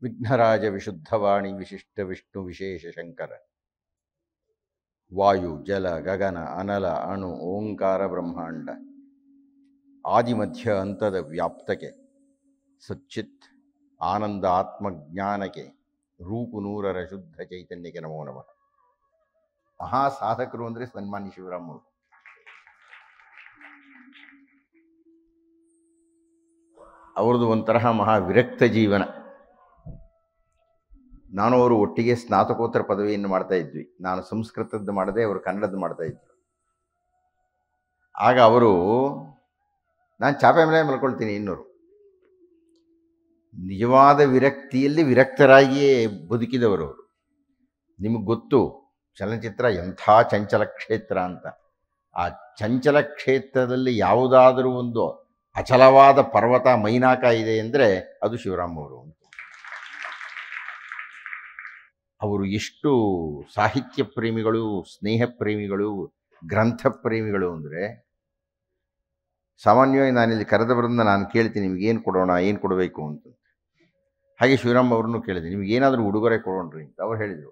ವಿಘ್ನರಾಜ ವಿಶುದ್ಧವಾಣಿ ವಿಶಿಷ್ಟ ವಿಷ್ಣು ವಿಶೇಷ ಶಂಕರ ವಾಯು ಜಲ ಗಗನ ಅನಲ ಅಣು ಓಂಕಾರ ಬ್ರಹ್ಮಾಂಡ ಆದಿಮಧ್ಯ ಅಂತದ ವ್ಯಾಪ್ತಕ್ಕೆ ಸಚ್ಚಿತ್ ಆನಂದ ಆತ್ಮಜ್ಞಾನಕ್ಕೆ ರೂಪು ನೂರರ ಶುದ್ಧ ಚೈತನ್ಯಕ್ಕೆ ನಮೋ ನಮಃ. ಮಹಾಸಾಧಕರು ಅಂದರೆ ಸನ್ಮಾನ್ಯ ಶಿವರಾಮ್ ಅವರು. ಅವ್ರದ್ದು ಒಂಥರ ಮಹಾವಿರಕ್ತ ಜೀವನ. ನಾನು ಅವರು ಒಟ್ಟಿಗೆ ಸ್ನಾತಕೋತ್ತರ ಪದವಿಯನ್ನು ಮಾಡ್ತಾ ಇದ್ವಿ. ನಾನು ಸಂಸ್ಕೃತದ್ದು ಮಾಡದೆ, ಅವರು ಕನ್ನಡದ್ದು ಮಾಡ್ತಾ ಇದ್ರು. ಆಗ ಅವರು, ನಾನು ಚಾಪೆ ಮೇಲೆ ಮಲ್ಕೊಳ್ತೀನಿ, ಇನ್ನೂರು ನಿಜವಾದ ವಿರಕ್ತಿಯಲ್ಲಿ ವಿರಕ್ತರಾಗಿಯೇ ಬದುಕಿದವರು ಅವರು. ನಿಮಗೆ ಗೊತ್ತು ಚಲನಚಿತ್ರ ಎಂಥ ಚಂಚಲ ಕ್ಷೇತ್ರ ಅಂತ. ಆ ಚಂಚಲ ಕ್ಷೇತ್ರದಲ್ಲಿ ಯಾವುದಾದರೂ ಒಂದು ಅಚಲವಾದ ಪರ್ವತ ಮೈನಾಕ ಇದೆ ಅಂದರೆ ಅದು ಶಿವರಾಮ್ ಅವರು. ಅವರು ಎಷ್ಟು ಸಾಹಿತ್ಯ ಪ್ರೇಮಿಗಳು, ಸ್ನೇಹ ಪ್ರೇಮಿಗಳು, ಗ್ರಂಥ ಪ್ರೇಮಿಗಳು ಅಂದರೆ, ಸಾಮಾನ್ಯವಾಗಿ ನಾನಿಲ್ಲಿ ಕರೆದವರನ್ನ ನಾನು ಕೇಳ್ತೀನಿ, ನಿಮಗೇನು ಕೊಡೋಣ, ಏನು ಕೊಡಬೇಕು ಅಂತ. ಹಾಗೆ ಶಿವರಾಮ್ ಅವ್ರನ್ನೂ ಕೇಳಿದೆ, ನಿಮಗೇನಾದರೂ ಉಡುಗೊರೆ ಕೊಡೋಣ್ರಿ ಅಂತ. ಅವ್ರು ಹೇಳಿದರು,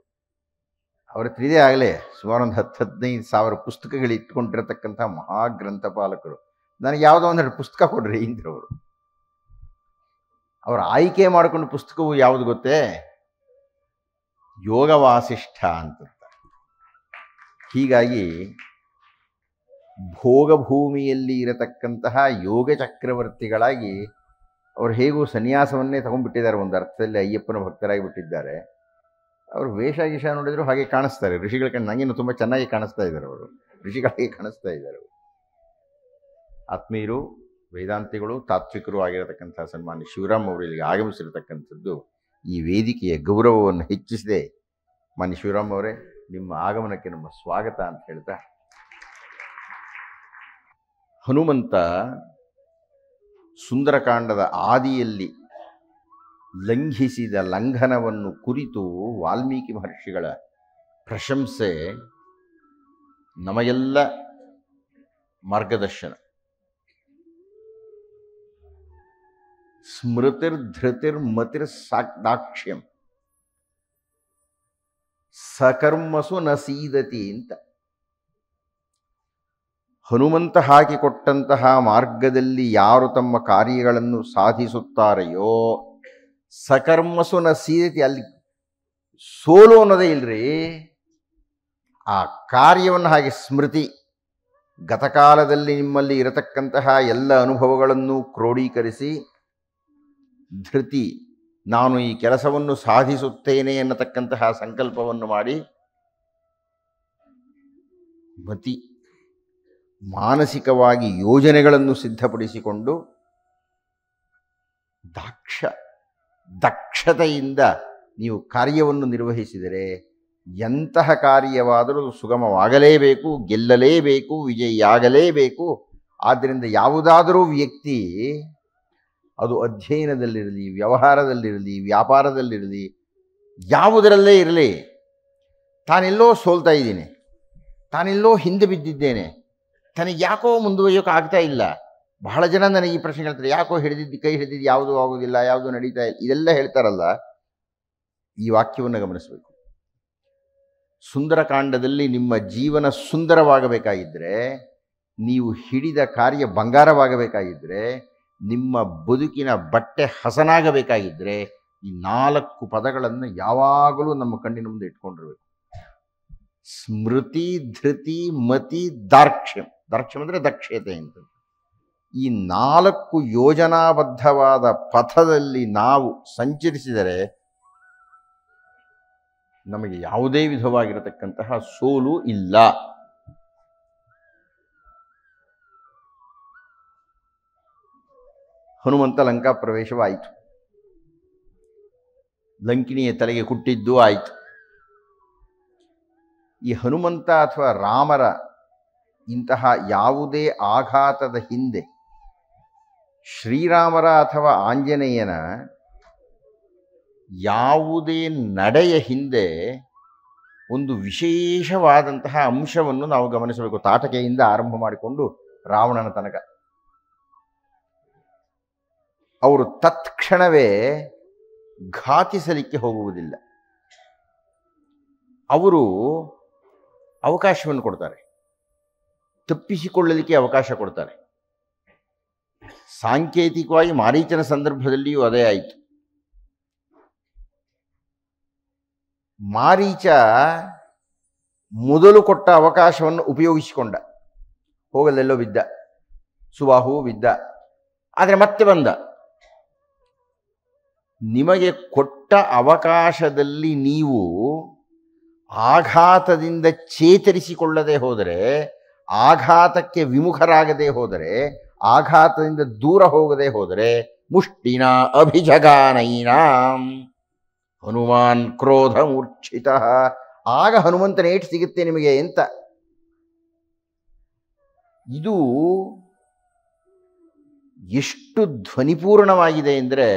ಅವರ ಹತ್ರ ಇದೇ ಆಗಲೇ ಸುಮಾರು ಒಂದು 10-15 ಸಾವಿರ ಪುಸ್ತಕಗಳು ಇಟ್ಕೊಂಡಿರತಕ್ಕಂಥ ಮಹಾಗ್ರಂಥಪಾಲಕರು. ನನಗೆ ಯಾವುದೋ ಒಂದೆರಡು ಪುಸ್ತಕ ಕೊಡ್ರಿ ಇಂದ್ರವರು. ಅವರು ಆಯ್ಕೆ ಮಾಡಿಕೊಂಡು ಪುಸ್ತಕವು ಯಾವುದು ಗೊತ್ತೇ? ಯೋಗ ವಾಸಿಷ್ಠ ಅಂತ. ಹೀಗಾಗಿ ಭೋಗಭೂಮಿಯಲ್ಲಿ ಇರತಕ್ಕಂತಹ ಯೋಗ ಚಕ್ರವರ್ತಿಗಳಾಗಿ ಅವರು ಹೇಗೂ ಸನ್ಯಾಸವನ್ನೇ ತಗೊಂಡ್ಬಿಟ್ಟಿದ್ದಾರೆ. ಒಂದು ಅರ್ಥದಲ್ಲಿ ಅಯ್ಯಪ್ಪನ ಭಕ್ತರಾಗಿ ಬಿಟ್ಟಿದ್ದಾರೆ. ಅವರು ವೇಷ ಗೀಷ ನೋಡಿದ್ರು ಹಾಗೆ ಕಾಣಿಸ್ತಾರೆ. ಋಷಿಗಳ ಕಣ್ಣು ನನಗೇನು ತುಂಬ ಚೆನ್ನಾಗಿ ಕಾಣಿಸ್ತಾ ಇದ್ದಾರೆ. ಅವರು ಋಷಿಗಳಾಗಿ ಕಾಣಿಸ್ತಾ ಇದ್ದಾರೆ. ಆತ್ಮೀಯರು, ವೇದಾಂತಿಗಳು, ತಾತ್ವಿಕರು ಆಗಿರತಕ್ಕಂಥ ಸನ್ಮಾನ್ಯ ಶಿವರಾಮ್ ಅವರು ಇಲ್ಲಿಗೆ ಆಗಮಿಸಿರತಕ್ಕಂಥದ್ದು ಈ ವೇದಿಕೆಯ ಗೌರವವನ್ನು ಹೆಚ್ಚಿಸಿದೆ. ಮಾನ್ಯ ಶಿವರಾಮ್ ಅವರೇ, ನಿಮ್ಮ ಆಗಮನಕ್ಕೆ ನಮ್ಮ ಸ್ವಾಗತ ಅಂತ ಹೇಳ್ತಾ, ಹನುಮಂತ ಸುಂದರಕಾಂಡದ ಆದಿಯಲ್ಲಿ ಲಂಘಿಸಿದ ಲಂಘನವನ್ನು ಕುರಿತು ವಾಲ್ಮೀಕಿ ಮಹರ್ಷಿಗಳ ಪ್ರಶಂಸೆ ನಮಗೆಲ್ಲ ಮಾರ್ಗದರ್ಶನ. ಸ್ಮೃತಿರ್ಧೃತಿರ್ಮತಿರ್ ಸಾಕ್ಷಾಕ್ಷ್ಯಂ ಸಕರ್ಮಸು ನ ಸೀದತಿ ಅಂತ. ಹನುಮಂತ ಹಾಕಿಕೊಟ್ಟಂತಹ ಮಾರ್ಗದಲ್ಲಿ ಯಾರು ತಮ್ಮ ಕಾರ್ಯಗಳನ್ನು ಸಾಧಿಸುತ್ತಾರೆಯೋ ಸಕರ್ಮಸು ನ ಸೀದತಿ, ಅಲ್ಲಿ ಸೋಲು ಅನ್ನೋದೇ ಇಲ್ರಿ. ಆ ಕಾರ್ಯವನ್ನು ಹಾಗೆ ಸ್ಮೃತಿ, ಗತಕಾಲದಲ್ಲಿ ನಿಮ್ಮಲ್ಲಿ ಇರತಕ್ಕಂತಹ ಎಲ್ಲ ಅನುಭವಗಳನ್ನು ಕ್ರೋಢೀಕರಿಸಿ, ಧೃತಿ, ನಾನು ಈ ಕೆಲಸವನ್ನು ಸಾಧಿಸುತ್ತೇನೆ ಎನ್ನತಕ್ಕಂತಹ ಸಂಕಲ್ಪವನ್ನು ಮಾಡಿ, ಮತಿ, ಮಾನಸಿಕವಾಗಿ ಯೋಜನೆಗಳನ್ನು ಸಿದ್ಧಪಡಿಸಿಕೊಂಡು, ದಕ್ಷತೆಯಿಂದ ನೀವು ಕಾರ್ಯವನ್ನು ನಿರ್ವಹಿಸಿದರೆ ಎಂತಹ ಕಾರ್ಯವಾದರೂ ಸುಗಮವಾಗಲೇಬೇಕು, ಗೆಲ್ಲಲೇಬೇಕು, ವಿಜಯಿಯಾಗಲೇಬೇಕು. ಆದ್ದರಿಂದ ಯಾವುದಾದರೂ ವ್ಯಕ್ತಿ, ಅದು ಅಧ್ಯಯನದಲ್ಲಿರಲಿ, ವ್ಯವಹಾರದಲ್ಲಿರಲಿ, ವ್ಯಾಪಾರದಲ್ಲಿರಲಿ, ಯಾವುದರಲ್ಲೇ ಇರಲಿ, ತಾನೆಲ್ಲೋ ಸೋಲ್ತಾ ಇದ್ದೀನಿ, ತಾನೆಲ್ಲೋ ಹಿಂದೆ ಬಿದ್ದಿದ್ದೇನೆ, ತನಗೆ ಯಾಕೋ ಮುಂದುವರಿಯೋಕೆ ಆಗ್ತಾ ಇಲ್ಲ. ಬಹಳ ಜನ ನನಗೆ ಈ ಪ್ರಶ್ನೆ ಹೇಳ್ತಾರೆ, ಯಾಕೋ ಕೈ ಹಿಡಿದಿದ್ದು ಯಾವುದೂ ಆಗೋದಿಲ್ಲ, ಯಾವುದೂ ನಡೀತಾ ಇಲ್ಲ, ಇದೆಲ್ಲ ಹೇಳ್ತಾರಲ್ಲ. ಈ ವಾಕ್ಯವನ್ನು ಗಮನಿಸಬೇಕು. ಸುಂದರಕಾಂಡದಲ್ಲಿ ನಿಮ್ಮ ಜೀವನ ಸುಂದರವಾಗಬೇಕಾಗಿದ್ದರೆ, ನೀವು ಹಿಡಿದ ಕಾರ್ಯ ಬಂಗಾರವಾಗಬೇಕಾಗಿದ್ದರೆ, ನಿಮ್ಮ ಬದುಕಿನ ಬಟ್ಟೆ ಹಸನಾಗಬೇಕಾಗಿದ್ದರೆ, ಈ 4 ಪದಗಳನ್ನು ಯಾವಾಗಲೂ ನಮ್ಮ ಕಣ್ಣಿನ ಮುಂದೆ ಇಟ್ಕೊಂಡಿರ್ಬೇಕು. ಸ್ಮೃತಿ, ಧೃತಿ, ಮತಿ, ದಾರ್ಕ್ಷ್ಯಂ. ದಾರ್ಕ್ಷ್ಯಂ ಅಂದರೆ ದಕ್ಷತೆ ಅಂತ. ಈ 4 ಯೋಜನಾಬದ್ಧವಾದ ಪಥದಲ್ಲಿ ನಾವು ಸಂಚರಿಸಿದರೆ ನಮಗೆ ಯಾವುದೇ ವಿಧವಾಗಿರತಕ್ಕಂತಹ ಸೋಲು ಇಲ್ಲ. ಹನುಮಂತ ಲಂಕಾ ಪ್ರವೇಶವಾಯಿತು. ಲಂಕಿಣಿಯ ತಲೆಗೆ ಕುಟ್ಟಿದ್ದು ಆಯಿತು. ಈ ಹನುಮಂತ ಅಥವಾ ರಾಮರ ಇಂತಹ ಯಾವುದೇ ಆಘಾತದ ಹಿಂದೆ, ಶ್ರೀರಾಮರ ಅಥವಾ ಆಂಜನೇಯನ ಯಾವುದೇ ನಡೆಯ ಹಿಂದೆ ಒಂದು ವಿಶೇಷವಾದಂತಹ ಅಂಶವನ್ನು ನಾವು ಗಮನಿಸಬೇಕು. ತಾಟಕೆಯಿಂದ ಆರಂಭ ಮಾಡಿಕೊಂಡು ರಾವಣನ ತನಕ ಅವರು ತತ್ಕ್ಷಣವೇ ಘಾತಿಸಲಿಕ್ಕೆ ಹೋಗುವುದಿಲ್ಲ. ಅವರು ಅವಕಾಶವನ್ನು ಕೊಡ್ತಾರೆ, ತಪ್ಪಿಸಿಕೊಳ್ಳಲಿಕ್ಕೆ ಅವಕಾಶ ಕೊಡ್ತಾರೆ. ಸಾಂಕೇತಿಕವಾಗಿ ಮಾರೀಚನ ಸಂದರ್ಭದಲ್ಲಿಯೂ ಅದೇ ಆಯಿತು. ಮಾರೀಚ ಮೊದಲು ಕೊಟ್ಟ ಅವಕಾಶವನ್ನು ಉಪಯೋಗಿಸಿಕೊಂಡ, ಹೋಗಲೆಲ್ಲೋ ಬಿದ್ದ, ಸುಬಾಹು ಬಿದ್ದ, ಆದರೆ ಮತ್ತೆ ಬಂದ. ನಿಮಗೆ ಕೊಟ್ಟ ಅವಕಾಶದಲ್ಲಿ ನೀವು ಆಘಾತದಿಂದ ಚೇತರಿಸಿಕೊಳ್ಳದೆ ಹೋದರೆ, ಆಘಾತಕ್ಕೆ ವಿಮುಖರಾಗದೆ ಹೋದರೆ, ಆಘಾತದಿಂದ ದೂರ ಹೋಗದೆ ಹೋದರೆ, ಮುಷ್ಟಿನ ಅಭಿಜಗಾನೈನಾಂ ಹನುಮಾನ್ ಕ್ರೋಧ ಮೂರ್ಛಿತ, ಆಗ ಹನುಮಂತನ ಏಟು ಸಿಗುತ್ತೆ ನಿಮಗೆ ಅಂತ. ಇದು ಎಷ್ಟು ಧ್ವನಿಪೂರ್ಣವಾಗಿದೆ ಅಂದರೆ,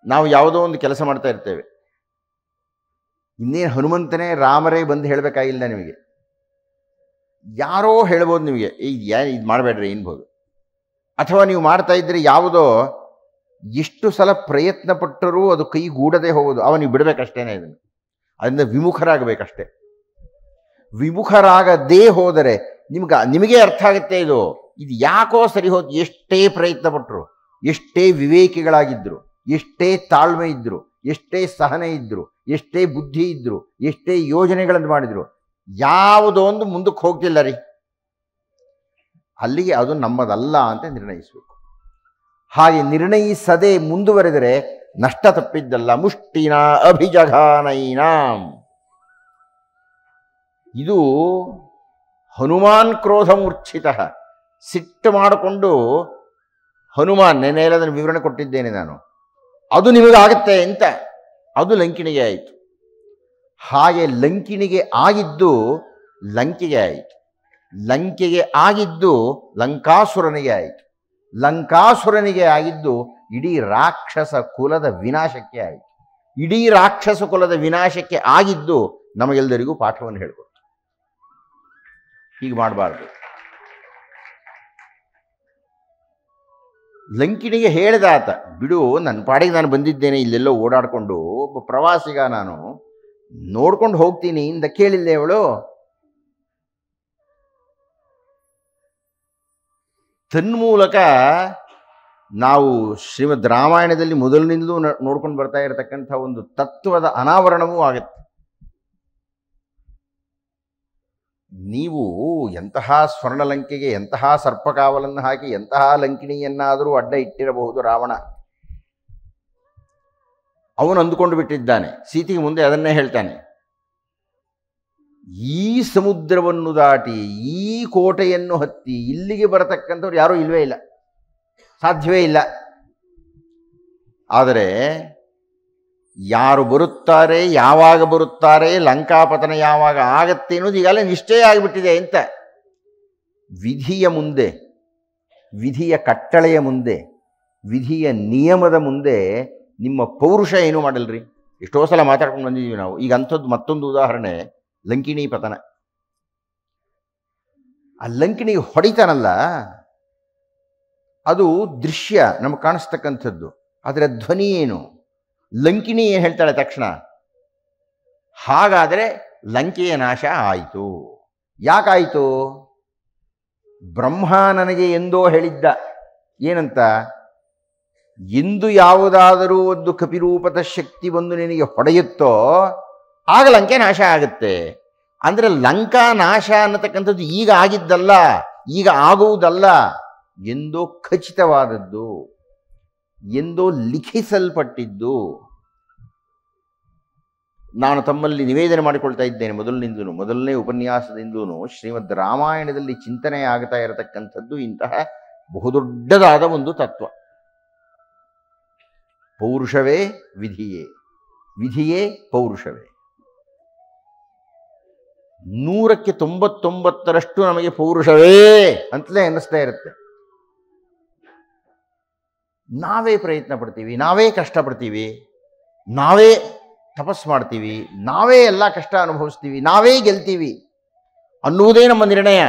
ನಾವು ಯಾವುದೋ ಒಂದು ಕೆಲಸ ಮಾಡ್ತಾ ಇರ್ತೇವೆ, ಇನ್ನೇನು ಹನುಮಂತನೇ ರಾಮರೇ ಬಂದು ಹೇಳಬೇಕಾಗಿಲ್ಲ ನಿಮಗೆ, ಯಾರೋ ಹೇಳ್ಬೋದು ನಿಮಗೆ, ಇದು ಮಾಡಬೇಡ್ರಿ ಎನ್ಬೋದು. ಅಥವಾ ನೀವು ಮಾಡ್ತಾ ಇದ್ದರೆ ಯಾವುದೋ ಎಷ್ಟು ಸಲ ಪ್ರಯತ್ನ ಪಟ್ಟರೂ ಅದು ಕೈಗೂಡದೆ ಹೋಗೋದು, ನೀವು ಬಿಡಬೇಕಷ್ಟೇನೆ, ಇದನ್ನು ಅದರಿಂದ ವಿಮುಖರಾಗಬೇಕಷ್ಟೆ. ವಿಮುಖರಾಗದೇ ಹೋದರೆ ನಿಮಗೆ ಅರ್ಥ ಆಗುತ್ತೆ ಇದು ಯಾಕೋ ಸರಿ ಹೋದ್. ಎಷ್ಟೇ ಪ್ರಯತ್ನ ಪಟ್ಟರು, ಎಷ್ಟೇ ವಿವೇಕಿಗಳಾಗಿದ್ದರು, ಎಷ್ಟೇ ತಾಳ್ಮೆ ಇದ್ದರು, ಎಷ್ಟೇ ಸಹನೆ ಇದ್ದರು, ಎಷ್ಟೇ ಬುದ್ಧಿ ಇದ್ದರು, ಎಷ್ಟೇ ಯೋಜನೆಗಳನ್ನು ಮಾಡಿದ್ರು, ಯಾವುದೋ ಒಂದು ಮುಂದಕ್ಕೆ ಹೋಗ್ತಿಲ್ಲ ರೀ. ಅಲ್ಲಿಗೆ ಅದು ನಮ್ಮದಲ್ಲ ಅಂತ ನಿರ್ಣಯಿಸಬೇಕು. ಹಾಗೆ ನಿರ್ಣಯಿಸದೆ ಮುಂದುವರೆದರೆ ನಷ್ಟ ತಪ್ಪಿದ್ದಲ್ಲ. ಮುಷ್ಟಿನ ಅಭಿಜಘಾನೈನಾಂ, ಇದು ಹನುಮಾನ್ ಕ್ರೋಧ ಮೂರ್ಛಿತ, ಸಿಟ್ಟು ಮಾಡಿಕೊಂಡು ಹನುಮಾನ್, ನೆನೆಯಲ್ಲಿ ಅದನ್ನು ವಿವರಣೆ ಕೊಟ್ಟಿದ್ದೇನೆ ನಾನು, ಅದು ನಿಮಗಾಗತ್ತೆ ಅಂತ. ಅದು ಲಂಕಿಣಿಗೆ ಆಯಿತು. ಹಾಗೆ ಲಂಕಿಣಿಗೆ ಆಗಿದ್ದು ಲಂಕೆಗೆ ಆಯಿತು, ಲಂಕೆಗೆ ಆಗಿದ್ದು ಲಂಕಾಸುರನಿಗೆ ಆಯಿತು, ಲಂಕಾಸುರನಿಗೆ ಆಗಿದ್ದು ಇಡೀ ರಾಕ್ಷಸ ಕುಲದ ವಿನಾಶಕ್ಕೆ ಆಯಿತು. ಇಡೀ ರಾಕ್ಷಸ ಕುಲದ ವಿನಾಶಕ್ಕೆ ಆಗಿದ್ದು ನಮಗೆಲ್ಲರಿಗೂ ಪಾಠವನ್ನು ಹೇಳಿಕೊಡ್ತು. ಹೀಗೆ ಮಾಡಬಾರ್ದು. ಲಂಕಿಣಿಗೆ ಹೇಳಿದ ಆತ, ಬಿಡು, ನನ್ನ ಪಾಡಿಗೆ ನಾನು ಬಂದಿದ್ದೇನೆ, ಇಲ್ಲೆಲ್ಲೋ ಓಡಾಡಿಕೊಂಡು ಒಬ್ಬ ಪ್ರವಾಸಿಗ, ನಾನು ನೋಡ್ಕೊಂಡು ಹೋಗ್ತೀನಿ ಇಂದ ಕೇಳಿಲ್ಲ ಅವಳು. ತನ್ಮೂಲಕ ನಾವು ಶ್ರೀಮದ್ ರಾಮಾಯಣದಲ್ಲಿ ಮೊದಲಿನಿಂದಲೂ ನೋಡ್ಕೊಂಡು ಬರ್ತಾ ಇರತಕ್ಕಂಥ ಒಂದು ತತ್ವದ ಅನಾವರಣವೂ ಆಗುತ್ತೆ. ನೀವು ಎಂತಹ ಸ್ವರ್ಣಲಂಕೆಗೆ ಎಂತಹ ಸರ್ಪಕಾವಲನ್ನು ಹಾಕಿ ಎಂತಹ ಲಂಕಿಣಿಯನ್ನಾದರೂ ಅಡ್ಡ ಇಟ್ಟಿರಬಹುದು ರಾವಣ. ಅವನು ಅಂದುಕೊಂಡು ಬಿಟ್ಟಿದ್ದಾನೆ, ಸೀತೆಗೆ ಮುಂದೆ ಅದನ್ನೇ ಹೇಳ್ತಾನೆ, ಈ ಸಮುದ್ರವನ್ನು ದಾಟಿ ಈ ಕೋಟೆಯನ್ನು ಹತ್ತಿ ಇಲ್ಲಿಗೆ ಬರತಕ್ಕಂಥವ್ರು ಯಾರೂ ಇಲ್ವೇ ಇಲ್ಲ, ಸಾಧ್ಯವೇ ಇಲ್ಲ. ಆದರೆ ಯಾರು ಬರುತ್ತಾರೆ, ಯಾವಾಗ ಬರುತ್ತಾರೆ, ಲಂಕಾಪತನ ಯಾವಾಗ ಆಗತ್ತೆ ಅನ್ನೋದು ಈಗಾಗಲೇ ನಿಶ್ಚಯ ಆಗಿಬಿಟ್ಟಿದೆ ಅಂತ. ವಿಧಿಯ ಮುಂದೆ, ವಿಧಿಯ ಕಟ್ಟಳೆಯ ಮುಂದೆ, ವಿಧಿಯ ನಿಯಮದ ಮುಂದೆ ನಿಮ್ಮ ಪೌರುಷ ಏನೂ ಮಾಡಲ್ರಿ. ಎಷ್ಟೋ ಸಲ ಮಾತಾಡ್ಕೊಂಡು ಬಂದಿದ್ದೀವಿ ನಾವು. ಈಗ ಅಂಥದ್ದು ಮತ್ತೊಂದು ಉದಾಹರಣೆ, ಲಂಕಿಣಿ ಪತನ. ಆ ಲಂಕಿಣಿಗೆ ಹೊಡಿತಾನಲ್ಲ, ಅದು ದೃಶ್ಯ ನಮಗೆ ಕಾಣಿಸ್ತಕ್ಕಂಥದ್ದು. ಅದರ ಧ್ವನಿ ಏನು? ಲಂಕಿಣಿ ಏನು ಹೇಳ್ತಾಳೆ ತಕ್ಷಣ? ಹಾಗಾದರೆ ಲಂಕೆಯ ನಾಶ ಆಯಿತು. ಯಾಕಾಯಿತು? ಬ್ರಹ್ಮ ನನಗೆ ಎಂದೋ ಹೇಳಿದ್ದ, ಏನಂತ? ಎಂದು ಯಾವುದಾದರೂ ಒಂದು ಕಪಿರೂಪದ ಶಕ್ತಿ ಬಂದು ನಿನಗೆ ಹೊಡೆಯುತ್ತೋ ಆಗ ಲಂಕೆ ನಾಶ ಆಗುತ್ತೆ. ಅಂದರೆ ಲಂಕಾ ನಾಶ ಅನ್ನತಕ್ಕಂಥದ್ದು ಈಗ ಆಗಿದ್ದಲ್ಲ, ಈಗ ಆಗುವುದಲ್ಲ, ಎಂದೋ ಖಚಿತವಾದದ್ದು, ಎಂದೋ ಲಿಖಿಸಲ್ಪಟ್ಟಿದ್ದು. ನಾನು ತಮ್ಮಲ್ಲಿ ನಿವೇದನೆ ಮಾಡಿಕೊಳ್ತಾ ಇದ್ದೇನೆ ಮೊದಲಿನಿಂದಲೂ, ಮೊದಲನೇ ಉಪನ್ಯಾಸದಿಂದಲೂ ಶ್ರೀಮದ್ ರಾಮಾಯಣದಲ್ಲಿ ಚಿಂತನೆ ಆಗ್ತಾ ಇರತಕ್ಕಂಥದ್ದು ಇಂತಹ ಬಹುದೊಡ್ಡದಾದ ಒಂದು ತತ್ವ. ಪೌರುಷವೇ ವಿಧಿಯೇ, ವಿಧಿಯೇ ಪೌರುಷವೇ. 100ಕ್ಕೆ 99ರಷ್ಟು ನಮಗೆ ಪೌರುಷವೇ ಅಂತಲೇ ಅನ್ನಿಸ್ತಾ ಇರುತ್ತೆ. ನಾವೇ ಪ್ರಯತ್ನ ಪಡ್ತೀವಿ, ನಾವೇ ಕಷ್ಟಪಡ್ತೀವಿ, ನಾವೇ ತಪಸ್ಸು ಮಾಡ್ತೀವಿ, ನಾವೇ ಎಲ್ಲ ಕಷ್ಟ ಅನುಭವಿಸ್ತೀವಿ, ನಾವೇ ಗೆಲ್ತೀವಿ ಅನ್ನುವುದೇ ನಮ್ಮ ನಿರ್ಣಯ.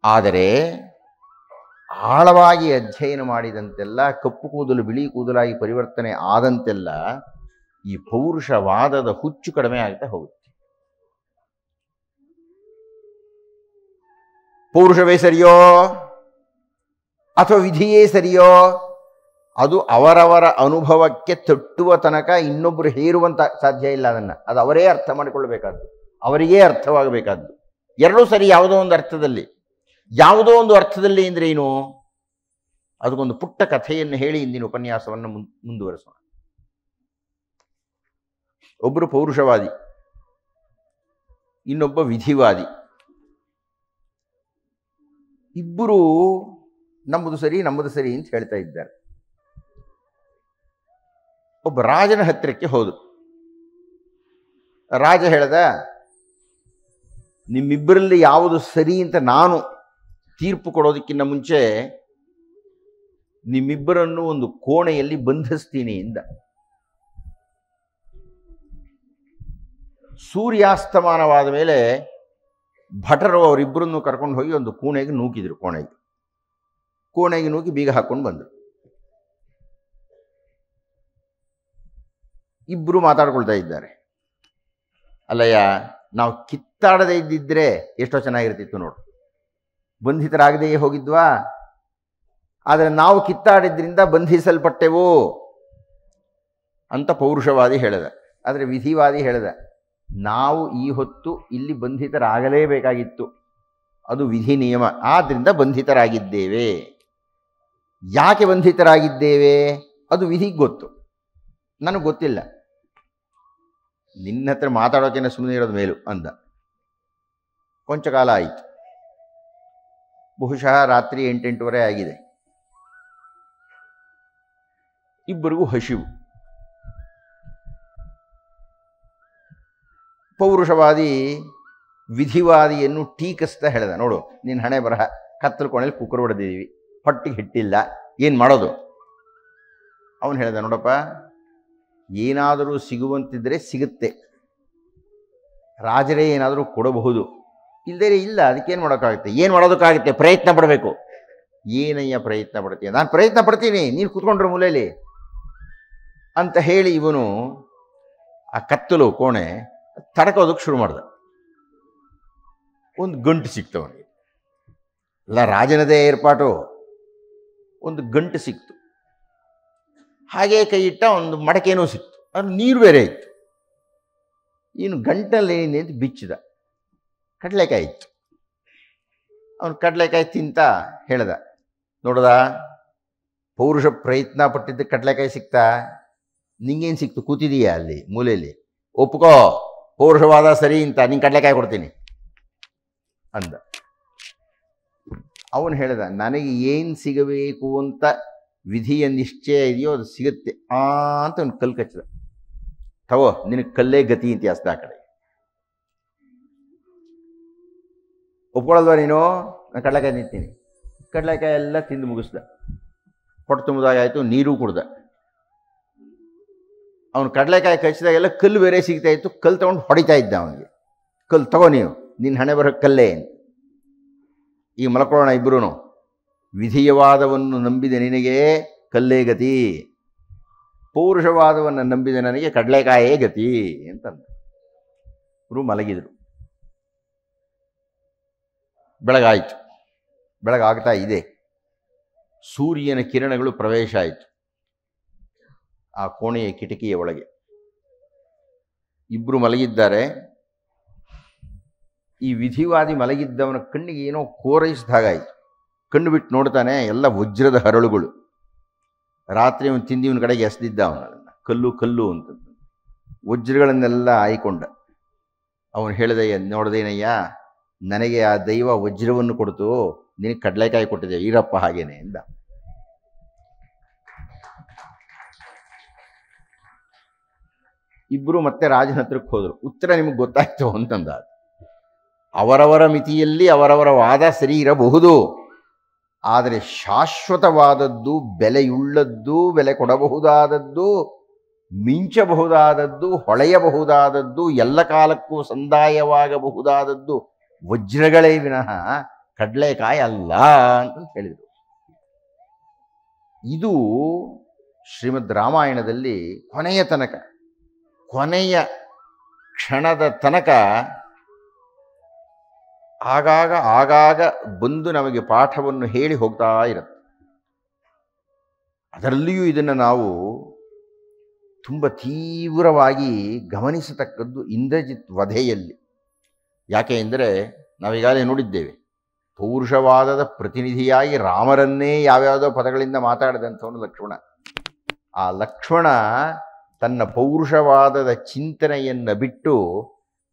ಆದರೆ ಆಳವಾಗಿ ಅಧ್ಯಯನ ಮಾಡಿದಂತೆಲ್ಲ ಕಪ್ಪು ಕೂದಲು ಬಿಳಿ ಕೂದಲಾಗಿ ಪರಿವರ್ತನೆ ಆದಂತೆಲ್ಲ ಈ ಪೌರುಷವಾದದ ಹುಚ್ಚು ಕಡಿಮೆ ಆಗ್ತಾ ಹೋಗುತ್ತೆ. ಪೌರುಷವೇ ಸರಿಯೋ ಅಥವಾ ವಿಧಿಯೇ ಸರಿಯೋ ಅದು ಅವರವರ ಅನುಭವಕ್ಕೆ ತಟ್ಟುವ ತನಕ ಇನ್ನೊಬ್ಬರು ಹೇರುವಂತ ಸಾಧ್ಯ ಇಲ್ಲ. ಅದು ಅವರೇ ಅರ್ಥ ಮಾಡಿಕೊಳ್ಳಬೇಕಾದ್ದು, ಅವರಿಗೇ ಅರ್ಥವಾಗಬೇಕಾದ್ದು. ಎರಡೂ ಸರಿ ಯಾವುದೋ ಒಂದು ಅರ್ಥದಲ್ಲಿ. ಯಾವುದೋ ಒಂದು ಅರ್ಥದಲ್ಲಿ ಅಂದರೆ ಏನು? ಅದಕ್ಕೊಂದು ಪುಟ್ಟ ಕಥೆಯನ್ನು ಹೇಳಿ ಇಂದಿನ ಉಪನ್ಯಾಸವನ್ನು ಮುಂದುವರಿಸೋಣ. ಒಬ್ಬರು ಪೌರುಷವಾದಿ, ಇನ್ನೊಬ್ಬ ವಿಧಿವಾದಿ. ಇಬ್ಬರು ನಮ್ಮದು ಸರಿ ಅಂತ ಹೇಳ್ತಾ ಇದ್ದಾರೆ. ಒಬ್ಬ ರಾಜನ ಹತ್ತಿರಕ್ಕೆ ಹೋದರು. ರಾಜ ಹೇಳ್ದ, ನಿಮ್ಮಿಬ್ಬರಲ್ಲಿ ಯಾವುದು ಸರಿ ಅಂತ ನಾನು ತೀರ್ಪು ಕೊಡೋದಕ್ಕಿಂತ ಮುಂಚೆ ನಿಮ್ಮಿಬ್ಬರನ್ನು ಒಂದು ಕೋಣೆಯಲ್ಲಿ ಬಂಧಿಸ್ತೀನಿ ಎಂದ. ಸೂರ್ಯಾಸ್ತಮಾನವಾದ ಮೇಲೆ ಭಟರು ಅವರಿಬ್ಬರನ್ನು ಕರ್ಕೊಂಡು ಹೋಗಿ ಒಂದು ಕೋಣೆಗೆ ನೂಕಿದ್ರು. ಕೋಣೆಗೆ ನೂಕಿ ಬೀಗ ಹಾಕ್ಕೊಂಡು ಬಂದರು. ಇಬ್ಬರು ಮಾತಾಡ್ಕೊಳ್ತಾ ಇದ್ದಾರೆ. ಅಲ್ಲಯ್ಯ, ನಾವು ಕಿತ್ತಾಡದೇ ಇದ್ದಿದ್ರೆ ಎಷ್ಟೋ ಚೆನ್ನಾಗಿರ್ತಿತ್ತು ನೋಡು. ಬಂಧಿತರಾಗದೆಯೇ ಹೋಗಿದ್ವಾ, ಆದರೆ ನಾವು ಕಿತ್ತಾಡಿದ್ರಿಂದ ಬಂಧಿಸಲ್ಪಟ್ಟೆವು ಅಂತ ಪೌರುಷವಾದಿ ಹೇಳಿದ. ಆದರೆ ವಿಧಿವಾದಿ ಹೇಳಿದ, ನಾವು ಈ ಹೊತ್ತು ಇಲ್ಲಿ ಬಂಧಿತರಾಗಲೇಬೇಕಾಗಿತ್ತು, ಅದು ವಿಧಿ ನಿಯಮ, ಆದ್ದರಿಂದ ಬಂಧಿತರಾಗಿದ್ದೇವೆ. ಯಾಕೆ ಬಂಧಿತರಾಗಿದ್ದೇವೆ ಅದು ವಿಧಿಗೆ ಗೊತ್ತು, ನನಗೆ ಗೊತ್ತಿಲ್ಲ. ನಿನ್ನ ಹತ್ರ ಮಾತಾಡೋಕೆ ಸುಮ್ಮನೆ ಇರೋದು ಮೇಲು ಅಂದ. ಕೊಂಚ ಕಾಲ ಆಯಿತು. ಬಹುಶಃ ರಾತ್ರಿ 8-8:30 ಆಗಿದೆ. ಇಬ್ಬರಿಗೂ ಹಸಿವು. ಪೌರುಷವಾದಿ ವಿಧಿವಾದಿಯನ್ನು ಟೀಕಿಸ್ತಾ ಹೇಳಿದ, ನೋಡು ನಿನ್ನ ಹಣೆ ಬರಹ, ಕತ್ತಲು ಕೋಣೆಯಲ್ಲಿ ಕುಕ್ಕರ್ ಹೊಡೆದಿದ್ದೀವಿ, ಹೊಟ್ಟಿಗೆ ಹಿಟ್ಟಿಲ್ಲ, ಏನು ಮಾಡೋದು? ಅವನು ಹೇಳಿದ, ನೋಡಪ್ಪ, ಏನಾದರೂ ಸಿಗುವಂತಿದ್ರೆ ಸಿಗುತ್ತೆ, ರಾಜರೇ ಏನಾದರೂ ಕೊಡಬಹುದು, ಇಲ್ಲದೇ ಇಲ್ಲ, ಅದಕ್ಕೇನು ಮಾಡೋಕ್ಕಾಗುತ್ತೆ? ಏನು ಮಾಡೋದಕ್ಕಾಗುತ್ತೆ? ಪ್ರಯತ್ನ ಪಡಬೇಕು. ಏನಯ್ಯ ಪ್ರಯತ್ನ ಪಡ್ತೀಯ? ನಾನು ಪ್ರಯತ್ನ ಪಡ್ತೀನಿ, ನೀನು ಕೂತ್ಕೊಂಡ್ರೆ ಮೂಲೆಯಲ್ಲಿ ಅಂತ ಹೇಳಿ ಇವನು ಆ ಕತ್ತಲು ಕೋಣೆ ತಡಕೋದಕ್ಕೆ ಶುರು ಮಾಡ್ದ. ಒಂದು ಗಂಟು ಸಿಕ್ತವನಿಗೆ, ಎಲ್ಲ ರಾಜನದೇ ಏರ್ಪಾಟು. ಒಂದು ಗಂಟು ಸಿಕ್ತು. ಹಾಗೇ ಕೈ ಇಟ್ಟ, ಒಂದು ಮಡಕೇನೂ ಸಿಕ್ತು, ಅದು ನೀರು ಬೇರೆ ಇತ್ತು. ಇನ್ನು ಗಂಟಲ್ಲಿ ನಿಂತು ಬಿಚ್ಚಿದ. ಕಡಲೆಕಾಯಿ ಇತ್ತು. ಅವನು ಕಡಲೆಕಾಯಿ ತಿಂತ ಹೇಳ್ದ, ನೋಡ್ದ, ಪೌರುಷ ಪ್ರಯತ್ನ ಪಟ್ಟಿದ್ದ ಕಡಲೆಕಾಯಿ ಸಿಕ್ತಾ? ನಿಂಗೇನು ಸಿಕ್ತು? ಕೂತಿದೀಯಾ ಅಲ್ಲಿ ಮೂಲೆಯಲ್ಲಿ, ಒಪ್ಕೋ, ಪೌರುಷವಾದ ಸರಿ ಅಂತ, ನಿಂಗೆ ಕಡಲೆಕಾಯಿ ಕೊಡ್ತೀನಿ ಅಂದ. ಅವನು ಹೇಳ್ದ, ನನಗೆ ಏನು ಸಿಗಬೇಕು ಅಂತ ವಿಧಿಯ ನಿಶ್ಚಯ ಇದೆಯೋ ಅದು ಸಿಗುತ್ತೆ ಅಂತ ಒಂದು ಕಲ್ಲು ಕಚ್ಚಿದ. ತಗೋ, ನಿನಗೆ ಕಲ್ಲೇ ಗತಿ ಅಂತ ಅಸ್ತ. ಆ ಕಡೆ ಒಪ್ಕೊಳ್ಳಲ್ವಾ ನೀನು? ನಾನು ಕಡಲೆಕಾಯಿ ನಿಂತೀನಿ. ಕಡಲೆಕಾಯಿ ಎಲ್ಲ ತಿಂದು ಮುಗಿಸ್ದ. ಹೊಟ್ಟೆ ತುಂಬಿದಾಗಾಯಿತು, ನೀರು ಕುಡ್ದ. ಅವನು ಕಡಲೆಕಾಯಿ ಕಚ್ಚಿದಾಗೆಲ್ಲ ಕಲ್ಲು ಬೇರೆ ಸಿಗ್ತಾ ಇತ್ತು. ಕಲ್ಲು ತಗೊಂಡು ಹೊಡಿತಾ ಇದ್ದ ಅವನಿಗೆ. ಕಲ್ಲು ತಗೋ, ನಿನ್ನ ಹಣೆ ಬರೋ ಕಲ್ಲೇ. ಈಗ ಮಲ್ಕೊಳ್ಳೋಣ ಇಬ್ಬರೂ. ವಿಧಿಯವಾದವನ್ನು ನಂಬಿದ ನಿನಗೆ ಕಲ್ಲೇ ಗತಿ, ಪೌರುಷವಾದವನ್ನು ನಂಬಿದ ನನಗೆ ಕಡಲೆಕಾಯೇ ಗತಿ ಅಂತಂದ. ಇವರು ಮಲಗಿದರು. ಬೆಳಗಾಯಿತು. ಬೆಳಗಾಗ್ತಾ ಇದೆ. ಸೂರ್ಯನ ಕಿರಣಗಳು ಪ್ರವೇಶ ಆಯಿತು ಆ ಕೋಣೆಯ ಕಿಟಕಿಯ ಒಳಗೆ. ಇಬ್ಬರು ಮಲಗಿದ್ದಾರೆ. ಈ ವಿಧಿವಾದಿ ಮಲಗಿದ್ದವನ ಕಣ್ಣಿಗೆ ಏನೋ ಕೋರೈಸಿದಾಗಾಯಿತು. ಕಣ್ಣು ಬಿಟ್ಟು ನೋಡ್ತಾನೆ, ಎಲ್ಲ ವಜ್ರದ ಹರಳುಗಳು. ರಾತ್ರಿ ಅವನು ತಿಂದಿವನ ಕಡೆಗೆ ಎಸೆದಿದ್ದ ಅವನನ್ನು, ಕಲ್ಲು ಕಲ್ಲು ಅಂತ. ವಜ್ರಗಳನ್ನೆಲ್ಲ ಆಯ್ಕೊಂಡ. ಅವನು ಹೇಳಿದಯ್ಯ, ನೋಡ್ದೇನಯ್ಯ, ನನಗೆ ಆ ದೈವ ವಜ್ರವನ್ನು ಕೊಡ್ತು, ನಿನಗೆ ಕಡಲೆಕಾಯಿ ಕೊಟ್ಟಿದೆ, ಈರಪ್ಪ ಹಾಗೇನೆ ಎಂದ. ಇಬ್ಬರು ಮತ್ತೆ ರಾಜನ ಹತ್ರಕ್ಕೆ ಹೋದರು. ಉತ್ತರ ನಿಮಗೆ ಗೊತ್ತಾಯ್ತು ಅಂತಂದ. ಅವರವರ ಮಿತಿಯಲ್ಲಿ ಅವರವರ ವಾದ ಸರಿ ಇರಬಹುದು, ಆದರೆ ಶಾಶ್ವತವಾದದ್ದು, ಬೆಲೆಯುಳ್ಳದ್ದು, ಬೆಲೆ ಕೊಡಬಹುದಾದದ್ದು, ಮಿಂಚಬಹುದಾದದ್ದು, ಹೊಳೆಯಬಹುದಾದದ್ದು, ಎಲ್ಲ ಕಾಲಕ್ಕೂ ಸಂದಾಯವಾಗಬಹುದಾದದ್ದು ವಜ್ರಗಳೇ ವಿನಃ ಕಡಲೆಕಾಯಿ ಅಲ್ಲ ಅಂತ ಹೇಳಿದರು. ಇದು ಶ್ರೀಮದ್ ರಾಮಾಯಣದಲ್ಲಿ ಕೊನೆಯ ಕ್ಷಣದ ತನಕ ಆಗಾಗ ಬಂದು ನಮಗೆ ಪಾಠವನ್ನು ಹೇಳಿ ಹೋಗ್ತಾ ಇರುತ್ತೆ. ಅದರಲ್ಲಿಯೂ ಇದನ್ನು ನಾವು ತುಂಬ ತೀವ್ರವಾಗಿ ಗಮನಿಸತಕ್ಕದ್ದು ಇಂದ್ರಜಿತ್ ವಧೆಯಲ್ಲಿ. ಯಾಕೆ ಅಂದರೆ ನಾವೀಗಾಗಲೇ ನೋಡಿದ್ದೇವೆ, ಪೌರುಷವಾದದ ಪ್ರತಿನಿಧಿಯಾಗಿ ರಾಮರನ್ನೇ ಯಾವ್ಯಾವುದೋ ಪದಗಳಿಂದ ಮಾತಾಡಿದಂಥವನು ಲಕ್ಷ್ಮಣ. ಆ ಲಕ್ಷ್ಮಣ ತನ್ನ ಪೌರುಷವಾದದ ಚಿಂತನೆಯನ್ನು ಬಿಟ್ಟು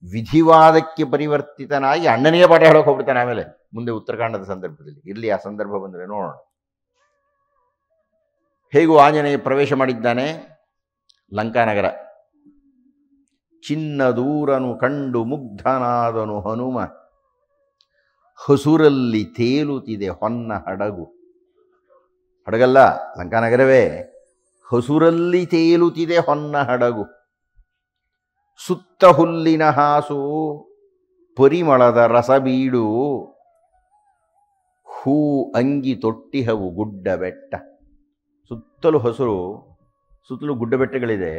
ವಿಧಿವಾದಕ್ಕೆ ಪರಿವರ್ತಿತನಾಗಿ ಅಣ್ಣನಿಗೆ ಪಾಠ ಹೇಳೋಕೆ ಹೋಗ್ಬಿಡ್ತಾನೆ. ಆಮೇಲೆ ಮುಂದೆ ಉತ್ತರಕಾಂಡದ ಸಂದರ್ಭದಲ್ಲಿ ಇರಲಿ, ಆ ಸಂದರ್ಭ ಬಂದರೆ ನೋಡೋಣ. ಹೇಗೂ ಆಂಜನೇಯ ಪ್ರವೇಶ ಮಾಡಿದ್ದಾನೆ ಲಂಕಾನಗರ. ಚಿನ್ನದೂರನು ಕಂಡು ಮುಗ್ಧನಾದನು ಹನುಮ, ಹಸುರಲ್ಲಿ ತೇಲುತ್ತಿದೆ ಹೊನ್ನ ಹಡಗು. ಹಡಗಲ್ಲ, ಲಂಕಾನಗರವೇ. ಹಸುರಲ್ಲಿ ತೇಲುತ್ತಿದೆ ಹೊನ್ನ ಹಡಗು, ಸುತ್ತ ಹುಲ್ಲಿನ ಹಾಸು ಪರಿಮಳದ ರಸಬೀಡು, ಹೂ ಅಂಗಿ ತೊಟ್ಟಿಹವು ಗುಡ್ಡ ಬೆಟ್ಟ. ಸುತ್ತಲೂ ಹಸುರು, ಸುತ್ತಲೂ ಗುಡ್ಡ ಬೆಟ್ಟಗಳಿದೆ,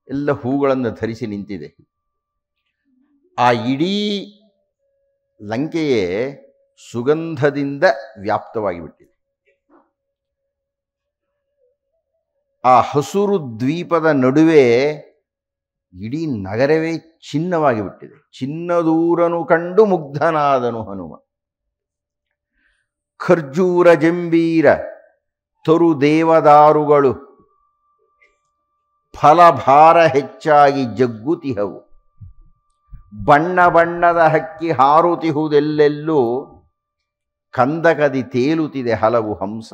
ಎಲ್ಲ ಹೂಗಳನ್ನು ಧರಿಸಿ ನಿಂತಿದೆ. ಆ ಇಡೀ ಲಂಕೆಯೇ ಸುಗಂಧದಿಂದ ವ್ಯಾಪ್ತವಾಗಿ ಬಿಟ್ಟಿದೆ. ಆ ಹಸುರು ದ್ವೀಪದ ನಡುವೆ ಇಡೀ ನಗರವೇ ಚಿನ್ನವಾಗಿ ಬಿಟ್ಟಿದೆ. ಚಿನ್ನದೂರನು ಕಂಡು ಮುಗ್ಧನಾದನು ಹನುಮ, ಖರ್ಜೂರ ಜಂಬೀರ ತರು ದೇವದಾರುಗಳು ಫಲಭಾರ ಹೆಚ್ಚಾಗಿ ಜಗ್ಗುತಿಹವು, ಬಣ್ಣ ಬಣ್ಣದ ಹಕ್ಕಿ ಹಾರುತಿಹುದೆಲ್ಲೆಲ್ಲೂ ಕಂದಕದಿ ತೇಲುತ್ತಿದೆ ಹಲವು ಹಂಸ.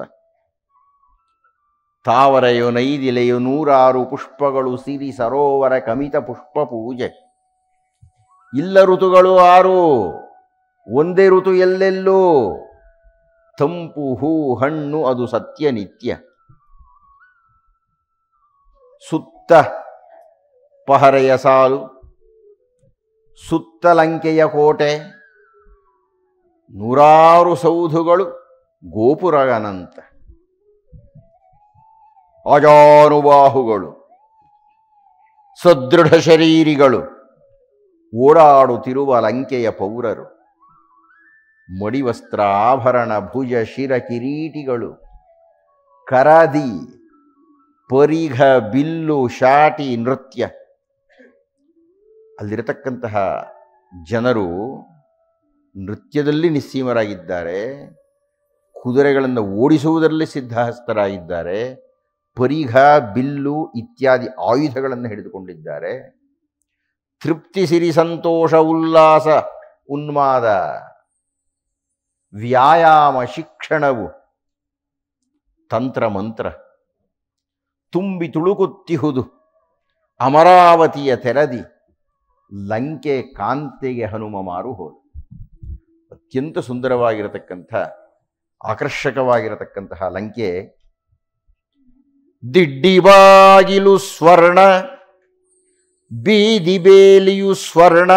ತಾವರೆಯು ನೈದಿಲೆಯು 106 ಪುಷ್ಪಗಳು ಸಿರಿ ಸರೋವರ ಕಮಿತ ಪುಷ್ಪ ಪೂಜೆ. ಇಲ್ಲ ಋತುಗಳು 6, ಒಂದೇ ಋತು ಎಲ್ಲೆಲ್ಲೂ, ತಂಪು ಹೂ ಹಣ್ಣು ಅದು ಸತ್ಯ ನಿತ್ಯ. ಸುತ್ತ ಪಹರೆಯ ಸಾಲು, ಸುತ್ತ ಲಂಕೆಯ ಕೋಟೆ, 106 ಸೌಧುಗಳು ಗೋಪುರಗನಂತ. ಅಜಾನುಬಾಹುಗಳು ಸದೃಢ ಶರೀರಿಗಳು ಓಡಾಡುತ್ತಿರುವ ಲಂಕೆಯ ಪೌರರು, ಮಡಿವಸ್ತ್ರ ಆಭರಣ ಭುಜ ಶಿರ ಕಿರೀಟಿಗಳು, ಕರದಿ ಪರಿಘ ಬಿಲ್ಲು ಶಾಟಿ ನೃತ್ಯ. ಅಲ್ಲಿರತಕ್ಕಂತಹ ಜನರು ನೃತ್ಯದಲ್ಲಿ ನಿಸ್ಸೀಮರಾಗಿದ್ದಾರೆ, ಕುದುರೆಗಳನ್ನು ಓಡಿಸುವುದರಲ್ಲಿ ಸಿದ್ಧಹಸ್ತರಾಗಿದ್ದಾರೆ, ಪರಿಘ ಬಿಲ್ಲು ಇತ್ಯಾದಿ ಆಯುಧಗಳನ್ನು ಹಿಡಿದುಕೊಂಡಿದ್ದಾರೆ. ತೃಪ್ತಿ ಸಿರಿ ಸಂತೋಷ ಉಲ್ಲಾಸ ಉನ್ಮಾದ ವ್ಯಾಯಾಮ ಶಿಕ್ಷಣವು ತಂತ್ರ ಮಂತ್ರ ತುಂಬಿ ತುಳುಕುತ್ತಿಹುದು ಅಮರಾವತಿಯ ತೆರದಿ, ಲಂಕೆ ಕಾಂತೆಗೆ ಹನುಮ ಮಾರು ಹೋದ. ಅತ್ಯಂತ ಸುಂದರವಾಗಿರತಕ್ಕಂಥ ಆಕರ್ಷಕವಾಗಿರತಕ್ಕಂತಹ ಲಂಕೆ. ದಿಡ್ಡಿಬಾಗಿಲು ಸ್ವರ್ಣ, ಬೀದಿ ಬೇಲಿಯು ಸ್ವರ್ಣ,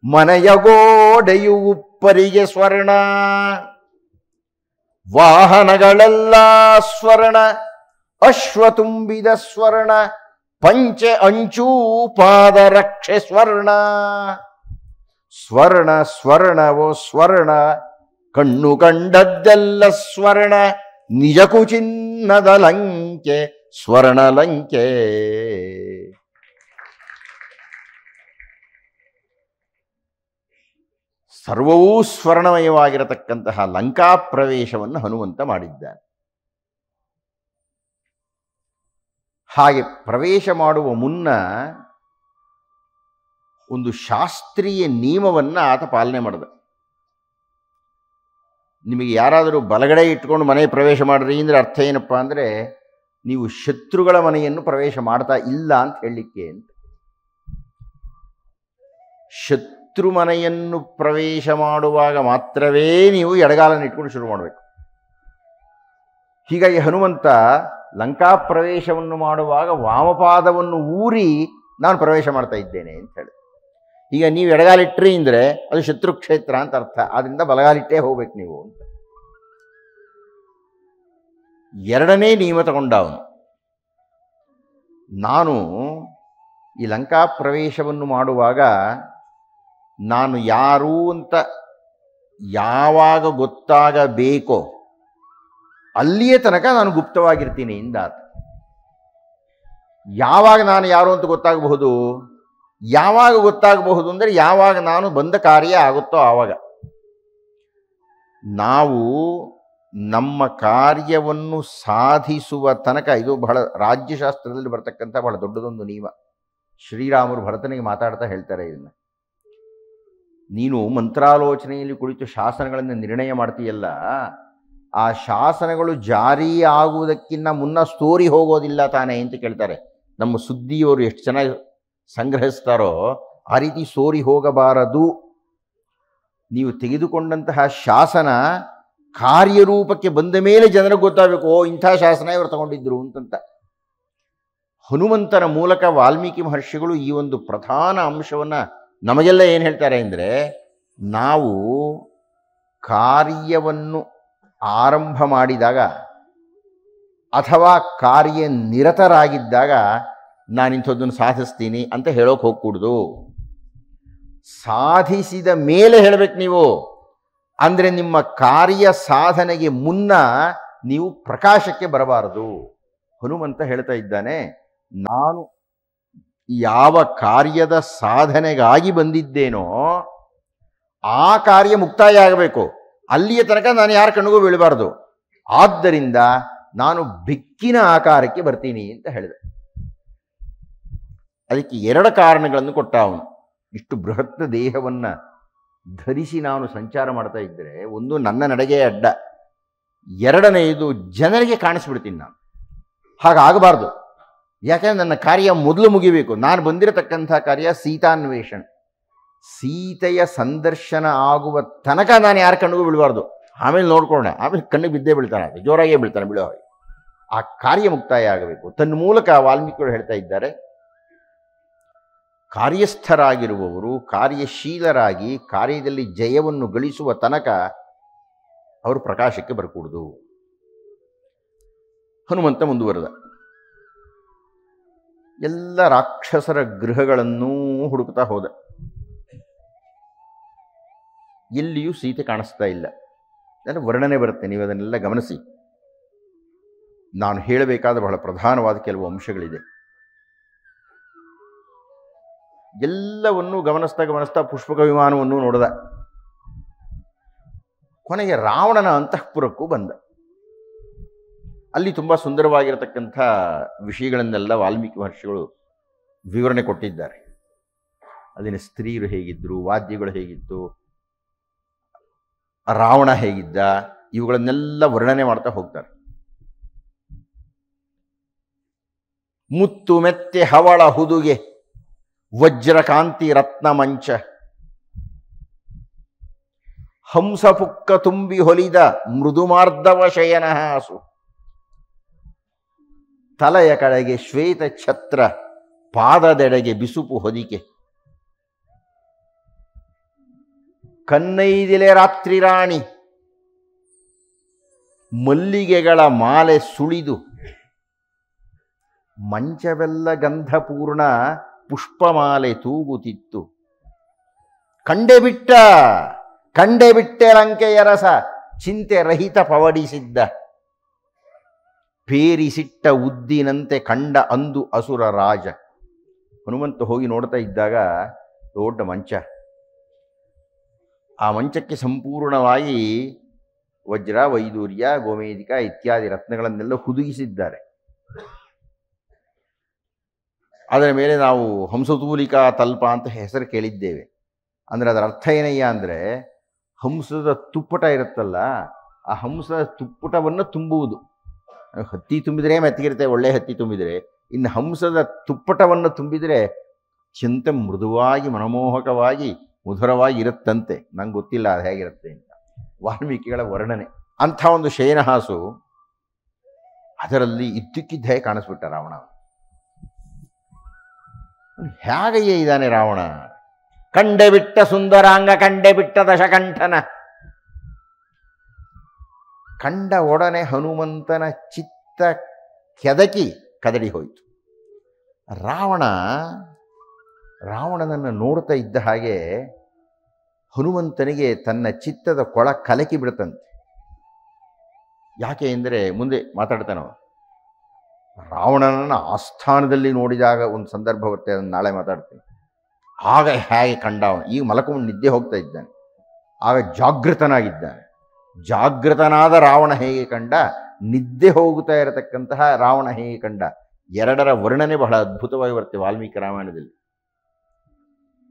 ಮನೆಯ ಗೋಡೆಯು ಉಪ್ಪರಿಗೆ ಸ್ವರ್ಣ, ವಾಹನಗಳೆಲ್ಲ ಸ್ವರ್ಣ, ಅಶ್ವ ತುಂಬಿದ ಸ್ವರ್ಣ, ಪಂಚೆ ಅಂಚೂ ಪಾದರಕ್ಷೆ ಸ್ವರ್ಣ. ಸ್ವರ್ಣ ಸ್ವರ್ಣವೋ ಸ್ವರ್ಣ, ಕಣ್ಣು ಕಂಡದ್ದೆಲ್ಲ ಸ್ವರ್ಣ, ನಿಜಕ್ಕೂ ಚಿನ್ನದ ಲಂಕೆ ಸ್ವರ್ಣ ಲಂಕೆ. ಸರ್ವವೂ ಸ್ವರ್ಣಮಯವಾಗಿರತಕ್ಕಂತಹ ಲಂಕಾ ಪ್ರವೇಶವನ್ನು ಹನುಮಂತ ಮಾಡಿದ್ದಾನೆ. ಹಾಗೆ ಪ್ರವೇಶ ಮಾಡುವ ಮುನ್ನ ಒಂದು ಶಾಸ್ತ್ರೀಯ ನಿಯಮವನ್ನು ಆತ ಪಾಲನೆ ಮಾಡಿದ. ನಿಮಗೆ ಯಾರಾದರೂ ಬಲಗಡೆ ಇಟ್ಕೊಂಡು ಮನೆ ಪ್ರವೇಶ ಮಾಡ್ರಿ ಅಂದರೆ ಅರ್ಥ ಏನಪ್ಪ ಅಂದರೆ ನೀವು ಶತ್ರುಗಳ ಮನೆಯನ್ನು ಪ್ರವೇಶ ಮಾಡ್ತಾ ಇಲ್ಲ ಅಂತ ಹೇಳಲಿಕ್ಕೆ ಅಂತ. ಶತ್ರು ಮನೆಯನ್ನು ಪ್ರವೇಶ ಮಾಡುವಾಗ ಮಾತ್ರವೇ ನೀವು ಎಡಗಾಲನ್ನು ಇಟ್ಕೊಂಡು ಶುರು ಮಾಡಬೇಕು. ಹೀಗಾಗಿ ಹನುಮಂತ ಲಂಕಾ ಪ್ರವೇಶವನ್ನು ಮಾಡುವಾಗ ವಾಮಪಾದವನ್ನು ಊರಿ ನಾನು ಪ್ರವೇಶ ಮಾಡ್ತಾ ಇದ್ದೇನೆ ಅಂತ ಹೇಳಿ. ಈಗ ನೀವು ಎಡಗಾಲಿಟ್ರಿ ಅಂದರೆ ಅದು ಶತ್ರು ಕ್ಷೇತ್ರ ಅಂತ ಅರ್ಥ. ಆದ್ದರಿಂದ ಬಲಗಾಲಿಟ್ಟೇ ಹೋಗ್ಬೇಕು ನೀವು ಅಂತ. ಎರಡನೇ ನಿಯಮ ತಗೊಂಡ ಅವನು. ನಾನು ಈ ಲಂಕಾ ಪ್ರವೇಶವನ್ನು ಮಾಡುವಾಗ ನಾನು ಯಾರು ಅಂತ ಯಾವಾಗ ಗೊತ್ತಾಗಬೇಕೋ ಅಲ್ಲಿಯೇ ತನಕ ನಾನು ಗುಪ್ತವಾಗಿರ್ತೀನಿ ಎಂದಾತ. ಯಾವಾಗ ನಾನು ಯಾರು ಅಂತ ಗೊತ್ತಾಗಬಹುದು? ಯಾವಾಗ ಗೊತ್ತಾಗಬಹುದು ಅಂದರೆ ಯಾವಾಗ ನಾನು ಬಂದ ಕಾರ್ಯ ಆಗುತ್ತೋ ಆವಾಗ. ನಾವು ನಮ್ಮ ಕಾರ್ಯವನ್ನು ಸಾಧಿಸುವ ತನಕ, ಇದು ಬಹಳ ರಾಜ್ಯಶಾಸ್ತ್ರದಲ್ಲಿ ಬರ್ತಕ್ಕಂಥ ಬಹಳ ದೊಡ್ಡದೊಂದು ನಿಯಮ. ಶ್ರೀರಾಮರು ಭರತನಿಗೆ ಮಾತಾಡ್ತಾ ಹೇಳ್ತಾರೆ ಇದನ್ನು. ನೀನು ಮಂತ್ರಾಲೋಚನೆಯಲ್ಲಿ ಕುಳಿತು ಶಾಸನಗಳನ್ನು ನಿರ್ಣಯ ಮಾಡ್ತೀಯಲ್ಲ, ಆ ಶಾಸನಗಳು ಜಾರಿ ಆಗುವುದಕ್ಕಿಂತ ಮುನ್ನ ಸ್ಟೋರಿ ಹೋಗೋದಿಲ್ಲ ತಾನೇ ಅಂತ ಕೇಳ್ತಾರೆ. ನಮ್ಮ ಸುದ್ದಿಯವರು ಎಷ್ಟು ಚೆನ್ನಾಗಿ ಸಂಗ್ರಹಿಸ್ತಾರೋ ಆ ರೀತಿ ಸೋರಿ ಹೋಗಬಾರದು. ನೀವು ತೆಗೆದುಕೊಂಡಂತಹ ಶಾಸನ ಕಾರ್ಯರೂಪಕ್ಕೆ ಬಂದ ಮೇಲೆ ಜನರಿಗೆ ಗೊತ್ತಾಗಬೇಕು, ಓ ಇಂಥ ಶಾಸನ ಇವರು ತಗೊಂಡಿದ್ರು ಅಂತಂತ. ಹನುಮಂತನ ಮೂಲಕ ವಾಲ್ಮೀಕಿ ಮಹರ್ಷಿಗಳು ಈ ಒಂದು ಪ್ರಧಾನ ಅಂಶವನ್ನು ನಮಗೆಲ್ಲ ಏನು ಹೇಳ್ತಾರೆ ಅಂದರೆ, ನಾವು ಕಾರ್ಯವನ್ನು ಆರಂಭ ಮಾಡಿದಾಗ ಅಥವಾ ಕಾರ್ಯನಿರತರಾಗಿದ್ದಾಗ ನಾನಿಂಥದ್ದನ್ನು ಸಾಧಿಸ್ತೀನಿ ಅಂತ ಹೇಳೋಕೆ ಹೋಗ್ಕೂಡ್ದು. ಸಾಧಿಸಿದ ಮೇಲೆ ಹೇಳಬೇಕು ನೀವು. ಅಂದರೆ ನಿಮ್ಮ ಕಾರ್ಯ ಸಾಧನೆಗೆ ಮುನ್ನ ನೀವು ಪ್ರಕಾಶಕ್ಕೆ ಬರಬಾರದು. ಹನುಮಂತ ಹೇಳ್ತಾ ಇದ್ದಾನೆ, ನಾನು ಯಾವ ಕಾರ್ಯದ ಸಾಧನೆಗಾಗಿ ಬಂದಿದ್ದೇನೋ ಆ ಕಾರ್ಯ ಮುಕ್ತಾಯ ಆಗಬೇಕು. ಅಲ್ಲಿಯ ತನಕ ನಾನು ಯಾರ ಕಣ್ಣಿಗೂ ಬೀಳಬಾರ್ದು. ಆದ್ದರಿಂದ ನಾನು ಬೆಕ್ಕಿನ ಆಕಾರಕ್ಕೆ ಬರ್ತೀನಿ ಅಂತ ಹೇಳಿದೆ. ಅದಕ್ಕೆ ಎರಡು ಕಾರಣಗಳನ್ನು ಕೊಟ್ಟ ಅವನು. ಇಷ್ಟು ಬೃಹತ್ ದೇಹವನ್ನು ಧರಿಸಿ ನಾನು ಸಂಚಾರ ಮಾಡ್ತಾ ಇದ್ದರೆ, ಒಂದು ನನ್ನ ನಡೆಗೆ ಅಡ್ಡ, ಎರಡನೆಯದು ಜನರಿಗೆ ಕಾಣಿಸ್ಬಿಡ್ತೀನಿ ನಾನು. ಹಾಗಾಗಬಾರ್ದು. ಯಾಕೆಂದರೆ ನನ್ನ ಕಾರ್ಯ ಮೊದಲು ಮುಗಿಬೇಕು. ನಾನು ಬಂದಿರತಕ್ಕಂಥ ಕಾರ್ಯ ಸೀತಾನ್ವೇಷಣೆ. ಸೀತೆಯ ಸಂದರ್ಶನ ಆಗುವ ತನಕ ನಾನು ಯಾರ ಕಣ್ಣಿಗೂ ಬೀಳಬಾರ್ದು. ಆಮೇಲೆ ನೋಡ್ಕೊಳ್ಳೋಣ, ಆಮೇಲೆ ಕಣ್ಣಿಗೆ ಬಿದ್ದೇ ಬೀಳ್ತಾನೆ, ಅದು ಜೋರಾಗೇ ಬೀಳ್ತಾನೆ, ಬೀಳೋ ಹಾಗೆ. ಆ ಕಾರ್ಯ ಮುಕ್ತಾಯ ಆಗಬೇಕು. ತನ್ನ ಮೂಲಕ ವಾಲ್ಮೀಕಿಗಳು ಹೇಳ್ತಾ ಇದ್ದಾರೆ, ಕಾರ್ಯಸ್ಥರಾಗಿರುವವರು ಕಾರ್ಯಶೀಲರಾಗಿ ಕಾರ್ಯದಲ್ಲಿ ಜಯವನ್ನು ಗಳಿಸುವ ತನಕ ಅವರು ಪ್ರಕಾಶಕ್ಕೆ ಬರಕೂಡದು. ಹನುಮಂತ ಮುಂದುವರೆದ. ಎಲ್ಲ ರಾಕ್ಷಸರ ಗೃಹಗಳನ್ನೂ ಹುಡುಕ್ತಾ ಹೋದ. ಎಲ್ಲಿಯೂ ಸೀತೆ ಕಾಣಿಸ್ತಾ ಇಲ್ಲ. ಅಂದರೆ ವರ್ಣನೆ ಬರುತ್ತೆ, ನೀವು ಅದನ್ನೆಲ್ಲ ಗಮನಿಸಿ. ನಾನು ಹೇಳಬೇಕಾದ ಬಹಳ ಪ್ರಧಾನವಾದ ಕೆಲವು ಅಂಶಗಳಿದೆ. ಎಲ್ಲವನ್ನೂ ಗಮನಿಸ್ತಾ ಪುಷ್ಪಕ ವಿಮಾನವನ್ನು ನೋಡಿದ. ಕೊನೆಗೆ ರಾವಣನ ಅಂತಃಪುರಕ್ಕೂ ಬಂದ. ಅಲ್ಲಿ ತುಂಬ ಸುಂದರವಾಗಿರತಕ್ಕಂಥ ವಿಷಯಗಳನ್ನೆಲ್ಲ ವಾಲ್ಮೀಕಿ ಮಹರ್ಷಿಗಳು ವಿವರಣೆ ಕೊಟ್ಟಿದ್ದಾರೆ. ಅಲ್ಲಿನ ಸ್ತ್ರೀಯರು ಹೇಗಿದ್ದರು, ವಾದ್ಯಗಳು ಹೇಗಿತ್ತು, ರಾವಣ ಹೇಗಿದ್ದ, ಇವುಗಳನ್ನೆಲ್ಲ ವರ್ಣನೆ ಮಾಡ್ತಾ ಹೋಗ್ತಾರೆ. ಮುತ್ತು ಮೆತ್ತೆ ಹವಳ ಹುದುಗೆ ವಜ್ರಕಾಂತಿ ರತ್ನ ಮಂಚ, ಹಂಸಪುಕ್ಕ ತುಂಬಿ ಹೊಲಿದ ಮೃದುಮಾರ್ಧವ ಶಯನ ಹಾಸು, ತಲೆಯ ಕಡೆಗೆ ಶ್ವೇತ ಛತ್ರ, ಪಾದದೆಡೆಗೆ ಬಿಸುಪು ಹೊದಿಕೆ, ಕನ್ನೈದಿಲೆ ರಾತ್ರಿ ರಾಣಿ, ಮಲ್ಲಿಗೆಗಳ ಮಾಲೆ ಸುಳಿದು, ಮಂಚವೆಲ್ಲ ಗಂಧಪೂರ್ಣ ಪುಷ್ಪಮಾಲೆ ತೂಗುತ್ತಿತ್ತು. ಕಂಡೆ ಬಿಟ್ಟೆ ಲಂಕೆಯ ರಸ, ಚಿಂತೆ ರಹಿತ ಪವಡಿಸಿದ್ದ, ಪೇರಿಸಿಟ್ಟ ಉದ್ದಿನಂತೆ ಕಂಡ ಅಂದು ಅಸುರ ರಾಜ. ಹನುಮಂತ ಹೋಗಿ ನೋಡ್ತಾ ಇದ್ದಾಗ ದೊಡ್ಡ ಮಂಚ. ಆ ಮಂಚಕ್ಕೆ ಸಂಪೂರ್ಣವಾಗಿ ವಜ್ರ, ವೈದೂರ್ಯ, ಗೋಮೇಧಿಕ ಇತ್ಯಾದಿ ರತ್ನಗಳನ್ನೆಲ್ಲ ಹುದುಗಿಸಿದ್ದಾರೆ. ಅದರ ಮೇಲೆ ನಾವು ಹಂಸತೂಲಿಕಾ ತಲ್ಪ ಅಂತ ಹೆಸರು ಕೇಳಿದ್ದೇವೆ. ಅಂದರೆ ಅದರ ಅರ್ಥ ಏನಯ್ಯ ಅಂದರೆ, ಹಂಸದ ತುಪ್ಪಟ ಇರುತ್ತಲ್ಲ, ಆ ಹಂಸದ ತುಪ್ಪಟವನ್ನು ತುಂಬುವುದು. ಹತ್ತಿ ತುಂಬಿದರೆ ಮೆತ್ತಗಿರುತ್ತೆ, ಒಳ್ಳೆ ಹತ್ತಿ ತುಂಬಿದರೆ. ಇನ್ನು ಹಂಸದ ತುಪ್ಪಟವನ್ನು ತುಂಬಿದರೆ ಅತ್ಯಂತ ಮೃದುವಾಗಿ, ಮನಮೋಹಕವಾಗಿ, ಮುಧುರವಾಗಿ ಇರುತ್ತಂತೆ. ನಂಗೆ ಗೊತ್ತಿಲ್ಲ ಅದು ಹೇಗಿರುತ್ತೆ ಅಂತ. ವಾಲ್ಮೀಕಿಗಳ ವರ್ಣನೆ. ಅಂಥ ಒಂದು ಶಯನಹಾಸು ಅದರಲ್ಲಿ ಇದ್ದಕ್ಕಿದ್ದ ಹೇಗೆ ಕಾಣಿಸ್ಬಿಟ್ಟ ರಾವಣ. ಹೇಗೆಯೇ ಇದ್ದಾನೆ ರಾವಣ. ಕಂಡೆ ಬಿಟ್ಟ ಸುಂದರಾಂಗ, ಕಂಡೆ ಬಿಟ್ಟ ದಶಕಂಠನ, ಕಂಡ ಒಡನೆ ಹನುಮಂತನ ಚಿತ್ತ ಕೆದಕಿ ಕದಡಿ ಹೋಯಿತು. ರಾವಣನನ್ನು ನೋಡ್ತಾ ಇದ್ದ ಹಾಗೆ ಹನುಮಂತನಿಗೆ ತನ್ನ ಚಿತ್ತದ ಕೊಳ ಕಲಕಿ ಬಿಡ್ತಂತೆ. ಯಾಕೆ ಎಂದರೆ ಮುಂದೆ ಮಾತಾಡ್ತಾನೆ. ರಾವಣನನ್ನು ಆಸ್ಥಾನದಲ್ಲಿ ನೋಡಿದಾಗ ಒಂದು ಸಂದರ್ಭ ಬರುತ್ತೆ, ಅದನ್ನು ನಾಳೆ ಮಾತಾಡ್ತೀನಿ. ಆಗ ಹೇಗೆ ಕಂಡ ಅವನು, ಈಗ ಮಲಕೊಂಡು ನಿದ್ದೆ ಹೋಗ್ತಾ ಇದ್ದಾನೆ, ಆಗ ಜಾಗೃತನಾಗಿದ್ದಾನೆ. ಜಾಗೃತನಾದ ರಾವಣ ಹೇಗೆ ಕಂಡ, ನಿದ್ದೆ ಹೋಗುತ್ತಾ ಇರತಕ್ಕಂತಹ ರಾವಣ ಹೇಗೆ ಕಂಡ, ಎರಡರ ವರ್ಣನೆ ಬಹಳ ಅದ್ಭುತವಾಗಿ ಬರುತ್ತೆ ವಾಲ್ಮೀಕಿ ರಾಮಾಯಣದಲ್ಲಿ.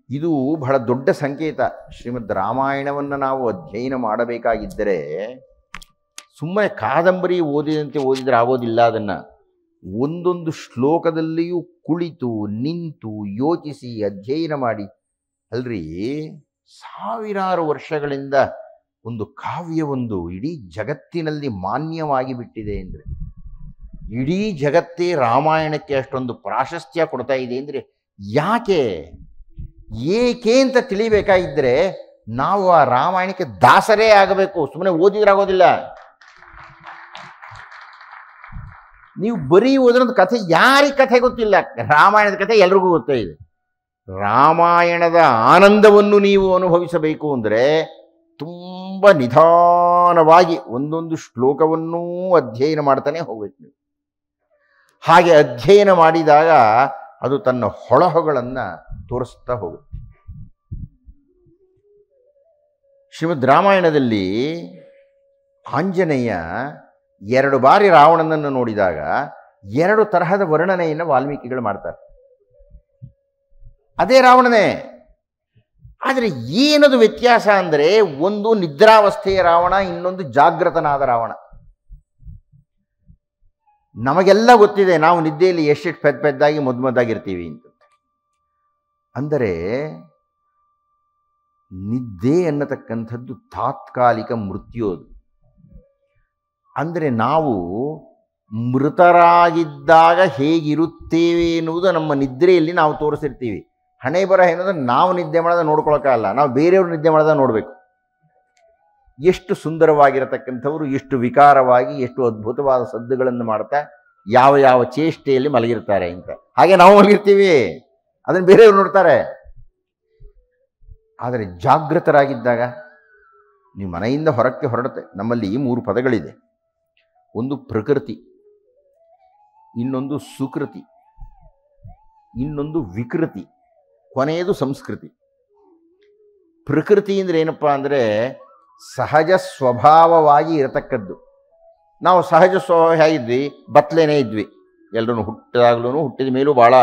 ಇದು ಬಹಳ ದೊಡ್ಡ ಸಂಕೇತ. ಶ್ರೀಮದ್ ರಾಮಾಯಣವನ್ನು ನಾವು ಅಧ್ಯಯನ ಮಾಡಬೇಕಾಗಿದ್ದರೆ ಸುಮ್ಮನೆ ಕಾದಂಬರಿ ಓದಿದ್ರೆ ಆಗೋದಿಲ್ಲ. ಅದನ್ನು ಒಂದೊಂದು ಶ್ಲೋಕದಲ್ಲಿಯೂ ಕುಳಿತು ನಿಂತು ಯೋಚಿಸಿ ಅಧ್ಯಯನ ಮಾಡಿ. ಅಲ್ರಿ, ಸಾವಿರಾರು ವರ್ಷಗಳಿಂದ ಒಂದು ಕಾವ್ಯವೊಂದು ಇಡೀ ಜಗತ್ತಿನಲ್ಲಿ ಮಾನ್ಯವಾಗಿ ಬಿಟ್ಟಿದೆ ಅಂದರೆ, ಇಡೀ ಜಗತ್ತೇ ರಾಮಾಯಣಕ್ಕೆ ಅಷ್ಟೊಂದು ಪ್ರಾಶಸ್ತ್ಯ ಕೊಡ್ತಾ ಇದೆ ಅಂದರೆ ಯಾಕೆ ಅಂತ ತಿಳಿಬೇಕಾಗಿದ್ದರೆ ನಾವು ಆ ರಾಮಾಯಣಕ್ಕೆ ದಾಸರೇ ಆಗಬೇಕು. ಸುಮ್ಮನೆ ಓದಿದ್ರೆ ಆಗೋದಿಲ್ಲ. ನೀವು ಬರೀ ಓದಿರೋದು ಕಥೆ, ಯಾರಿಗೆ ಕಥೆ ಗೊತ್ತಿಲ್ಲ, ರಾಮಾಯಣದ ಕಥೆ ಎಲ್ರಿಗೂ ಗೊತ್ತೇ ಇದೆ. ರಾಮಾಯಣದ ಆನಂದವನ್ನು ನೀವು ಅನುಭವಿಸಬೇಕು ಅಂದರೆ ತುಂಬ ನಿಧಾನವಾಗಿ ಒಂದೊಂದು ಶ್ಲೋಕವನ್ನೂ ಅಧ್ಯಯನ ಮಾಡ್ತಾನೆ ಹೋಗ್ಬೇಕು ನೀವು. ಹಾಗೆ ಅಧ್ಯಯನ ಮಾಡಿದಾಗ ಅದು ತನ್ನ ಹೊಳಹುಗಳನ್ನು ತೋರಿಸ್ತಾ ಹೋಗುತ್ತೆ. ಶ್ರೀಮದ್ ರಾಮಾಯಣದಲ್ಲಿ ಆಂಜನೇಯ 2 ಬಾರಿ ರಾವಣನನ್ನು ನೋಡಿದಾಗ 2 ತರಹದ ವರ್ಣನೆಯನ್ನು ವಾಲ್ಮೀಕಿಗಳು ಮಾಡ್ತಾರೆ. ಅದೇ ರಾವಣನೇ, ಆದರೆ ಏನದು ವ್ಯತ್ಯಾಸ ಅಂದರೆ ಒಂದು ನಿದ್ರಾವಸ್ಥೆಯ ರಾವಣ, ಇನ್ನೊಂದು ಜಾಗೃತನಾದ ರಾವಣ. ನಮಗೆಲ್ಲ ಗೊತ್ತಿದೆ ನಾವು ನಿದ್ದೆಯಲ್ಲಿ ಎಷ್ಟೆಷ್ಟು ಪೆದ್ದಾಗಿ ಮುದ್ದಾಗಿರ್ತೀವಿ ಅಂತ. ಅಂದರೆ ನಿದ್ದೆ ಅನ್ನತಕ್ಕಂಥದ್ದು ತಾತ್ಕಾಲಿಕ ಮೃತ್ಯೋದು. ಅಂದರೆ ನಾವು ಮೃತರಾಗಿದ್ದಾಗ ಹೇಗಿರುತ್ತೇವೆ ಎನ್ನುವುದು ನಮ್ಮ ನಿದ್ರೆಯಲ್ಲಿ ನಾವು ತೋರಿಸಿರ್ತೀವಿ. ಹಣೆ ಬರಹ ಏನಂದ್ರೆ ನಾವು ನಿದ್ದೆ ಮಾಡೋದ ನೋಡ್ಕೊಳಕ್ಕಾಗಲ್ಲ, ನಾವು ಬೇರೆಯವರು ನಿದ್ದೆ ಮಾಡೋದ ನೋಡಬೇಕು. ಎಷ್ಟು ಸುಂದರವಾಗಿರತಕ್ಕಂಥವರು, ಎಷ್ಟು ವಿಕಾರವಾಗಿ, ಎಷ್ಟು ಅದ್ಭುತವಾದ ಸದ್ದುಗಳನ್ನು ಮಾಡ್ತಾ ಯಾವ ಯಾವ ಚೇಷ್ಟೆಯಲ್ಲಿ ಮಲಗಿರ್ತಾರೆ ಅಂತ. ಹಾಗೆ ನಾವು ಮಲಗಿರ್ತೀವಿ, ಅದನ್ನು ಬೇರೆಯವರು ನೋಡ್ತಾರೆ. ಆದರೆ ಜಾಗೃತರಾಗಿದ್ದಾಗ ನೀವು ಮನೆಯಿಂದ ಹೊರಕ್ಕೆ ಹೊರಡುತ್ತೆ. ನಮ್ಮಲ್ಲಿ 3 ಪದಗಳಿದೆ. ಒಂದು ಪ್ರಕೃತಿ, ಇನ್ನೊಂದು ಸುಕೃತಿ, ಇನ್ನೊಂದು ವಿಕೃತಿ, ಕೊನೆಯದು ಸಂಸ್ಕೃತಿ. ಪ್ರಕೃತಿ ಅಂದರೆ ಏನಪ್ಪ ಅಂದರೆ ಸಹಜ ಸ್ವಭಾವವಾಗಿ ಇರತಕ್ಕದ್ದು. ನಾವು ಸಹಜ ಸ್ವಭಾವ ಹೇಗಿದ್ವಿ, ಬತ್ತಲೇನೇ ಇದ್ವಿ. ಎಲ್ಲರೂ ಹುಟ್ಟಿದ ಮೇಲೂ ಭಾಳ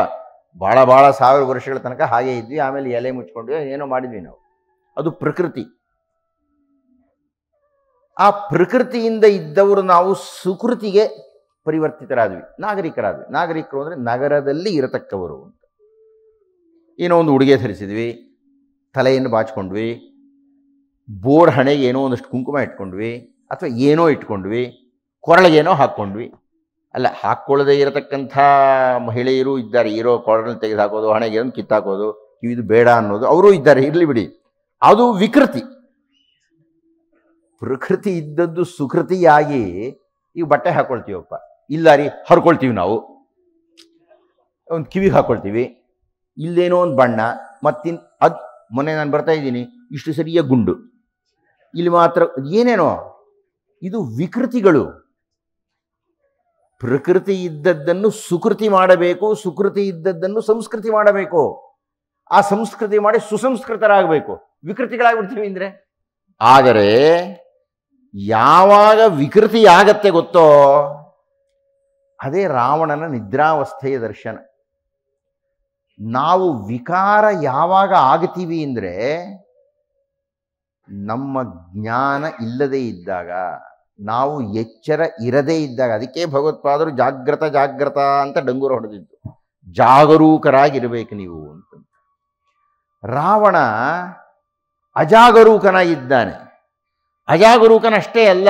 ಭಾಳ ಭಾಳ 1000 ವರ್ಷಗಳ ತನಕ ಹಾಗೆ ಇದ್ವಿ. ಆಮೇಲೆ ಎಲೆ ಮುಚ್ಕೊಂಡ್ವಿ, ಏನೋ ಮಾಡಿದ್ವಿ ನಾವು. ಅದು ಪ್ರಕೃತಿ. ಆ ಪ್ರಕೃತಿಯಿಂದ ಇದ್ದವರು ನಾವು ಸುಕೃತಿಗೆ ಪರಿವರ್ತಿತರಾದ್ವಿ, ನಾಗರಿಕರಾದ್ವಿ. ನಾಗರಿಕರು ಅಂದರೆ ನಗರದಲ್ಲಿ ಇರತಕ್ಕವರು ಅಂತ. ಏನೋ ಒಂದು ಉಡುಗೆ ಧರಿಸಿದ್ವಿ, ತಲೆಯನ್ನು ಬಾಚ್ಕೊಂಡ್ವಿ, ಬೋರ್ ಹಣೆಗೆ ಏನೋ ಒಂದಷ್ಟು ಕುಂಕುಮ ಇಟ್ಕೊಂಡ್ವಿ, ಅಥವಾ ಏನೋ ಇಟ್ಕೊಂಡ್ವಿ, ಕೊರಳಿಗೇನೋ ಹಾಕ್ಕೊಂಡ್ವಿ. ಅಲ್ಲ, ಹಾಕ್ಕೊಳ್ಳದೆ ಇರತಕ್ಕಂಥ ಮಹಿಳೆಯರು ಇದ್ದಾರೆ. ಇರೋ ಕೊರಳನ್ನು ತೆಗೆದು ಹಾಕೋದು, ಹಣೆಗೆ ಒಂದು ಕಿತ್ತಾಕೋದು, ಇದು ಬೇಡ ಅನ್ನೋದು ಅವರೂ ಇದ್ದಾರೆ, ಇರಲಿ ಬಿಡಿ. ಅದು ವಿಕೃತಿ. ಪ್ರಕೃತಿ ಇದ್ದದ್ದು ಸುಕೃತಿಯಾಗಿ ಈಗ ಬಟ್ಟೆ ಹಾಕ್ಕೊಳ್ತೀವಪ್ಪ, ಇಲ್ಲ ರೀ ಹರ್ಕೊಳ್ತೀವಿ ನಾವು, ಒಂದು ಕಿವಿಗೆ ಹಾಕ್ಕೊಳ್ತೀವಿ, ಇಲ್ಲೇನೋ ಒಂದು ಬಣ್ಣ, ಅದು ಮೊನ್ನೆ ನಾನು ಬರ್ತಾ ಇದ್ದೀನಿ, ಇಷ್ಟು ಸರಿಯಾಗಿ ಗುಂಡು, ಇಲ್ಲಿ ಮಾತ್ರ ಏನೇನೋ. ಇದು ವಿಕೃತಿಗಳು. ಪ್ರಕೃತಿ ಇದ್ದದ್ದನ್ನು ಸುಕೃತಿ ಮಾಡಬೇಕು, ಸುಕೃತಿ ಇದ್ದದ್ದನ್ನು ಸಂಸ್ಕೃತಿ ಮಾಡಬೇಕು. ಆ ಸಂಸ್ಕೃತಿ ಮಾಡಿ ಸುಸಂಸ್ಕೃತರಾಗಬೇಕು. ವಿಕೃತಿಗಳಾಗ್ಬಿಡ್ತೀವಿ ಅಂದರೆ. ಆದರೆ ಯಾವಾಗ ವಿಕೃತಿ ಆಗತ್ತೆ ಗೊತ್ತೋ, ಅದೇ ರಾವಣನ ನಿದ್ರಾವಸ್ಥೆಯ ದರ್ಶನ. ನಾವು ವಿಕಾರ ಯಾವಾಗ ಆಗ್ತೀವಿ ಅಂದರೆ ನಮ್ಮ ಜ್ಞಾನ ಇಲ್ಲದೇ ಇದ್ದಾಗ, ನಾವು ಎಚ್ಚರ ಇರದೇ ಇದ್ದಾಗ. ಅದಕ್ಕೆ ಭಗವತ್ಪಾದರು ಜಾಗೃತ ಅಂತ ಡಂಗೂರ ಹೊಡೆದಿದ್ದು. ಜಾಗರೂಕರಾಗಿರಬೇಕು ನೀವು ಅಂತ. ರಾವಣ ಅಜಾಗರೂಕನಾಗಿದ್ದಾನೆ. ಅಜಾಗರೂಕನಷ್ಟೇ ಅಲ್ಲ,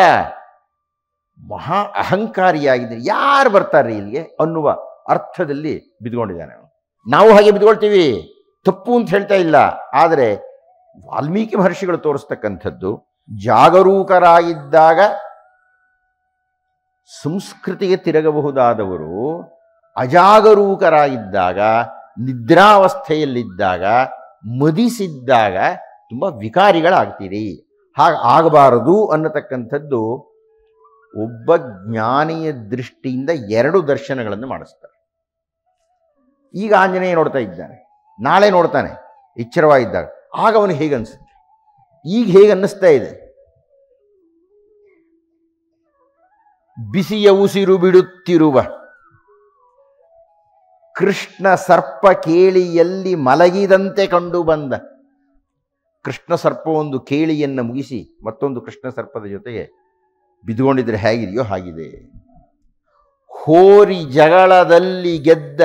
ಮಹಾ ಅಹಂಕಾರಿಯಾಗಿದ್ದಾನೆ. ಯಾರು ಬರ್ತಾರ್ರಿ ಇಲ್ಲಿಗೆ ಅನ್ನುವ ಅರ್ಥದಲ್ಲಿ ಬಿದ್ಕೊಂಡಿದ್ದಾನೆ. ನಾವು ಹಾಗೆ ಬಿದ್ಕೊಳ್ತೀವಿ, ತಪ್ಪು ಅಂತ ಹೇಳ್ತಾ ಇಲ್ಲ. ಆದರೆ ವಾಲ್ಮೀಕಿ ಮಹರ್ಷಿಗಳು ತೋರಿಸ್ತಕ್ಕಂಥದ್ದು ಜಾಗರೂಕರಾಗಿದ್ದಾಗ ಸಂಸ್ಕೃತಿಗೆ ತಿರುಗಬಹುದಾದವರು ಅಜಾಗರೂಕರಾಗಿದ್ದಾಗ, ನಿದ್ರಾವಸ್ಥೆಯಲ್ಲಿದ್ದಾಗ, ಮದಿಸಿದ್ದಾಗ ತುಂಬ ವಿಕಾರಿಗಳಾಗ್ತೀರಿ. ಹಾಗೆ ಆಗಬಾರದು ಅನ್ನತಕ್ಕಂಥದ್ದು ಒಬ್ಬ ಜ್ಞಾನಿಯ ದೃಷ್ಟಿಯಿಂದ 2 ದರ್ಶನಗಳನ್ನು ಮಾಡಿಸ್ತಾರೆ. ಈಗ ಆಂಜನೇಯ ನೋಡ್ತಾ ಇದ್ದಾನೆ, ನಾಳೆ ನೋಡ್ತಾನೆ ಎಚ್ಚರವಾಗಿದ್ದಾಗ. ಆಗ ಅವನಿಗೆ ಹೇಗೆ ಅನಿಸುತ್ತೆ, ಈಗ ಹೇಗೆ ಅನ್ನಿಸ್ತಾ ಇದೆ? ಬಿಸಿಯ ಉಸಿರು ಬಿಡುತ್ತಿರುವ ಕೃಷ್ಣ ಸರ್ಪ ಕೇಳಿಯಲ್ಲಿ ಮಲಗಿದಂತೆ ಕಂಡು ಬಂದ. ಕೃಷ್ಣ ಸರ್ಪ ಒಂದು ಕೇಳಿಯನ್ನು ಮುಗಿಸಿ ಮತ್ತೊಂದು ಕೃಷ್ಣ ಸರ್ಪದ ಜೊತೆಗೆ ಬಿದ್ದುಕೊಂಡಿದ್ರೆ ಹೇಗಿದೆಯೋ ಹಾಗಿದೆ. ಹೋರಿ ಜಗಳದಲ್ಲಿ ಗೆದ್ದ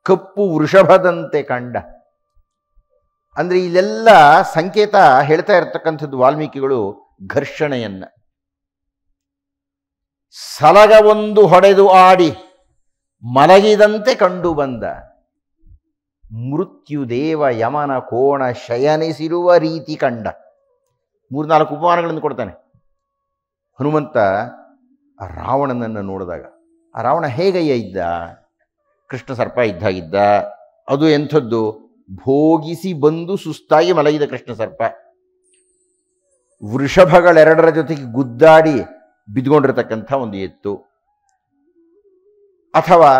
ಕಪ್ಪು ವೃಷಭದಂತೆ ಕಂಡ. ಅಂದರೆ ಇಲ್ಲೆಲ್ಲ ಸಂಕೇತ ಹೇಳ್ತಾ ಇರತಕ್ಕಂಥದ್ದು ವಾಲ್ಮೀಕಿಗಳು ಘರ್ಷಣೆಯನ್ನ. ಸಲಗವೊಂದು ಹೊಡೆದು ಆಡಿ ಮಲಗಿದಂತೆ ಕಂಡು ಬಂದ. ಮೃತ್ಯುದೇವ ಯಮನ ಕೋಣ ಶಯನಿಸಿರುವ ರೀತಿ ಕಂಡ. 3-4 ಉಪಮಾನಗಳನ್ನು ಕೊಡ್ತಾನೆ ಹನುಮಂತ ಆ ರಾವಣನನ್ನು ನೋಡಿದಾಗ. ಆ ರಾವಣ ಹೇಗಯ್ಯ ಇದ್ದ? ಕೃಷ್ಣ ಸರ್ಪ ಇದ್ದಾಗಿದ್ದ. ಅದು ಎಂಥದ್ದು? ಭೋಗಿಸಿ ಬಂದು ಸುಸ್ತಾಗಿ ಮಲಗಿದ ಕೃಷ್ಣ ಸರ್ಪ. ವೃಷಭಗಳೆರಡರ ಜೊತೆಗೆ ಗುದ್ದಾಡಿ ಬಿದ್ದುಕೊಂಡಿರತಕ್ಕಂಥ ಒಂದು ಎತ್ತು. ಅಥವಾ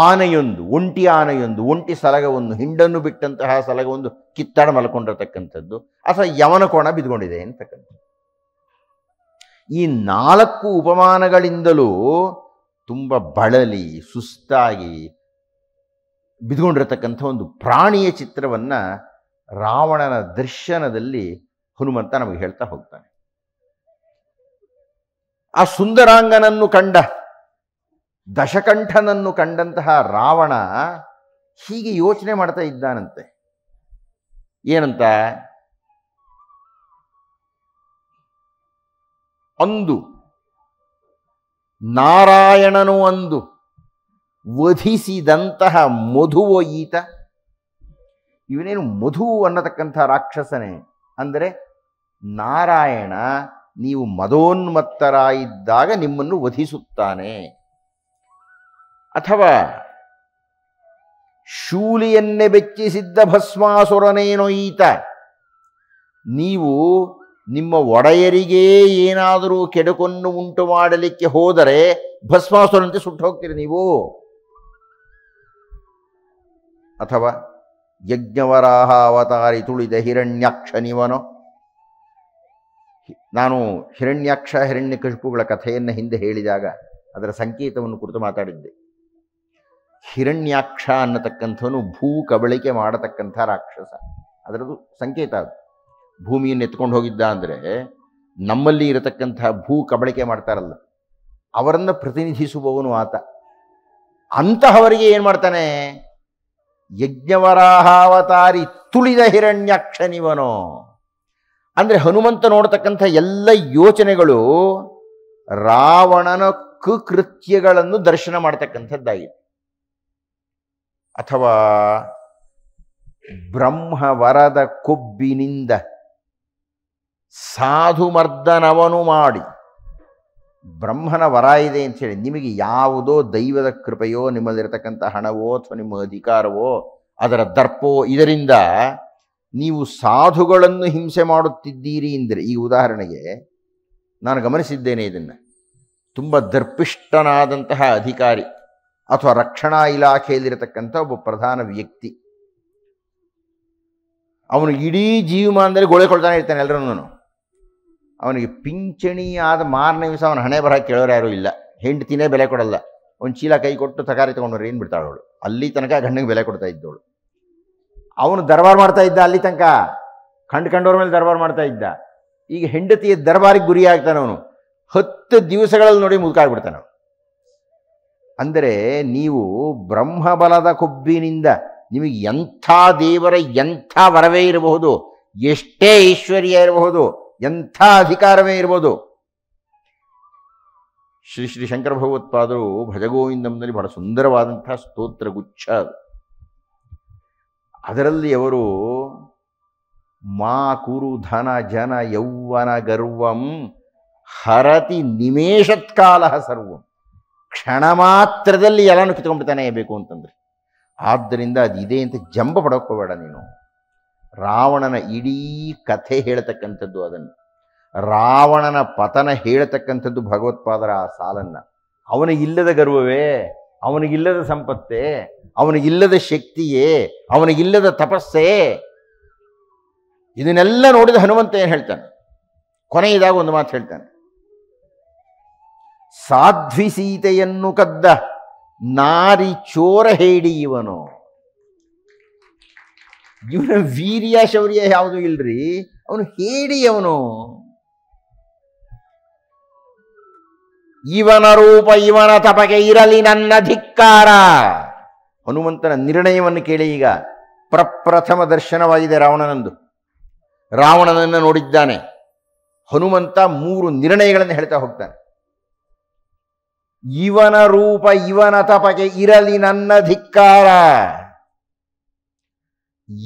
ಆನೆಯೊಂದು, ಒಂಟಿ ಆನೆಯೊಂದು, ಒಂಟಿ ಸಲಗವೊಂದು, ಹಿಂಡನ್ನು ಬಿಟ್ಟಂತಹ ಸಲಗವೊಂದು ಕಿತ್ತಾಡ ಮಲ್ಕೊಂಡಿರತಕ್ಕಂಥದ್ದು. ಅಥವಾ ಯವನ ಕೋಣ ಬಿದ್ದುಕೊಂಡಿದೆ ಅಂತಕ್ಕಂಥದ್ದು. ಈ 4 ಉಪಮಾನಗಳಿಂದಲೂ ತುಂಬ ಬಳಲಿ ಸುಸ್ತಾಗಿ ಬಿದ್ದುಕೊಂಡಿರತಕ್ಕಂಥ ಒಂದು ಪ್ರಾಣಿಯ ಚಿತ್ರವನ್ನು ರಾವಣನ ದರ್ಶನದಲ್ಲಿ ಹನುಮಂತ ನಮಗೆ ಹೇಳ್ತಾ ಹೋಗ್ತಾನೆ. ಆ ಸುಂದರಾಂಗನನ್ನು ಕಂಡ, ದಶಕಂಠನನ್ನು ಕಂಡಂತಹ ರಾವಣ ಹೀಗೆ ಯೋಚನೆ ಮಾಡ್ತಾ ಇದ್ದಾನಂತೆ. ಏನಂತ? ಅಂದು ನಾರಾಯಣನು ಅಂದು ವಧಿಸಿದಂತಹ ಮಧುವೋ ಈತ. ಇವನೇನು ಮಧು ಅನ್ನತಕ್ಕಂಥ ರಾಕ್ಷಸನೇ? ಅಂದರೆ ನಾರಾಯಣ ನೀವು ಮದೋನ್ಮತ್ತರಾಯಿದ್ದಾಗ ನಿಮ್ಮನ್ನು ವಧಿಸುತ್ತಾನೆ. ಅಥವಾ ಶೂಲಿಯನ್ನೇ ಬೆಚ್ಚಿಸಿದ್ದ ಭಸ್ಮಾಸುರನೇನೋ ಈತ. ನೀವು ನಿಮ್ಮ ಒಡೆಯರಿಗೇ ಏನಾದರೂ ಕೆಡುಕನ್ನು ಉಂಟು ಮಾಡಲಿಕ್ಕೆ ಹೋದರೆ ಭಸ್ಮಾಸುರಂತೆ ಸುಟ್ಟು ಹೋಗ್ತೀರಿ ನೀವು. ಅಥವಾ ಯಜ್ಞವರಾಹ ಅವತಾರಿ ತುಳಿದ ಹಿರಣ್ಯಾಕ್ಷನಿವನೋ. ನಾನು ಹಿರಣ್ಯಾಕ್ಷ ಹಿರಣ್ಯಕಶಿಪುಗಳ ಕಥೆಯನ್ನು ಹಿಂದೆ ಹೇಳಿದಾಗ ಅದರ ಸಂಕೇತವನ್ನು ಕುರಿತು ಮಾತಾಡಿದ್ದೆ. ಹಿರಣ್ಯಾಕ್ಷ ಅನ್ನತಕ್ಕಂಥವನು ಭೂ ಕಬಳಿಕೆ ಮಾಡತಕ್ಕಂಥ ರಾಕ್ಷಸ. ಅದರದ್ದು ಸಂಕೇತ ಅದು. ಭೂಮಿಯನ್ನು ಎತ್ಕೊಂಡು ಹೋಗಿದ್ದ ಅಂದರೆ ನಮ್ಮಲ್ಲಿ ಇರತಕ್ಕಂಥ ಭೂ ಕಬಳಿಕೆ ಮಾಡ್ತಾರಲ್ಲ, ಅವರನ್ನು ಪ್ರತಿನಿಧಿಸುವವನು ಆತ. ಅಂತಹವರಿಗೆ ಏನು ಮಾಡ್ತಾನೆ? ಯಜ್ಞವರಾಹಾವತಾರಿ ತುಳಿದ ಹಿರಣ್ಯಾಕ್ಷನಿವನೋ. ಅಂದರೆ ಹನುಮಂತ ನೋಡ್ತಕ್ಕಂಥ ಎಲ್ಲ ಯೋಚನೆಗಳು ರಾವಣನ ಕುಕೃತ್ಯಗಳನ್ನು ದರ್ಶನ ಮಾಡ್ತಕ್ಕಂಥದ್ದಾಗಿದೆ. ಅಥವಾ ಬ್ರಹ್ಮವರದ ಕೊಬ್ಬಿನಿಂದ ಸಾಧುಮರ್ದನವನು ಮಾಡಿ. ಬ್ರಹ್ಮನ ವರ ಇದೆ ಅಂಥೇಳಿ ನಿಮಗೆ ಯಾವುದೋ ದೈವದ ಕೃಪೆಯೋ, ನಿಮ್ಮಲ್ಲಿರತಕ್ಕಂಥ ಹಣವೋ ಅಥವಾ ನಿಮ್ಮ ಅಧಿಕಾರವೋ ಅದರ ದರ್ಪೋ, ಇದರಿಂದ ನೀವು ಸಾಧುಗಳನ್ನು ಹಿಂಸೆ ಮಾಡುತ್ತಿದ್ದೀರಿ ಅಂದರೆ, ಈ ಉದಾಹರಣೆಗೆ ನಾನು ಗಮನಿಸಿದ್ದೇನೆ ಇದನ್ನು. ತುಂಬ ದರ್ಪಿಷ್ಟನಾದಂತಹ ಅಧಿಕಾರಿ ಅಥವಾ ರಕ್ಷಣಾ ಇಲಾಖೆಯಲ್ಲಿರತಕ್ಕಂಥ ಒಬ್ಬ ಪ್ರಧಾನ ವ್ಯಕ್ತಿ, ಅವನು ಇಡೀ ಜೀವಮಾನದಲ್ಲಿ ಗೋಳೆಕೊಳ್ತಾನೆ ಇರ್ತಾನೆ ಎಲ್ಲರನ್ನೂ. ಅವನಿಗೆ ಪಿಂಚಣಿ ಆದ ಮಾರನೇ ದಿವಸ ಅವನ ಹಣೆ ಬರ ಕೇಳೋರು ಯಾರೂ ಇಲ್ಲ. ಹೆಂಡತಿನೇ ಬೆಲೆ ಕೊಡಲ್ಲ. ಒಂದು ಚೀಲ ಕೈ ಕೊಟ್ಟು ತಕಾರಿ ತೊಗೊಂಡ್ರೆ ಏನು ಬಿಡ್ತಾಳವಳು. ಅಲ್ಲಿ ತನಕ ಗಂಡನಿಗೆ ಬೆಲೆ ಕೊಡ್ತಾ ಇದ್ದವಳು. ಅವನು ದರ್ಬಾರ್ ಮಾಡ್ತಾ ಇದ್ದ, ಅಲ್ಲಿ ತನಕ ಕಂಡವ್ರ ಮೇಲೆ ದರ್ಬಾರ್ ಮಾಡ್ತಾ ಇದ್ದ. ಈಗ ಹೆಂಡತಿಯ ದರ್ಬಾರಿಗೆ ಗುರಿ ಆಗ್ತಾನೆ ಅವನು. 10 ದಿವಸಗಳಲ್ಲಿ ನೋಡಿ ಮುದುಕಾಗ್ಬಿಡ್ತಾನೆ ಅವನು. ಅಂದರೆ ನೀವು ಬ್ರಹ್ಮಬಲದ ಕೊಬ್ಬಿನಿಂದ ನಿಮಗೆ ಎಂಥ ದೇವರ ಎಂಥ ವರವೇ ಇರಬಹುದು, ಎಷ್ಟೇ ಐಶ್ವರ್ಯ ಇರಬಹುದು, ಎಂಥ ಅಧಿಕಾರವೇ ಇರ್ಬೋದು. ಶ್ರೀ ಶ್ರೀ ಶಂಕರ ಭಗವತ್ಪಾದರು ಭಜಗೋವಿಂದಂನಲ್ಲಿ ಬಹಳ ಸುಂದರವಾದಂಥ ಸ್ತೋತ್ರ ಗುಚ್ಛ ಅದು. ಅದರಲ್ಲಿ ಅವರು ಮಾ ಕುರು ಧನ ಜನ ಯೌವನ ಗರ್ವಂ ಹರತಿ ನಿಮೇಷತ್ಕಾಲ ಸರ್ವಂ. ಕ್ಷಣ ಮಾತ್ರದಲ್ಲಿ ಎಲ್ಲನೂ ಕಿತ್ಕೊಂಡ್ಬಿಡ್ತಾನೆ ಬೇಕು ಅಂತಂದ್ರೆ. ಆದ್ದರಿಂದ ಅದಿದೆ ಅಂತ ಜಂಬ ಪಡ್ಕೋಬೇಡ ನೀನು. ರಾವಣನ ಇಡೀ ಕಥೆ ಹೇಳ್ತಕ್ಕಂಥದ್ದು ಅದನ್ನು, ರಾವಣನ ಪತನ ಹೇಳ್ತಕ್ಕಂಥದ್ದು ಭಗವತ್ಪಾದರ ಆ ಸಾಲನ್ನ. ಅವನಿಗಿಲ್ಲದ ಗರ್ವವೇ, ಅವನಿಗಿಲ್ಲದ ಸಂಪತ್ತೇ, ಅವನಿಗಿಲ್ಲದ ಶಕ್ತಿಯೇ, ಅವನಿಗಿಲ್ಲದ ತಪಸ್ಸೇ, ಇದನ್ನೆಲ್ಲ ನೋಡಿದ ಹನುಮಂತ ಏನು ಹೇಳ್ತಾನೆ, ಕೊನೆಯದಾಗ ಒಂದು ಮಾತು ಹೇಳ್ತಾನೆ, ಸಾಧ್ವಿ ಸೀತೆಯನ್ನು ಕದ್ದ ನಾರಿ ಚೋರ ಹೇಡಿ ಇವನು. ಇವನ ವೀರ್ಯ ಶೌರ್ಯ ಯಾವುದು ಇಲ್ರಿ, ಅವನು ಹೇಡಿ. ಅವನು ಇವನ ರೂಪ ಇವನ ತಪಗೆ ಇರಲಿ ನನ್ನ ಧಿಕ್ಕಾರ. ಹನುಮಂತನ ನಿರ್ಣಯವನ್ನು ಕೇಳಿ. ಈಗ ಪ್ರಪ್ರಥಮ ದರ್ಶನವಾಗಿದೆ ರಾವಣನಂದು. ರಾವಣನನ್ನು ನೋಡಿದ್ದಾನೆ ಹನುಮಂತ. 3 ನಿರ್ಣಯಗಳನ್ನು ಹೇಳ್ತಾ ಹೋಗ್ತಾನೆ. ಇವನ ರೂಪ ಇವನ ತಪಗೆ ಇರಲಿ ನನ್ನ ಧಿಕ್ಕಾರ,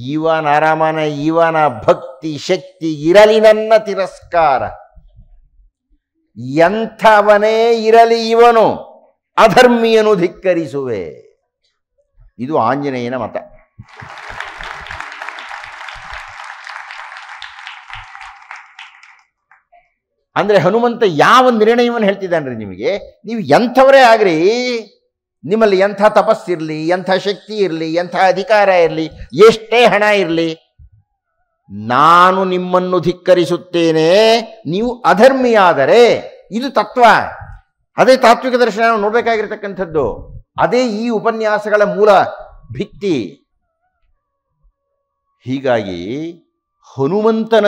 ಇವನ ಅರಮನೆ ಇವನ ಭಕ್ತಿ ಶಕ್ತಿ ಇರಲಿ ನನ್ನ ತಿರಸ್ಕಾರ. ಎಂಥವನೇ ಇರಲಿ ಇವನು ಅಧರ್ಮಿಯನು ಧಿಕ್ಕರಿಸುವೆ. ಇದು ಆಂಜನೇಯನ ಮತ. ಅಂದ್ರೆ ಹನುಮಂತ ಯಾವ ನಿರ್ಣಯವನ್ನು ಹೇಳ್ತಿದ್ದಾನ್ರಿ ನಿಮಗೆ, ನೀವು ಎಂಥವರೇ ಆಗ್ರಿ, ನಿಮ್ಮಲ್ಲಿ ಎಂಥ ತಪಸ್ಸಿರಲಿ, ಎಂಥ ಶಕ್ತಿ ಇರಲಿ, ಎಂಥ ಅಧಿಕಾರ ಇರಲಿ, ಎಷ್ಟೇ ಹಣ ಇರಲಿ, ನಾನು ನಿಮ್ಮನ್ನು ಧಿಕ್ಕರಿಸುತ್ತೇನೆ. ನೀವು ಅಧರ್ಮಿಯಾದರೆ, ಇದು ತತ್ವ. ಅದೇ ತಾತ್ವಿಕ ದರ್ಶನ ನಾವು ನೋಡಬೇಕಾಗಿರ್ತಕ್ಕಂಥದ್ದು. ಅದೇ ಈ ಉಪನ್ಯಾಸಗಳ ಮೂಲ ಭಿತ್ತಿ. ಹೀಗಾಗಿ ಹನುಮಂತನ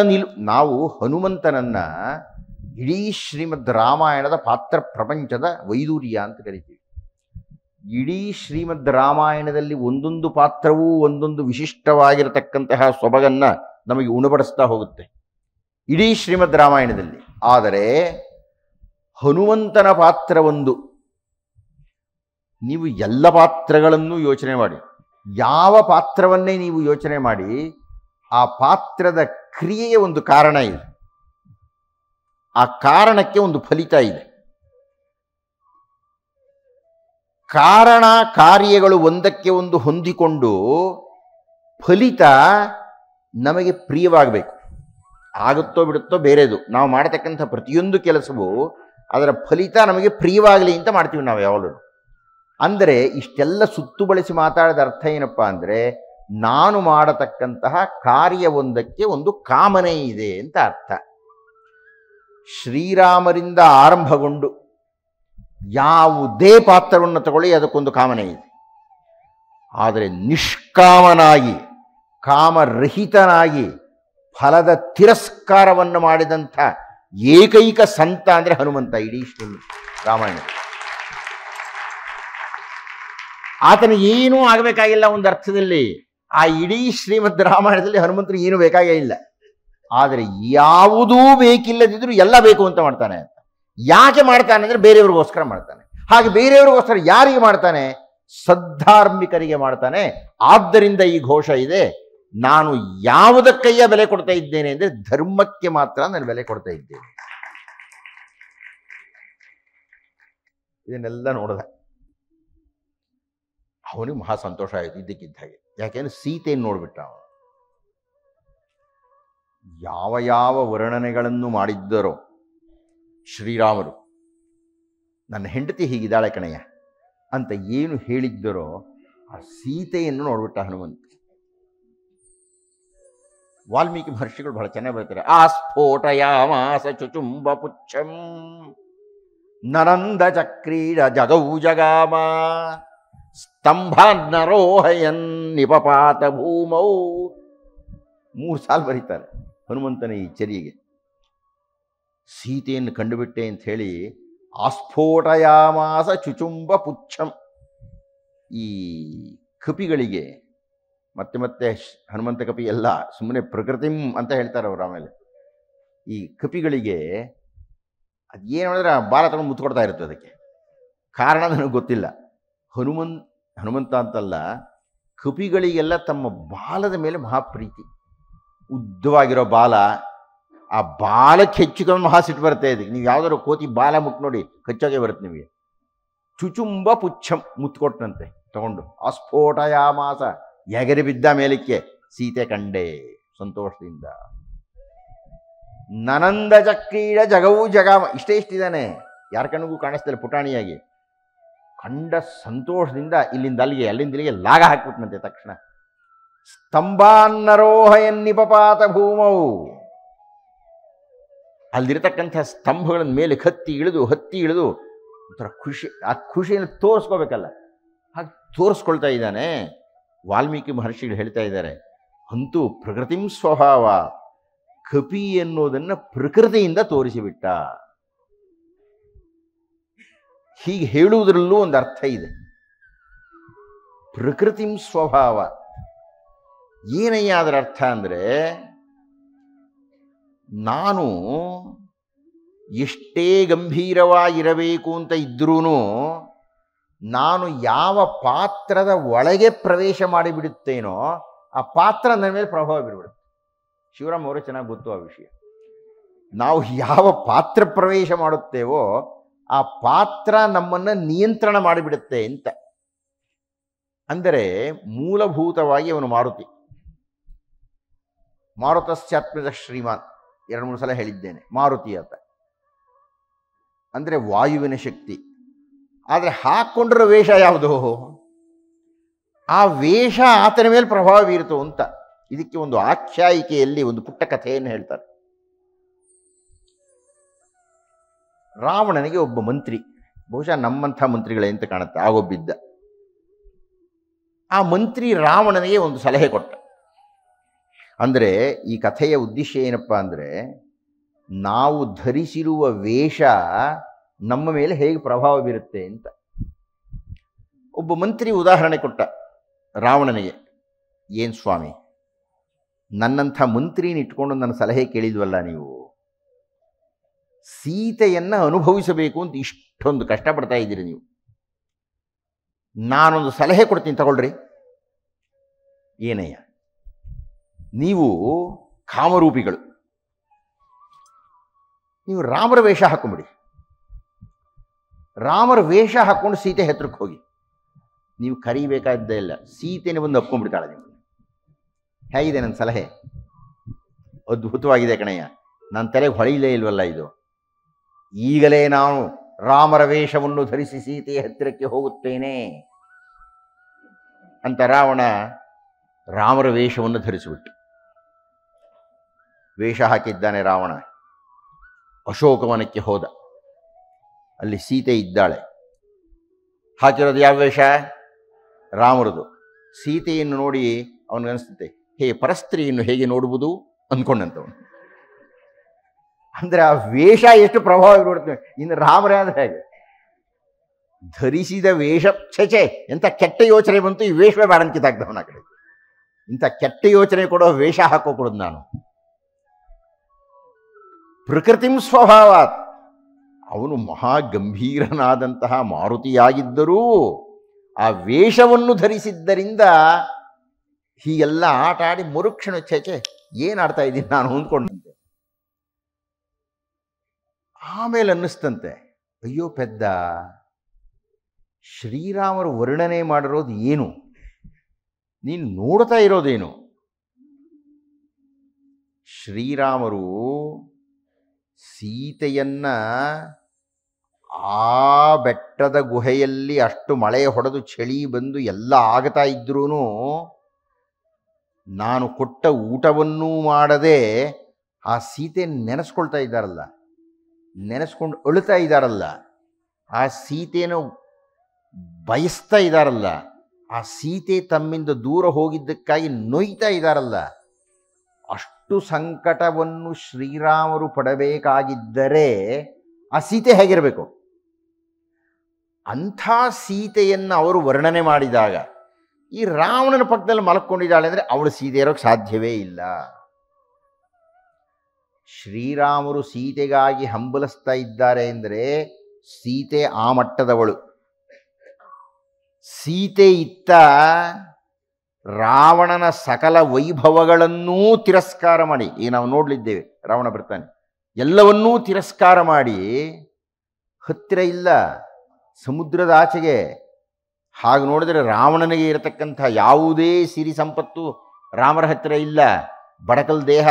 ನಾವು ಹನುಮಂತನನ್ನ ಇಡೀ ಶ್ರೀಮದ್ ರಾಮಾಯಣದ ಪಾತ್ರ ಪ್ರಪಂಚದ ವೈದೂರ್ಯ ಅಂತ ಕರಿತೀವಿ. ಇಡೀ ಶ್ರೀಮದ್ ರಾಮಾಯಣದಲ್ಲಿ ಒಂದೊಂದು ಪಾತ್ರವೂ ಒಂದೊಂದು ವಿಶಿಷ್ಟವಾಗಿರತಕ್ಕಂತಹ ಸೊಬಗನ್ನ ನಮಗೆ ಉಣಬಡಿಸ್ತಾ ಹೋಗುತ್ತೆ ಇಡೀ ಶ್ರೀಮದ್ ರಾಮಾಯಣದಲ್ಲಿ. ಆದರೆ ಹನುಮಂತನ ಪಾತ್ರ ಒಂದು. ನೀವು ಎಲ್ಲ ಪಾತ್ರಗಳನ್ನು ಯೋಚನೆ ಮಾಡಿ, ಯಾವ ಪಾತ್ರವನ್ನೇ ನೀವು ಯೋಚನೆ ಮಾಡಿ, ಆ ಪಾತ್ರದ ಕ್ರಿಯೆಯ ಒಂದು ಕಾರಣ ಇದೆ, ಆ ಕಾರಣಕ್ಕೆ ಒಂದು ಫಲಿತ ಇದೆ. ಕಾರಣ ಕಾರ್ಯಗಳು ಒಂದಕ್ಕೆ ಒಂದು ಹೊಂದಿಕೊಂಡು ಫಲಿತ ನಮಗೆ ಪ್ರಿಯವಾಗಬೇಕು. ಆಗುತ್ತೋ ಬಿಡುತ್ತೋ ಬೇರೆದು. ನಾವು ಮಾಡತಕ್ಕಂಥ ಪ್ರತಿಯೊಂದು ಕೆಲಸವೂ ಅದರ ಫಲಿತ ನಮಗೆ ಪ್ರಿಯವಾಗಲಿ ಅಂತ ಮಾಡ್ತೀವಿ ನಾವು ಯಾವಾಗಲೂ. ಅಂದರೆ ಇಷ್ಟೆಲ್ಲ ಸುತ್ತು ಬಳಸಿ ಮಾತಾಡಿದ ಅರ್ಥ ಏನಪ್ಪ ಅಂದರೆ, ನಾನು ಮಾಡತಕ್ಕಂತಹ ಕಾರ್ಯವೊಂದಕ್ಕೆ ಒಂದು ಕಾಮನೆ ಇದೆ ಅಂತ ಅರ್ಥ. ಶ್ರೀರಾಮರಿಂದ ಆರಂಭಗೊಂಡು ಯಾವುದೇ ಪಾತ್ರವನ್ನು ತಗೊಳ್ಳಿ, ಅದಕ್ಕೊಂದು ಕಾಮನೆ ಇದೆ. ಆದರೆ ನಿಷ್ಕಾಮನಾಗಿ ಕಾಮರಹಿತನಾಗಿ ಫಲದ ತಿರಸ್ಕಾರವನ್ನು ಮಾಡಿದಂಥ ಏಕೈಕ ಸಂತ ಅಂದರೆ ಹನುಮಂತ ಇಡೀ ರಾಮಾಯಣ. ಆತನ ಏನೂ ಆಗಬೇಕಾಗಿಲ್ಲ ಒಂದು ಅರ್ಥದಲ್ಲಿ. ಆ ಇಡೀ ಶ್ರೀಮದ್ ರಾಮಾಯಣದಲ್ಲಿ ಹನುಮಂತರು ಏನೂ ಬೇಕಾಗೇ ಇಲ್ಲ. ಆದರೆ ಯಾವುದೂ ಬೇಕಿಲ್ಲದಿದ್ರೂ ಎಲ್ಲ ಬೇಕು ಅಂತ ಮಾಡ್ತಾನೆ. ಅಂತ ಯಾಕೆ ಮಾಡ್ತಾನೆ ಅಂದರೆ ಬೇರೆಯವ್ರಿಗೋಸ್ಕರ ಮಾಡ್ತಾನೆ. ಹಾಗೆ ಬೇರೆಯವ್ರಿಗೋಸ್ಕರ ಯಾರಿಗೆ ಮಾಡ್ತಾನೆ? ಸದ್ಧಾರ್ಮಿಕರಿಗೆ ಮಾಡ್ತಾನೆ. ಆದ್ದರಿಂದ ಈ ಘೋಷ ಇದೆ, ನಾನು ಯಾವುದಕ್ಕಯ್ಯ ಬೆಲೆ ಕೊಡ್ತಾ ಇದ್ದೇನೆ ಅಂದರೆ ಧರ್ಮಕ್ಕೆ ಮಾತ್ರ ನಾನು ಬೆಲೆ ಕೊಡ್ತಾ ಇದ್ದೇನೆ. ಇದನ್ನೆಲ್ಲ ನೋಡಿದ ಅವನಿಗೆ ಮಹಾ ಸಂತೋಷ ಆಯಿತು ಇದ್ದಕ್ಕಿದ್ದ ಹಾಗೆ. ಯಾಕೆಂದ್ರೆ ಸೀತೆಯನ್ನು ನೋಡ್ಬಿಟ್ಟ ಅವನು. ಯಾವ ಯಾವ ವರ್ಣನೆಗಳನ್ನು ಮಾಡಿದ್ದರೋ ಶ್ರೀರಾಮರು, ನನ್ನ ಹೆಂಡತಿ ಹೀಗಿದ್ದಾಳೆ ಕಣಯ್ಯ ಅಂತ ಏನು ಹೇಳಿದ್ದರೋ ಆ ಸೀತೆಯನ್ನು ನೋಡ್ಬಿಟ್ಟ ಹನುಮಂತ. ವಾಲ್ಮೀಕಿ ಮಹರ್ಷಿಗಳು ಬಹಳ ಚೆನ್ನಾಗಿ ಬರ್ತಾರೆ. ಆಸ್ಫೋಟಯಾಮಾಸ ಚುಚುಂಬ ಪುಚ್ಛಂ ನರಂದ ಚಕ್ರೀಡ ಜಗೌ ಜಗಾಮ ಸ್ತಂಭಾನ್ನರೋಹಯನ್ ನಿಪಪಾತ ಭೂಮೌ. 3 ಸಾಲು ಬರೀತಾರೆ ಹನುಮಂತನ ಈ ಚರ್ಯೆಗೆ. ಸೀತೆಯನ್ನು ಕಂಡುಬಿಟ್ಟೆ ಅಂತ ಹೇಳಿ ಆಸ್ಫೋಟಯಾಮಾಸ ಚುಚುಂಬ ಪುಚ್ಛಂ. ಈ ಕಪಿಗಳಿಗೆ ಮತ್ತೆ ಮತ್ತೆ ಹನುಮಂತ ಕಪಿ ಎಲ್ಲ ಸುಮ್ಮನೆ ಪ್ರಕೃತಿಂ ಅಂತ ಹೇಳ್ತಾರೆ ಅವರು. ಆಮೇಲೆ ಈ ಕಪಿಗಳಿಗೆ ಅದೇನು ಹೇಳಿದ್ರೆ ಬಾಲ ತಗೊಂಡು ಮುತ್ಕೊಡ್ತಾ ಇರುತ್ತೆ. ಅದಕ್ಕೆ ಕಾರಣ ನನಗೆ ಗೊತ್ತಿಲ್ಲ. ಹನುಮಂತ ಅಂತಲ್ಲ, ಕಪಿಗಳಿಗೆಲ್ಲ ತಮ್ಮ ಬಾಲದ ಮೇಲೆ ಮಹಾಪ್ರೀತಿ. ಉದ್ದವಾಗಿರೋ ಬಾಲ, ಆ ಬಾಲಕ್ಕೆ ಹೆಚ್ಚು ಕಮ್ಮಿ ಮಹಾ ಸಿಟ್ಟು ಬರುತ್ತೆ. ಇದಕ್ಕೆ ನೀವು ಯಾವುದಾದ್ರು ಕೋತಿ ಬಾಲ ಮುಟ್ಟು ನೋಡಿ ಕಚ್ಚೋಗೆ ಬರುತ್ತೆ ನಿಮಗೆ. ಚುಚುಂಬ ಪುಚ್ಛಂ ಮುತ್ಕೊಟ್ಟಂತೆ ತಗೊಂಡು ಅಸ್ಫೋಟಯಾಮಾಸ ಎಗರಿ ಬಿದ್ದ ಮೇಲಕ್ಕೆ ಸೀತೆ ಕಂಡೆ ಸಂತೋಷದಿಂದ. ನನಂದ ಚಕ್ರೀಡ ಜಗವು ಜಗಾಮ ಇಷ್ಟಿದ್ದಾನೆ, ಯಾರ ಕಣ್ಣಿಗೂ ಕಾಣಿಸ್ತಿಲ್ಲ ಪುಟಾಣಿಯಾಗಿ. ಕಂಡ ಸಂತೋಷದಿಂದ ಇಲ್ಲಿಂದ ಅಲ್ಲಿಗೆ ಅಲ್ಲಿಂದ ಇಲ್ಲಿಗೆ ಲಾಗ ಹಾಕ್ಬಿಟ್ನಂತೆ ತಕ್ಷಣ. ಸ್ತಂಭಾನ್ನರೋಹಯನ್ನಿಪಪಾತ ಭೂಮವು, ಅಲ್ಲಿರ್ತಕ್ಕಂಥ ಸ್ತಂಭಗಳ ಮೇಲೆ ಹತ್ತಿ ಇಳಿದು ಒಂಥರ ಖುಷಿ, ಆ ಖುಷಿಯನ್ನು ತೋರಿಸ್ಕೋಬೇಕಲ್ಲ, ಹಾಗೆ ತೋರಿಸ್ಕೊಳ್ತಾ ಇದ್ದಾನೆ. ವಾಲ್ಮೀಕಿ ಮಹರ್ಷಿಗಳು ಹೇಳ್ತಾ ಇದ್ದಾರೆ, ಅಂತೂ ಪ್ರಕೃತಿಂ ಸ್ವಭಾವ, ಕಪಿ ಎನ್ನುವುದನ್ನು ಪ್ರಕೃತಿಯಿಂದ ತೋರಿಸಿಬಿಟ್ಟ. ಹೀಗೆ ಹೇಳುವುದರಲ್ಲೂ ಒಂದು ಅರ್ಥ ಇದೆ. ಪ್ರಕೃತಿಂ ಸ್ವಭಾವ ಏನಯ್ಯ ಅದರ ಅರ್ಥ ಅಂದರೆ, ನಾನು ಎಷ್ಟೇ ಗಂಭೀರವಾಗಿರಬೇಕು ಅಂತ ಇದ್ರೂ ನಾನು ಯಾವ ಪಾತ್ರದ ಒಳಗೆ ಪ್ರವೇಶ ಮಾಡಿಬಿಡುತ್ತೇನೋ ಆ ಪಾತ್ರ ನನ್ನ ಮೇಲೆ ಪ್ರಭಾವ ಬೀರ್ಬಿಡುತ್ತೆ. ಶಿವರಾಮ್ ಅವರೇ ಚೆನ್ನಾಗಿ ಗೊತ್ತು ಆ ವಿಷಯ. ನಾವು ಯಾವ ಪಾತ್ರ ಪ್ರವೇಶ ಮಾಡುತ್ತೇವೋ ಆ ಪಾತ್ರ ನಮ್ಮನ್ನು ನಿಯಂತ್ರಣ ಮಾಡಿಬಿಡುತ್ತೆ ಅಂತ. ಅಂದರೆ ಮೂಲಭೂತವಾಗಿ ಅವನು ಮಾರುತಿ, ಮಾರುತಶ್ಚಾತ್ಮಜ ಶ್ರೀಮಾನ್ 2-3 ಸಲ ಹೇಳಿದ್ದೇನೆ. ಮಾರುತಿ ಅಂತ ಅಂದರೆ ವಾಯುವಿನ ಶಕ್ತಿ. ಆದರೆ ಹಾಕ್ಕೊಂಡಿರೋ ವೇಷ ಯಾವುದು? ಆ ವೇಷ ಆತನ ಮೇಲೆ ಪ್ರಭಾವ ಬೀರಿತು ಅಂತ. ಇದಕ್ಕೆ ಒಂದು ಆಖ್ಯಾಯಿಕೆಯಲ್ಲಿ ಒಂದು ಪುಟ್ಟ ಕಥೆಯನ್ನು ಹೇಳ್ತಾರೆ. ರಾವಣನಿಗೆ ಒಬ್ಬ ಮಂತ್ರಿ, ಬಹುಶಃ ನಮ್ಮಂಥ ಮಂತ್ರಿಗಳೇ ಅಂತ ಕಾಣುತ್ತೆ, ಆಗೊಬ್ಬಿದ್ದ. ಆ ಮಂತ್ರಿ ರಾವಣನಿಗೆ ಒಂದು ಸಲಹೆ ಕೊಟ್ಟ. ಅಂದರೆ ಈ ಕಥೆಯ ಉದ್ದೇಶ ಏನಪ್ಪ ಅಂದರೆ, ನಾವು ಧರಿಸಿರುವ ವೇಷ ನಮ್ಮ ಮೇಲೆ ಹೇಗೆ ಪ್ರಭಾವ ಬೀರುತ್ತೆ ಅಂತ. ಒಬ್ಬ ಮಂತ್ರಿ ಉದಾಹರಣೆ ಕೊಟ್ಟ ರಾವಣನಿಗೆ. ಏನು ಸ್ವಾಮಿ, ನನ್ನಂಥ ಮಂತ್ರಿನ ಇಟ್ಕೊಂಡು ನನ್ನ ಸಲಹೆ ಕೇಳಿದ್ವಲ್ಲ ನೀವು, ಸೀತೆಯನ್ನು ಅನುಭವಿಸಬೇಕು ಅಂತ ಇಷ್ಟೊಂದು ಕಷ್ಟಪಡ್ತಾ ಇದ್ದೀರಿ ನೀವು, ನಾನೊಂದು ಸಲಹೆ ಕೊಡ್ತೀನಿ ತಗೊಳ್ರಿ. ಏನಯ್ಯ? ನೀವು ಕಾಮರೂಪಿಗಳು, ನೀವು ರಾಮರ ವೇಷ ಹಾಕೊಂಬಿಡಿ. ರಾಮರ ವೇಷ ಹಾಕ್ಕೊಂಡು ಸೀತೆ ಹತ್ರಕ್ಕೆ ಹೋಗಿ. ನೀವು ಕರಿಬೇಕಾದ್ದೇ ಇಲ್ಲ, ಸೀತೆನೇ ಬಂದು ಒಪ್ಕೊಂಡ್ಬಿಡ್ತಾಳೆ ನಿಮ್ಮನ್ನು. ಹೇಗಿದೆ ನನ್ನ ಸಲಹೆ? ಅದ್ಭುತವಾಗಿದೆ ಕಣಯ್ಯ, ನನ್ನ ತಲೆಗೆ ಹೊಳೆಯಲೇ ಇಲ್ವಲ್ಲ ಇದು. ಈಗಲೇ ನಾನು ರಾಮರ ವೇಷವನ್ನು ಧರಿಸಿ ಸೀತೆಯ ಹತ್ತಿರಕ್ಕೆ ಹೋಗುತ್ತೇನೆ ಅಂತ ರಾವಣ ರಾಮರ ವೇಷವನ್ನು ಧರಿಸಿಬಿಟ್ಟು ವೇಷ ಹಾಕಿದ್ದಾನೆ. ರಾವಣ ಅಶೋಕವನಕ್ಕೆ ಹೋದ. ಅಲ್ಲಿ ಸೀತೆ ಇದ್ದಾಳೆ. ಹಾಕಿರೋದು ಯಾವ ವೇಷ? ರಾಮರದು. ಸೀತೆಯನ್ನು ನೋಡಿ ಅವನಿಗನ್ನಿಸುತ್ತೆ, ಹೇ ಪರಸ್ತ್ರೀಯನ್ನು ಹೇಗೆ ನೋಡುವುದು ಅಂದ್ಕೊಂಡಂತವನು. ಅಂದರೆ ಆ ವೇಷ ಎಷ್ಟು ಪ್ರಭಾವ ಬೀರುತ್ತೆ. ಇನ್ನು ರಾಮರೇ ಆದರೆ ಹೇಗೆ? ಧರಿಸಿದ ವೇಷ ಛೆ ಎಂಥ ಕೆಟ್ಟ ಯೋಚನೆ ಬಂತು, ಈ ವೇಷವೇ ಬೇಡ ಕಿತ್ತಾಕ್ದವನ ಕಡೆ. ಇಂಥ ಕೆಟ್ಟ ಯೋಚನೆ ಕೊಡೋ ವೇಷ ಹಾಕೋಕೊಡೋದು ನಾನು. ಪ್ರಕೃತಿಂ ಸ್ವಭಾವ, ಅವನು ಮಹಾಗಂಭೀರನಾದಂತಹ ಮಾರುತಿಯಾಗಿದ್ದರೂ ಆ ವೇಷವನ್ನು ಧರಿಸಿದ್ದರಿಂದ ಹೀಗೆಲ್ಲ ಆಟ ಆಡಿ ಮರುಕ್ಷಣ ಛೆ ಏನು ಆಡ್ತಾ ಇದ್ದೀನಿ ನಾನು ಅಂದ್ಕೊಂಡಂತೆ. ಆಮೇಲೆ ಅನ್ನಿಸ್ತಂತೆ, ಅಯ್ಯೋ ಪೆದ್ದ, ಶ್ರೀರಾಮರು ವರ್ಣನೆ ಮಾಡಿರೋದು ಏನು, ನೀನು ನೋಡ್ತಾ ಇರೋದೇನು? ಶ್ರೀರಾಮರು ಸೀತೆಯನ್ನ ಆ ಬೆಟ್ಟದ ಗುಹೆಯಲ್ಲಿ ಅಷ್ಟು ಮಳೆ ಹೊಡೆದು ಚಳಿ ಬಂದು ಎಲ್ಲ ಆಗ್ತಾ ಇದ್ರೂ ನಾನು ಕೊಟ್ಟ ಊಟವನ್ನೂ ಮಾಡದೆ ಆ ಸೀತೆ ನೆನೆಸ್ಕೊಳ್ತಾ ಇದ್ದಾರಲ್ಲ, ನೆನೆಸ್ಕೊಂಡು ಅಳುತ್ತಾ ಇದ್ದಾರಲ್ಲ, ಆ ಸೀತೆಯನ್ನು ಬಯಸ್ತಾ ಇದ್ದಾರಲ್ಲ, ಆ ಸೀತೆ ತಮ್ಮಿಂದ ದೂರ ಹೋಗಿದ್ದಕ್ಕಾಗಿ ನೋಯ್ತಾ ಇದ್ದಾರಲ್ಲ, ಅಷ್ಟು ಸಂಕಟವನ್ನು ಶ್ರೀರಾಮರು ಪಡಬೇಕಾಗಿದ್ದರೆ ಆ ಸೀತೆ ಹೇಗಿರಬೇಕು? ಅಂಥ ಸೀತೆಯನ್ನು ಅವರು ವರ್ಣನೆ ಮಾಡಿದಾಗ ಈ ರಾವಣನ ಪಕ್ಕದಲ್ಲಿ ಮಲಕ್ಕೊಂಡಿದ್ದಾಳೆ ಅಂದರೆ ಅವಳು ಸೀತೆ ಇರೋಕ್ಕೆ ಸಾಧ್ಯವೇ ಇಲ್ಲ. ಶ್ರೀರಾಮರು ಸೀತೆಗಾಗಿ ಹಂಬಲಿಸ್ತಾ ಇದ್ದಾರೆ ಅಂದರೆ ಸೀತೆ ಆ ಮಟ್ಟದವಳು. ಸೀತೆ ಇತ್ತ ರಾವಣನ ಸಕಲ ವೈಭವಗಳನ್ನೂ ತಿರಸ್ಕಾರ ಮಾಡಿ, ಈಗ ನಾವು ನೋಡಲಿದ್ದೇವೆ ರಾವಣ ಬರ್ತಾನೆ, ಎಲ್ಲವನ್ನೂ ತಿರಸ್ಕಾರ ಮಾಡಿ ಹತ್ತಿರ ಇಲ್ಲ ಸಮುದ್ರದ ಆಚೆಗೆ. ಹಾಗೆ ನೋಡಿದರೆ ರಾವಣನಿಗೆ ಇರತಕ್ಕಂಥ ಯಾವುದೇ ಸಿರಿ ಸಂಪತ್ತು ರಾಮರ ಹತ್ತಿರ ಇಲ್ಲ. ಬಡಕಲ್ ದೇಹ,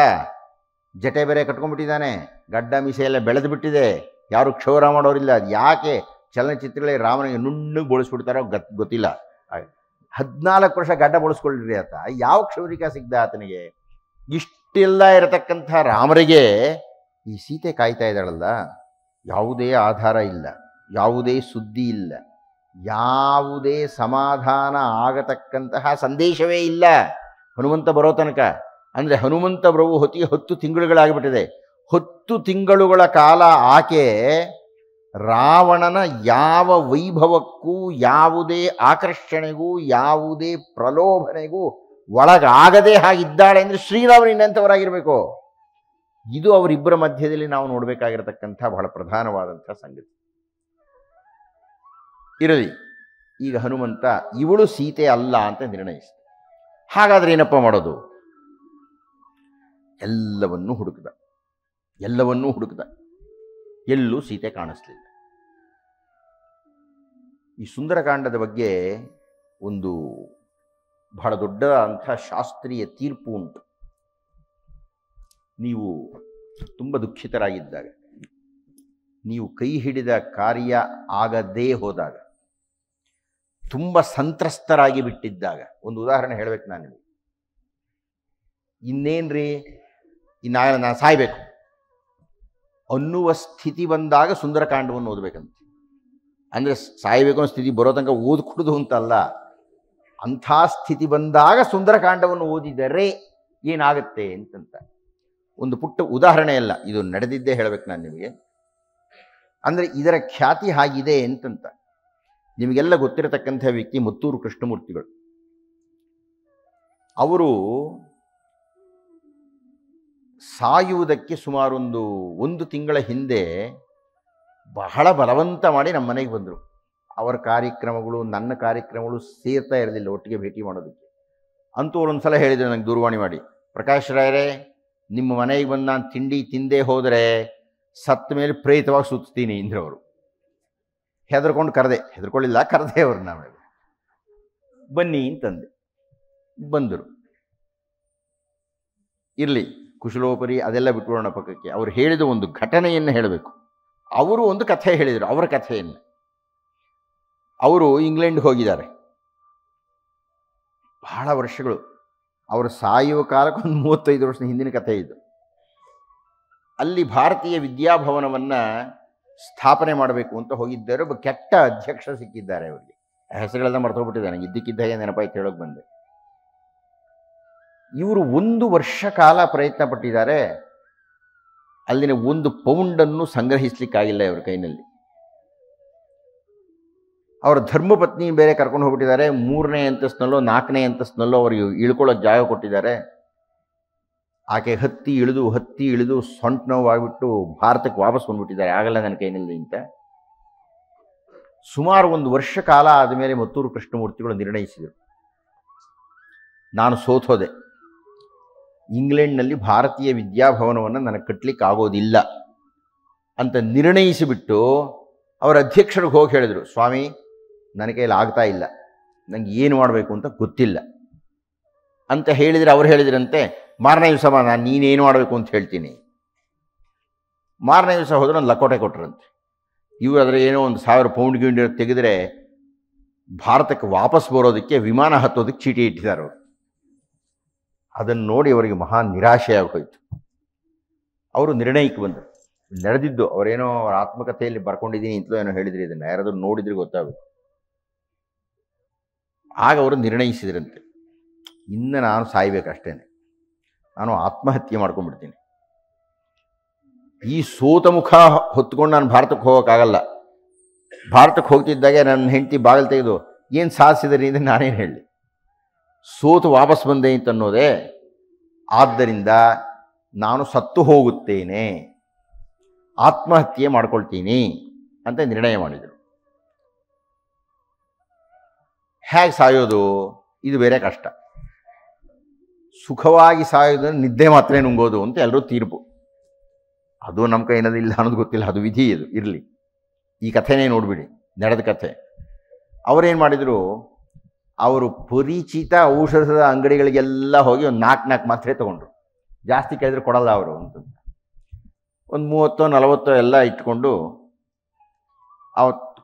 ಜಟೆ ಬೇರೆ ಕಟ್ಕೊಂಡ್ಬಿಟ್ಟಿದ್ದಾನೆ, ಗಡ್ಡ ಮೀಸೆ ಎಲ್ಲ ಬೆಳೆದು ಬಿಟ್ಟಿದೆ, ಯಾರು ಕ್ಷೌರ ಮಾಡೋರಿಲ್ಲ. ಅದು ಯಾಕೆ ಚಲನಚಿತ್ರಗಳಲ್ಲಿ ರಾಮನಿಗೆ ನುಣ್ಣಗೆ ಬೋಳಿಸ್ಬಿಡ್ತಾರೋ ಗೊತ್ತಿಲ್ಲ. 14 ವರ್ಷ ಗಡ್ಡ ಬೋಳಿಸ್ಕೊಳ್ರಿ ಆತ, ಯಾವ ಕ್ಷೌರಿಕ ಸಿಗ್ದ ಆತನಿಗೆ? ಇಷ್ಟೆಲ್ಲ ಇರತಕ್ಕಂಥ ರಾಮರಿಗೆ ಈ ಸೀತೆ ಕಾಯ್ತಾ ಇದ್ದಾಳಲ್ಲ, ಯಾವುದೇ ಆಧಾರ ಇಲ್ಲ, ಯಾವುದೇ ಸುದ್ದಿ ಇಲ್ಲ, ಯಾವುದೇ ಸಮಾಧಾನ ಆಗತಕ್ಕಂತಹ ಸಂದೇಶವೇ ಇಲ್ಲ ಹನುಮಂತ ಬರೋ ತನಕ. ಅಂದರೆ ಹನುಮಂತ ಬರುವ ಹೊತ್ತಿಗೆ 10 ತಿಂಗಳುಗಳಾಗಿಬಿಟ್ಟಿದೆ. 10 ತಿಂಗಳುಗಳ ಕಾಲ ಆಕೆ ರಾವಣನ ಯಾವ ವೈಭವಕ್ಕೂ, ಯಾವುದೇ ಆಕರ್ಷಣೆಗೂ, ಯಾವುದೇ ಪ್ರಲೋಭನೆಗೂ ಒಳಗಾಗದೆ ಹಾಗಿದ್ದಾಳೆ ಅಂದರೆ ಶ್ರೀರಾಮನ ಇನ್ನಂಥವರಾಗಿರಬೇಕು. ಇದು ಅವರಿಬ್ಬರ ಮಧ್ಯದಲ್ಲಿ ನಾವು ನೋಡಬೇಕಾಗಿರತಕ್ಕಂಥ ಬಹಳ ಪ್ರಧಾನವಾದಂಥ ಸಂಗತಿ. ಇರಲಿ, ಈಗ ಹನುಮಂತ ಇವಳು ಸೀತೆ ಅಲ್ಲ ಅಂತ ನಿರ್ಣಯಿಸಿದ. ಹಾಗಾದರೆ ಏನಪ್ಪ ಮಾಡೋದು? ಎಲ್ಲವನ್ನೂ ಹುಡುಕಿದ, ಎಲ್ಲೂ ಸೀತೆ ಕಾಣಿಸ್ಲಿಲ್ಲ. ಈ ಸುಂದರಕಾಂಡದ ಬಗ್ಗೆ ಒಂದು ಬಹಳ ದೊಡ್ಡದಾದಂಥ ಶಾಸ್ತ್ರೀಯ ತೀರ್ಪು ಉಂಟು. ನೀವು ತುಂಬ ದುಃಖಿತರಾಗಿದ್ದಾಗ, ನೀವು ಕೈ ಹಿಡಿದ ಕಾರ್ಯ ಆಗದೇ ಹೋದಾಗ, ತುಂಬ ಸಂತ್ರಸ್ತರಾಗಿ ಬಿಟ್ಟಿದ್ದಾಗ, ಒಂದು ಉದಾಹರಣೆ ಹೇಳಬೇಕು ನಾನು ನಿಮಗೆ. ಇನ್ನೇನ್ರಿ, ಇನ್ನಾಗಲೇ ನಾನು ಸಾಯ್ಬೇಕು ಅನ್ನುವ ಸ್ಥಿತಿ ಬಂದಾಗ ಸುಂದರಕಾಂಡವನ್ನು ಓದಬೇಕಂತ. ಅಂದರೆ ಸಾಯಬೇಕು ಅನ್ನೋ ಸ್ಥಿತಿ ಬರೋ ತನಕ ಓದ್ಕೊಡುದು ಅಂತಲ್ಲ, ಅಂಥ ಸ್ಥಿತಿ ಬಂದಾಗ ಸುಂದರಕಾಂಡವನ್ನು ಓದಿದರೆ ಏನಾಗುತ್ತೆ ಅಂತಂತ ಒಂದು ಪುಟ್ಟ ಉದಾಹರಣೆ ಅಲ್ಲ, ಇದು ನಡೆದಿದ್ದೇ ಹೇಳಬೇಕು ನಾನು ನಿಮಗೆ. ಅಂದರೆ ಇದರ ಖ್ಯಾತಿ ಹಾಗಿದೆ ಅಂತಂತ. ನಿಮಗೆಲ್ಲ ಗೊತ್ತಿರತಕ್ಕಂಥ ವ್ಯಕ್ತಿ ಮತ್ತೂರು ಕೃಷ್ಣಮೂರ್ತಿಗಳು. ಅವರು ಸಾಯುವುದಕ್ಕೆ ಸುಮಾರು ಒಂದು ತಿಂಗಳ ಹಿಂದೆ ಬಹಳ ಬಲವಂತ ಮಾಡಿ ನಮ್ಮ ಮನೆಗೆ ಬಂದರು. ಅವರ ಕಾರ್ಯಕ್ರಮಗಳು ನನ್ನ ಕಾರ್ಯಕ್ರಮಗಳು ಸೇರ್ತಾ ಇರಲಿಲ್ಲ ಒಟ್ಟಿಗೆ ಭೇಟಿ ಮಾಡೋದಕ್ಕೆ. ಅಂತೂ ಅವರೊಂದು ಸಲ ಹೇಳಿದರು ನನಗೆ ದೂರವಾಣಿ ಮಾಡಿ, ಪ್ರಕಾಶ್ ರಾಯರೇ, ನಿಮ್ಮ ಮನೆಗೆ ಬಂದು ನಾನು ತಿಂಡಿ ತಿಂದೇ ಹೋದರೆ ಸತ್ತ ಮೇಲೆ ಪ್ರೇತವಾಗಿ ಸುತ್ತೀನಿ ಇಂದ್ರವರು. ಹೆದರ್ಕೊಂಡು ಹೆದರ್ಕೊಳ್ಳಿಲ್ಲ, ಕರೆದೆ ಅವ್ರನ್ನ. ಆಮೇಲೆ ಬನ್ನಿ ಅಂತಂದೆ, ಬಂದರು. ಇರಲಿ, ಕುಶಲೋಪರಿ ಅದೆಲ್ಲ ಬಿಟ್ಬಿಡೋಣ ಪಕ್ಕಕ್ಕೆ. ಅವರು ಹೇಳಿದ ಒಂದು ಘಟನೆಯನ್ನು ಹೇಳಬೇಕು. ಅವರು ಒಂದು ಕಥೆ ಹೇಳಿದರು, ಅವರ ಕಥೆಯನ್ನು. ಅವರು ಇಂಗ್ಲೆಂಡ್ಗೆ ಹೋಗಿದ್ದಾರೆ ಬಹಳ ವರ್ಷಗಳು. ಅವರು ಸಾಯುವ ಕಾಲಕ್ಕೆ ಒಂದು 35 ವರ್ಷದ ಹಿಂದಿನ ಕಥೆ ಇದು. ಅಲ್ಲಿ ಭಾರತೀಯ ವಿದ್ಯಾಭವನವನ್ನು ಸ್ಥಾಪನೆ ಮಾಡಬೇಕು ಅಂತ ಹೋಗಿದ್ದರು. ಒಬ್ಬ ಕೆಟ್ಟ ಅಧ್ಯಕ್ಷ ಸಿಕ್ಕಿದ್ದಾರೆ ಅವರಿಗೆ. ಹೆಸರುಗಳೆಲ್ಲ ಮರ್ತೋಗ್ಬಿಟ್ಟಿದೆ, ನನಗೆ ಇದ್ದಕ್ಕಿದ್ದಾಗ ನೆನಪಾಯ್ತು ಹೇಳೋಕೆ ಬಂದೆ. ಇವರು 1 ವರ್ಷ ಕಾಲ ಪ್ರಯತ್ನ ಪಟ್ಟಿದ್ದಾರೆ. ಅಲ್ಲಿನ 1 ಪೌಂಡನ್ನು ಸಂಗ್ರಹಿಸಲಿಕ್ಕಾಗಿಲ್ಲ ಇವರ ಕೈನಲ್ಲಿ. ಅವರ ಧರ್ಮಪತ್ನಿ ಬೇರೆ ಕರ್ಕೊಂಡು ಹೋಗ್ಬಿಟ್ಟಿದ್ದಾರೆ. 3ನೇ ಅಂತಸ್ತಿನಲ್ಲೋ 4ನೇ ಅಂತಸ್ತಿನಲ್ಲೋ ಅವರಿಗೆ ಇಳ್ಕೊಳ್ಳೋಕೆ ಜಾಗ ಕೊಟ್ಟಿದ್ದಾರೆ. ಆಕೆ ಹತ್ತಿ ಇಳಿದು ಸೊಂಟ ನೋವಾಗಿಬಿಟ್ಟು ಭಾರತಕ್ಕೆ ವಾಪಸ್ ಬಂದುಬಿಟ್ಟಿದ್ದಾರೆ. ಆಗಲ್ಲ ನನ್ನ ಕೈನಲ್ಲಿ ಅಂತ. ಸುಮಾರು 1 ವರ್ಷ ಕಾಲ ಆದಮೇಲೆ ಮತ್ತೂರು ಕೃಷ್ಣಮೂರ್ತಿಗಳು ನಿರ್ಣಯಿಸಿದರು, ನಾನು ಸೋತೋದೆ, ಇಂಗ್ಲೆಂಡ್ನಲ್ಲಿ ಭಾರತೀಯ ವಿದ್ಯಾಭವನವನ್ನು ನನಗೆ ಕಟ್ಟಲಿಕ್ಕೆ ಆಗೋದಿಲ್ಲ ಅಂತ ನಿರ್ಣಯಿಸಿಬಿಟ್ಟು ಅವರ ಅಧ್ಯಕ್ಷರಿಗೆ ಹೋಗಿ ಹೇಳಿದರು, ಸ್ವಾಮಿ ನನ್ನ ಕೈಯಲ್ಲಿ ಆಗ್ತಾ ಇಲ್ಲ, ನನಗೆ ಏನು ಮಾಡಬೇಕು ಅಂತ ಗೊತ್ತಿಲ್ಲ ಅಂತ ಹೇಳಿದರೆ, ಅವ್ರು ಹೇಳಿದ್ರಂತೆ, ಮಾರನೇ ದಿವಸ ನಾನು ನೀನೇನು ಮಾಡಬೇಕು ಅಂತ ಹೇಳ್ತೀನಿ. ಮಾರನೇ ದಿವಸ ಹೋದ್ರೆ ಒಂದು ಲಕೋಟೆ ಕೊಟ್ಟರಂತೆ. ಇವರು ಅದರ ಏನೋ 1000 ಪೌಂಡ್ ಗಿಂಡಿ ತೆಗೆದರೆ ಭಾರತಕ್ಕೆ ವಾಪಸ್ ಬರೋದಕ್ಕೆ, ವಿಮಾನ ಹತ್ತೋದಕ್ಕೆ ಚೀಟಿ ಇಟ್ಟಿದ್ದಾರೆ ಅವರು. ಅದನ್ನು ನೋಡಿ ಅವರಿಗೆ ಮಹಾ ನಿರಾಶೆಯಾಗಿ ಹೋಯಿತು. ಅವರು ನಿರ್ಣಯಕ್ಕೆ ಬಂದರು. ನಡೆದಿದ್ದು ಅವರೇನೋ ಅವರ ಆತ್ಮಕಥೆಯಲ್ಲಿ ಬರ್ಕೊಂಡಿದ್ದೀನಿ ಅಂತಲೋ ಏನೋ ಹೇಳಿದ್ರಿ, ಇದನ್ನು ಯಾರಾದರೂ ನೋಡಿದ್ರೆ ಗೊತ್ತಾಗಬೇಕು. ಆಗ ಅವರು ನಿರ್ಣಯಿಸಿದ್ರಂತೆ, ಇನ್ನು ನಾನು ಸಾಯ್ಬೇಕಷ್ಟೇ, ನಾನು ಆತ್ಮಹತ್ಯೆ ಮಾಡ್ಕೊಂಡ್ಬಿಡ್ತೀನಿ. ಈ ಸೋತ ಮುಖ ಹೊತ್ಕೊಂಡು ನಾನು ಭಾರತಕ್ಕೆ ಹೋಗೋಕ್ಕಾಗಲ್ಲ. ಭಾರತಕ್ಕೆ ಹೋಗ್ತಿದ್ದಾಗೆ ನನ್ನ ಹೆಂಡತಿ ಬಾಗಿಲು ತೆಗೆದು ಏನು ಸಾಧಿಸಿದ್ರಿ ಅಂದರೆ ನಾನೇನು ಹೇಳಿ, ಸೋತು ವಾಪಸ್ ಬಂದೆ ಅಂತನ್ನೋದೇ. ಆದ್ದರಿಂದ ನಾನು ಸತ್ತು ಹೋಗುತ್ತೇನೆ, ಆತ್ಮಹತ್ಯೆ ಮಾಡ್ಕೊಳ್ತೀನಿ ಅಂತ ನಿರ್ಣಯ ಮಾಡಿದರು. ಹೇಗೆ ಸಾಯೋದು? ಇದು ಬೇರೆ ಕಷ್ಟ. ಸುಖವಾಗಿ ಸಾಯೋದನ್ನು ನಿದ್ದೆ ಮಾತ್ರ ನುಂಗೋದು ಅಂತ ಎಲ್ಲರೂ ತೀರ್ಪು. ಅದು ನಮ್ಮ ಕೈನದಿಲ್ಲ ಅನ್ನೋದು ಗೊತ್ತಿಲ್ಲ, ಅದು ವಿಧಿ. ಇದು ಇರಲಿ, ಈ ಕಥೆನೇ ನೋಡಿಬಿಡಿ. ನಡೆದ ಕಥೆ. ಅವರೇನು ಮಾಡಿದರು, ಅವರು ಪರಿಚಿತ ಔಷಧದ ಅಂಗಡಿಗಳಿಗೆಲ್ಲ ಹೋಗಿ ಒಂದು 4 ಮಾತ್ರೆ ತೊಗೊಂಡ್ರು. ಜಾಸ್ತಿ ಕೇಳಿದ್ರೆ ಕೊಡಲ್ಲ ಅವರು ಅಂತ. ಒಂದು 30-40 ಎಲ್ಲ ಇಟ್ಕೊಂಡು ಅವತ್ತು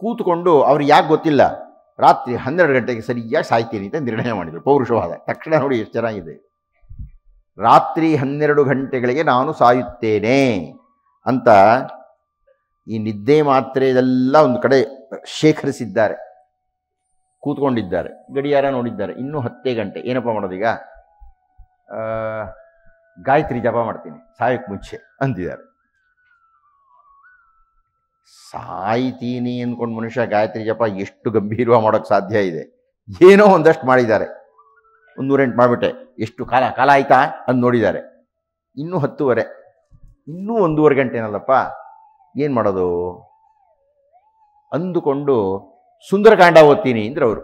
ಕೂತ್ಕೊಂಡು ಅವ್ರಿಗೆ ಯಾಕೆ ಗೊತ್ತಿಲ್ಲ, ರಾತ್ರಿ 12 ಗಂಟೆಗೆ ಸರಿಯಾಗಿ ಸಾಯ್ತೀನಿ ಅಂತ ನಿರ್ಣಯ ಮಾಡಿದರು. ಪೌರುಷವಾದ ತಕ್ಷಣ ನೋಡಿ ಎಷ್ಟು ಚೆನ್ನಾಗಿದೆ. ರಾತ್ರಿ 12 ಗಂಟೆಗಳಿಗೆ ನಾನು ಸಾಯುತ್ತೇನೆ ಅಂತ ಈ ನಿದ್ದೆ ಮಾತ್ರೆದೆಲ್ಲ ಒಂದು ಕಡೆ ಶೇಖರಿಸಿದ್ದಾರೆ, ಕೂತ್ಕೊಂಡಿದ್ದಾರೆ, ಗಡಿಯಾರ ನೋಡಿದ್ದಾರೆ. ಇನ್ನೂ 10 ಗಂಟೆ. ಏನಪ್ಪ ಮಾಡೋದೀಗ? ಗಾಯತ್ರಿ ಜಪ ಮಾಡ್ತೀನಿ ಸಾಯಕ್ಕೆ ಮುಂಚೆ ಅಂತಿದ್ದಾರೆ. ಸಾಯ್ತೀನಿ ಅಂದ್ಕೊಂಡು ಮನುಷ್ಯ ಗಾಯತ್ರಿ ಜಪ ಎಷ್ಟು ಗಂಭೀರವಾಗಿ ಮಾಡೋಕ್ಕೆ ಸಾಧ್ಯ ಇದೆ? ಏನೋ ಒಂದಷ್ಟು ಮಾಡಿದ್ದಾರೆ. 108 ಮಾಡಿಬಿಟ್ಟೆ, ಎಷ್ಟು ಕಾಲ ಆಯ್ತಾ ಅಂತ ನೋಡಿದ್ದಾರೆ. ಇನ್ನೂ 10:30, ಇನ್ನೂ 1.5 ಗಂಟೆನಲ್ಲಪ್ಪ, ಏನು ಮಾಡೋದು ಅಂದುಕೊಂಡು ಸುಂದರಕಾಂಡ ಓದ್ತೀನಿ ಅಂದ್ರೆ ಅವರು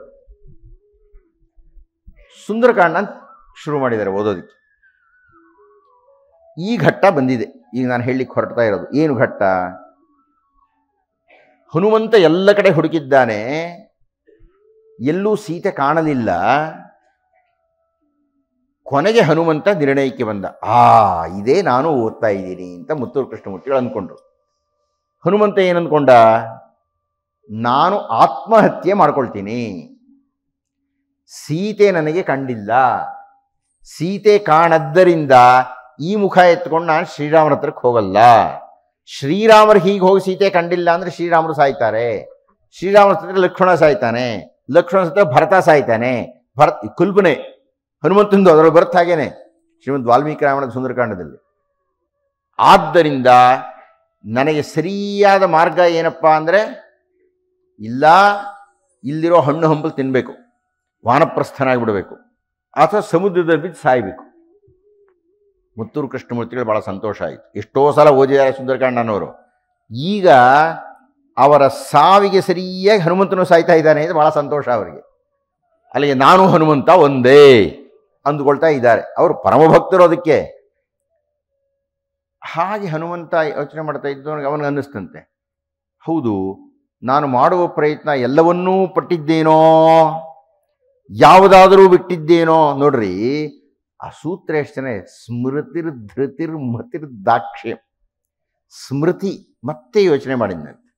ಸುಂದರಕಾಂಡ ಶುರು ಮಾಡಿದ್ದಾರೆ ಓದೋದಕ್ಕೆ. ಈ ಘಟ್ಟ ಬಂದಿದೆ ಈಗ ನಾನು ಹೇಳಲಿಕ್ಕೆ ಹೊರಡ್ತಾ ಇರೋದು. ಏನು ಘಟ್ಟ? ಹನುಮಂತ ಎಲ್ಲ ಕಡೆ ಹುಡುಕಿದ್ದಾನೆ, ಎಲ್ಲೂ ಸೀತೆ ಕಾಣಲಿಲ್ಲ. ಕೊನೆಗೆ ಹನುಮಂತ ನಿರ್ಣಯಕ್ಕೆ ಬಂದ. ಇದೇ ನಾನು ಓದ್ತಾ ಇದ್ದೀನಿ ಅಂತ ಮುತ್ತೂರು ಕೃಷ್ಣಮೂರ್ತಿಗಳು ಅಂದ್ಕೊಂಡ್ರು. ಹನುಮಂತ ಏನಂದ್ಕೊಂಡ? ನಾನು ಆತ್ಮಹತ್ಯೆ ಮಾಡ್ಕೊಳ್ತೀನಿ, ಸೀತೆ ನನಗೆ ಕಂಡಿಲ್ಲ, ಸೀತೆ ಕಾಣದ್ದರಿಂದ ಈ ಮುಖ ಎತ್ಕೊಂಡು ನಾನು ಶ್ರೀರಾಮರ ಹತ್ರಕ್ಕೆ ಹೋಗಲ್ಲ. ಶ್ರೀರಾಮರು ಹೀಗೆ ಹೋಗಿ ಸೀತೆ ಕಂಡಿಲ್ಲ ಅಂದರೆ ಶ್ರೀರಾಮರು ಸಾಯ್ತಾರೆ, ಶ್ರೀರಾಮರ ಹತ್ರ ಲಕ್ಷ್ಮಣ ಸಾಯ್ತಾನೆ, ಲಕ್ಷ್ಮಣ ಹತ್ರ ಭರತ ಸಾಯ್ತಾನೆ. ಕಲ್ಪನೆ ಹನುಮಂತಂದು ಅದರಲ್ಲಿ ಬರುತ್ತೆ ಹಾಗೇನೆ ಶ್ರೀಮದ್ ವಾಲ್ಮೀಕಿ ರಾಮಾಯಣದ ಸುಂದರಕಾಂಡದಲ್ಲಿ. ಆದ್ದರಿಂದ ನನಗೆ ಸರಿಯಾದ ಮಾರ್ಗ ಏನಪ್ಪ ಅಂದರೆ, ಇಲ್ಲ ಇಲ್ಲಿರೋ ಹಣ್ಣು ಹಂಪಲು ತಿನ್ನಬೇಕು, ವಾನಪ್ರಸ್ಥನಾಗಿಬಿಡಬೇಕು, ಅಥವಾ ಸಮುದ್ರದಲ್ಲಿ ಬಿದ್ದು ಸಾಯಬೇಕು. ಮುತ್ತೂರು ಕೃಷ್ಣಮೂರ್ತಿಗಳು ಭಾಳ ಸಂತೋಷ ಆಯಿತು. ಎಷ್ಟೋ ಸಲ ಓದಿದ್ದಾರೆ ಸುಂದರಕಾಂಡನವರು. ಈಗ ಅವರ ಸಾವಿಗೆ ಸರಿಯಾಗಿ ಹನುಮಂತನು ಸಾಯ್ತಾ ಇದ್ದಾನೆ ಅಂತ ಭಾಳ ಸಂತೋಷ ಅವರಿಗೆ. ಅಲ್ಲಿಗೆ ನಾನು ಹನುಮಂತ ಒಂದೇ ಅಂದುಕೊಳ್ತಾ ಇದ್ದಾರೆ. ಅವರು ಪರಮಭಕ್ತರು. ಅದಕ್ಕೆ ಹಾಗೆ ಹನುಮಂತ ಯೋಚನೆ ಮಾಡ್ತಾ ಇದ್ದವನಿಗೆ ಅವನಿಗೆ ಅನ್ನಿಸ್ತಂತೆ, ಹೌದು ನಾನು ಮಾಡುವ ಪ್ರಯತ್ನ ಎಲ್ಲವನ್ನೂ ಪಟ್ಟಿದ್ದೇನೋ, ಯಾವುದಾದರೂ ಬಿಟ್ಟಿದ್ದೇನೋ. ನೋಡ್ರಿ ಆ ಸೂತ್ರ ಎಷ್ಟು ಜನ, ಸ್ಮೃತಿರ್ ಧೃತಿರ್ ಮತಿರ್ ದಾಕ್ಷ್ಯಂ. ಸ್ಮೃತಿ ಮತ್ತೆ ಯೋಚನೆ ಮಾಡಿದ್ದಂತೆ,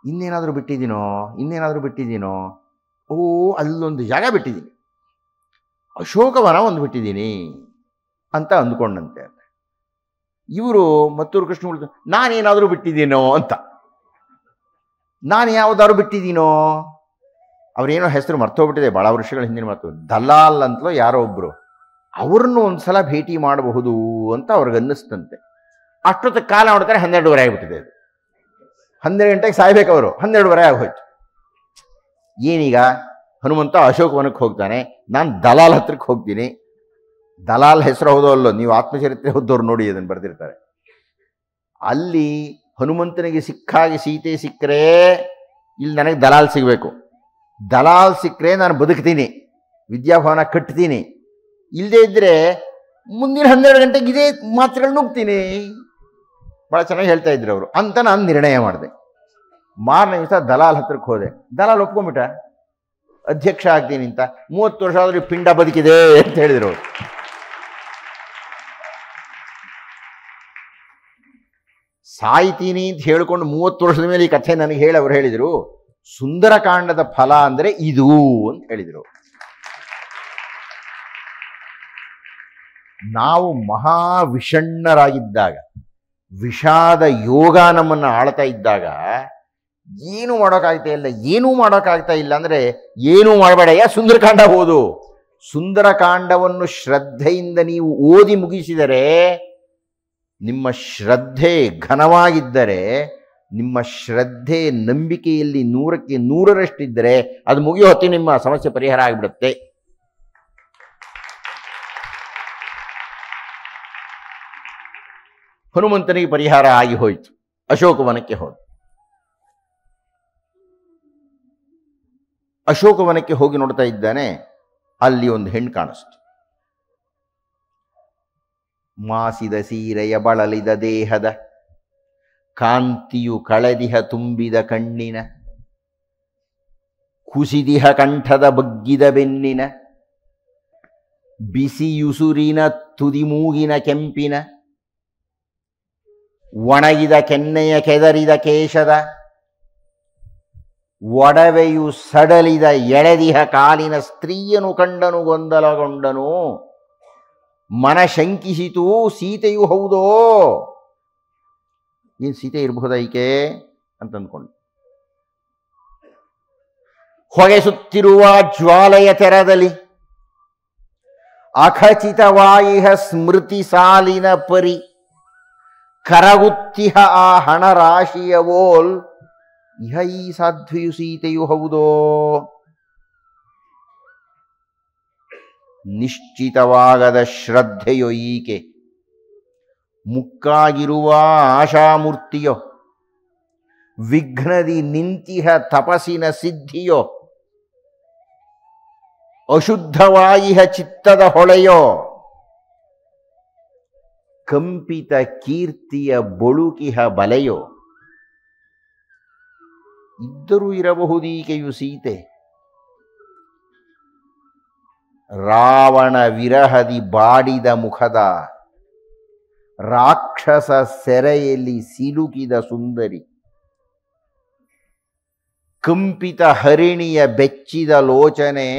ಇನ್ನೇನಾದರೂ ಬಿಟ್ಟಿದ್ದೀನೋ, ಅಲ್ಲೊಂದು ಜಾಗ ಬಿಟ್ಟಿದ್ದೀನಿ, ಅಶೋಕವನ ಒಂದು ಬಿಟ್ಟಿದ್ದೀನಿ ಅಂತ ಅಂದ್ಕೊಂಡಂತೆ. ಇವರು ಮತ್ತೂರು ಕೃಷ್ಣಮೂರ್ತಿ ನಾನೇನಾದರೂ ಬಿಟ್ಟಿದ್ದೀನೋ ಅಂತ, ನಾನು ಯಾವುದಾದ್ರು ಬಿಟ್ಟಿದ್ದೀನೋ. ಅವರೇನೋ ಹೆಸರು ಮರ್ತೋಗ್ಬಿಟ್ಟಿದೆ, ಭಾಳ ವರ್ಷಗಳ ಹಿಂದಿನ ಮಾತು. ದಲಾಲ್ ಅಂತಲೋ ಯಾರೋ ಒಬ್ಬರು, ಅವ್ರನ್ನೂ ಒಂದು ಸಲ ಭೇಟಿ ಮಾಡಬಹುದು ಅಂತ ಅವ್ರಿಗೆ ಅನ್ನಿಸ್ತಂತೆ. ಅಷ್ಟೊತ್ತಿಗೆ ಕಾಲ ನೋಡ್ತಾರೆ 12:30 ಆಗಿಬಿಟ್ಟಿದೆ. ಅದು 12 ಗಂಟೆಗೆ ಸಾಯ್ಬೇಕು ಅವರು, 12:30 ಆಗೋಯ್ತು. ಏನೀಗ? ಹನುಮಂತ ಅಶೋಕವನಕ್ಕೆ ಹೋಗ್ತಾನೆ, ನಾನು ದಲಾಲ್ ಹತ್ರಕ್ಕೆ ಹೋಗ್ತೀನಿ. ದಲಾಲ್ ಹೆಸರು ಹೌದೋ ಅಲ್ಲೋ, ನೀವು ಆತ್ಮಚರಿತ್ರೆ ಓದೋರು ನೋಡಿ, ಅದನ್ನು ಬರೆದಿರ್ತಾರೆ. ಅಲ್ಲಿ ಹನುಮಂತನಿಗೆ ಸಿಕ್ಕಾಗಿ ಸೀತೆ ಸಿಕ್ಕರೆ ಇಲ್ಲಿ ನನಗೆ ದಲಾಲ್ ಸಿಗಬೇಕು, ದಲಾಲ್ ಸಿಕ್ಕರೆ ನಾನು ಬದುಕ್ತೀನಿ, ವಿದ್ಯಾಭವನ ಕಟ್ತೀನಿ. ಇಲ್ಲದೇ ಇದ್ದರೆ ಮುಂದಿನ 12 ಗಂಟೆಗೆ ಇದೇ ಮಾತ್ರೆಗಳು ನುಗ್ತೀನಿ. ಭಾಳ ಚೆನ್ನಾಗಿ ಹೇಳ್ತಾ ಇದ್ರು ಅವರು ಅಂತ ನಾನು ನಿರ್ಣಯ ಮಾಡಿದೆ. ಮಾರನೇ ದಿವಸ ದಲಾಲ್ ಹತ್ರಕ್ಕೆ ಹೋದೆ. ದಲಾಲ್ ಒಪ್ಕೊಂಬಿಟ್ಟ, ಅಧ್ಯಕ್ಷ ಆಗ್ತೀನಿ ಅಂತ. 30 ವರ್ಷ ಆದರೂ ಪಿಂಡ ಬದುಕಿದೆ ಅಂತ ಹೇಳಿದರು ಅವರು. ಸಾಯ್ತೀನಿ ಅಂತ ಹೇಳ್ಕೊಂಡು 30 ವರ್ಷದ ಮೇಲೆ ಈ ಕಥೆ ನನಗೆ ಹೇಳಿ ಅವ್ರು ಹೇಳಿದರು, ಸುಂದರಕಾಂಡದ ಫಲ ಅಂದರೆ ಇದು ಅಂತ ಹೇಳಿದರು. ನಾವು ಮಹಾವಿಷಣ್ಣರಾಗಿದ್ದಾಗ, ವಿಷಾದ ಯೋಗ ನಮ್ಮನ್ನು ಆಳ್ತಾ ಇದ್ದಾಗ ಏನೂ ಮಾಡೋಕ್ಕಾಗ್ತಾ ಇಲ್ಲ ಅಂದರೆ ಏನೂ ಮಾಡಬೇಡಯ್ಯ, ಸುಂದರಕಾಂಡ ಓದು. ಸುಂದರಕಾಂಡವನ್ನು ಶ್ರದ್ಧೆಯಿಂದ ನೀವು ಓದಿ ಮುಗಿಸಿದರೆ, ನಿಮ್ಮ ಶ್ರದ್ಧೆ ಘನವಾಗಿದ್ದರೆ, ನಿಮ್ಮ ಶ್ರದ್ಧೆ ನಂಬಿಕೆಯಲ್ಲಿ 100ಕ್ಕೆ 100ರಷ್ಟಿದ್ದರೆ ಅದು ಮುಗಿಯೋ ಹೊತ್ತಿಗೆ ನಿಮ್ಮ ಸಮಸ್ಯೆ ಪರಿಹಾರ ಆಗಿಬಿಡುತ್ತೆ. ಹನುಮಂತನಿಗೆ ಪರಿಹಾರ ಆಗಿ ಹೋಯಿತು. ಅಶೋಕವನಕ್ಕೆ ಹೋದ. ಅಶೋಕವನಕ್ಕೆ ಹೋಗಿ ನೋಡ್ತಾ ಇದ್ದಾನೆ, ಅಲ್ಲಿ ಒಂದು ಹೆಣ್ಣು ಕಾಣಿಸ್ತು. ಮಾಸಿದ ಸೀರೆಯ ಬಳಲಿದ ದೇಹದ ಕಾಂತಿಯು ಕಳೆದಿಹ ತುಂಬಿದ ಕಣ್ಣಿನ, ಕುಸಿದಿಹ ಕಂಠದ ಬಗ್ಗಿದ ಬೆನ್ನಿನ, ಬಿಸಿಯುಸುರಿನ ತುದಿಮೂಗಿನ ಕೆಂಪಿನ, ಒಣಗಿದ ಕೆನ್ನೆಯ ಕೆದರಿದ ಕೇಶದ, ಒಡವೆಯು ಸಡಲಿದ ಎಳೆದಿಹ ಕಾಲಿನ ಸ್ತ್ರೀಯನು ಕಂಡನು ಗೊಂದಲಗೊಂಡನು. ಮನ ಶಂಕಿಸಿತು ಸೀತೆಯು ಹೌದೋ, ಏನು ಸೀತೆ ಇರಬಹುದಾ ಈಕೆ ಅಂತಂದ್ಕೊಂಡು. ಹೊಗೆಸುತ್ತಿರುವ ಜ್ವಾಲೆಯ ತೆರದಲ್ಲಿ ಅಖಚಿತವಾಯಿಹ ಸ್ಮೃತಿ ಸಾಲಿನ ಪರಿ, ಕರಗುತ್ತಿಹ ಆ ಹಣರಾಶಿಯ ಓಲ್, ಇಹ ಈ ಸಾಧ್ವಿಯು ಸೀತೆಯು ಹೌದೋ. ನಿಶ್ಚಿತವಾಗದ ಶ್ರದ್ಧೆಯೋ ಈಕೆ, ಮುಕ್ಕಾಗಿರುವ ಆಶಾಮೂರ್ತಿಯೋ, ವಿಘ್ನದಿ ನಿಂತಿಹ ತಪಸ್ಸಿನ ಸಿದ್ಧಿಯೋ, ಅಶುದ್ಧವಾಯಿಹ ಚಿತ್ತದ ಹೊಳೆಯೋ, ಕಂಪಿತ ಕೀರ್ತಿಯ ಬಳುಕಿಹ ಬಲೆಯೋ, ಇದ್ದರೂ ಇರಬಹುದೀಕೆಯು ಸೀತೆ. ರಾವಣ ವಿರಹದಿ ಬಾಡಿದ ಮುಖದ, ರಾಕ್ಷಸ ಸೆರೆಯಲ್ಲಿ ಸಿಲುಕಿದ ಸುಂದರಿ, ಕಂಪಿತ ಹರಿಣಿಯ ಬೆಚ್ಚಿದ ಲೋಚನೆ,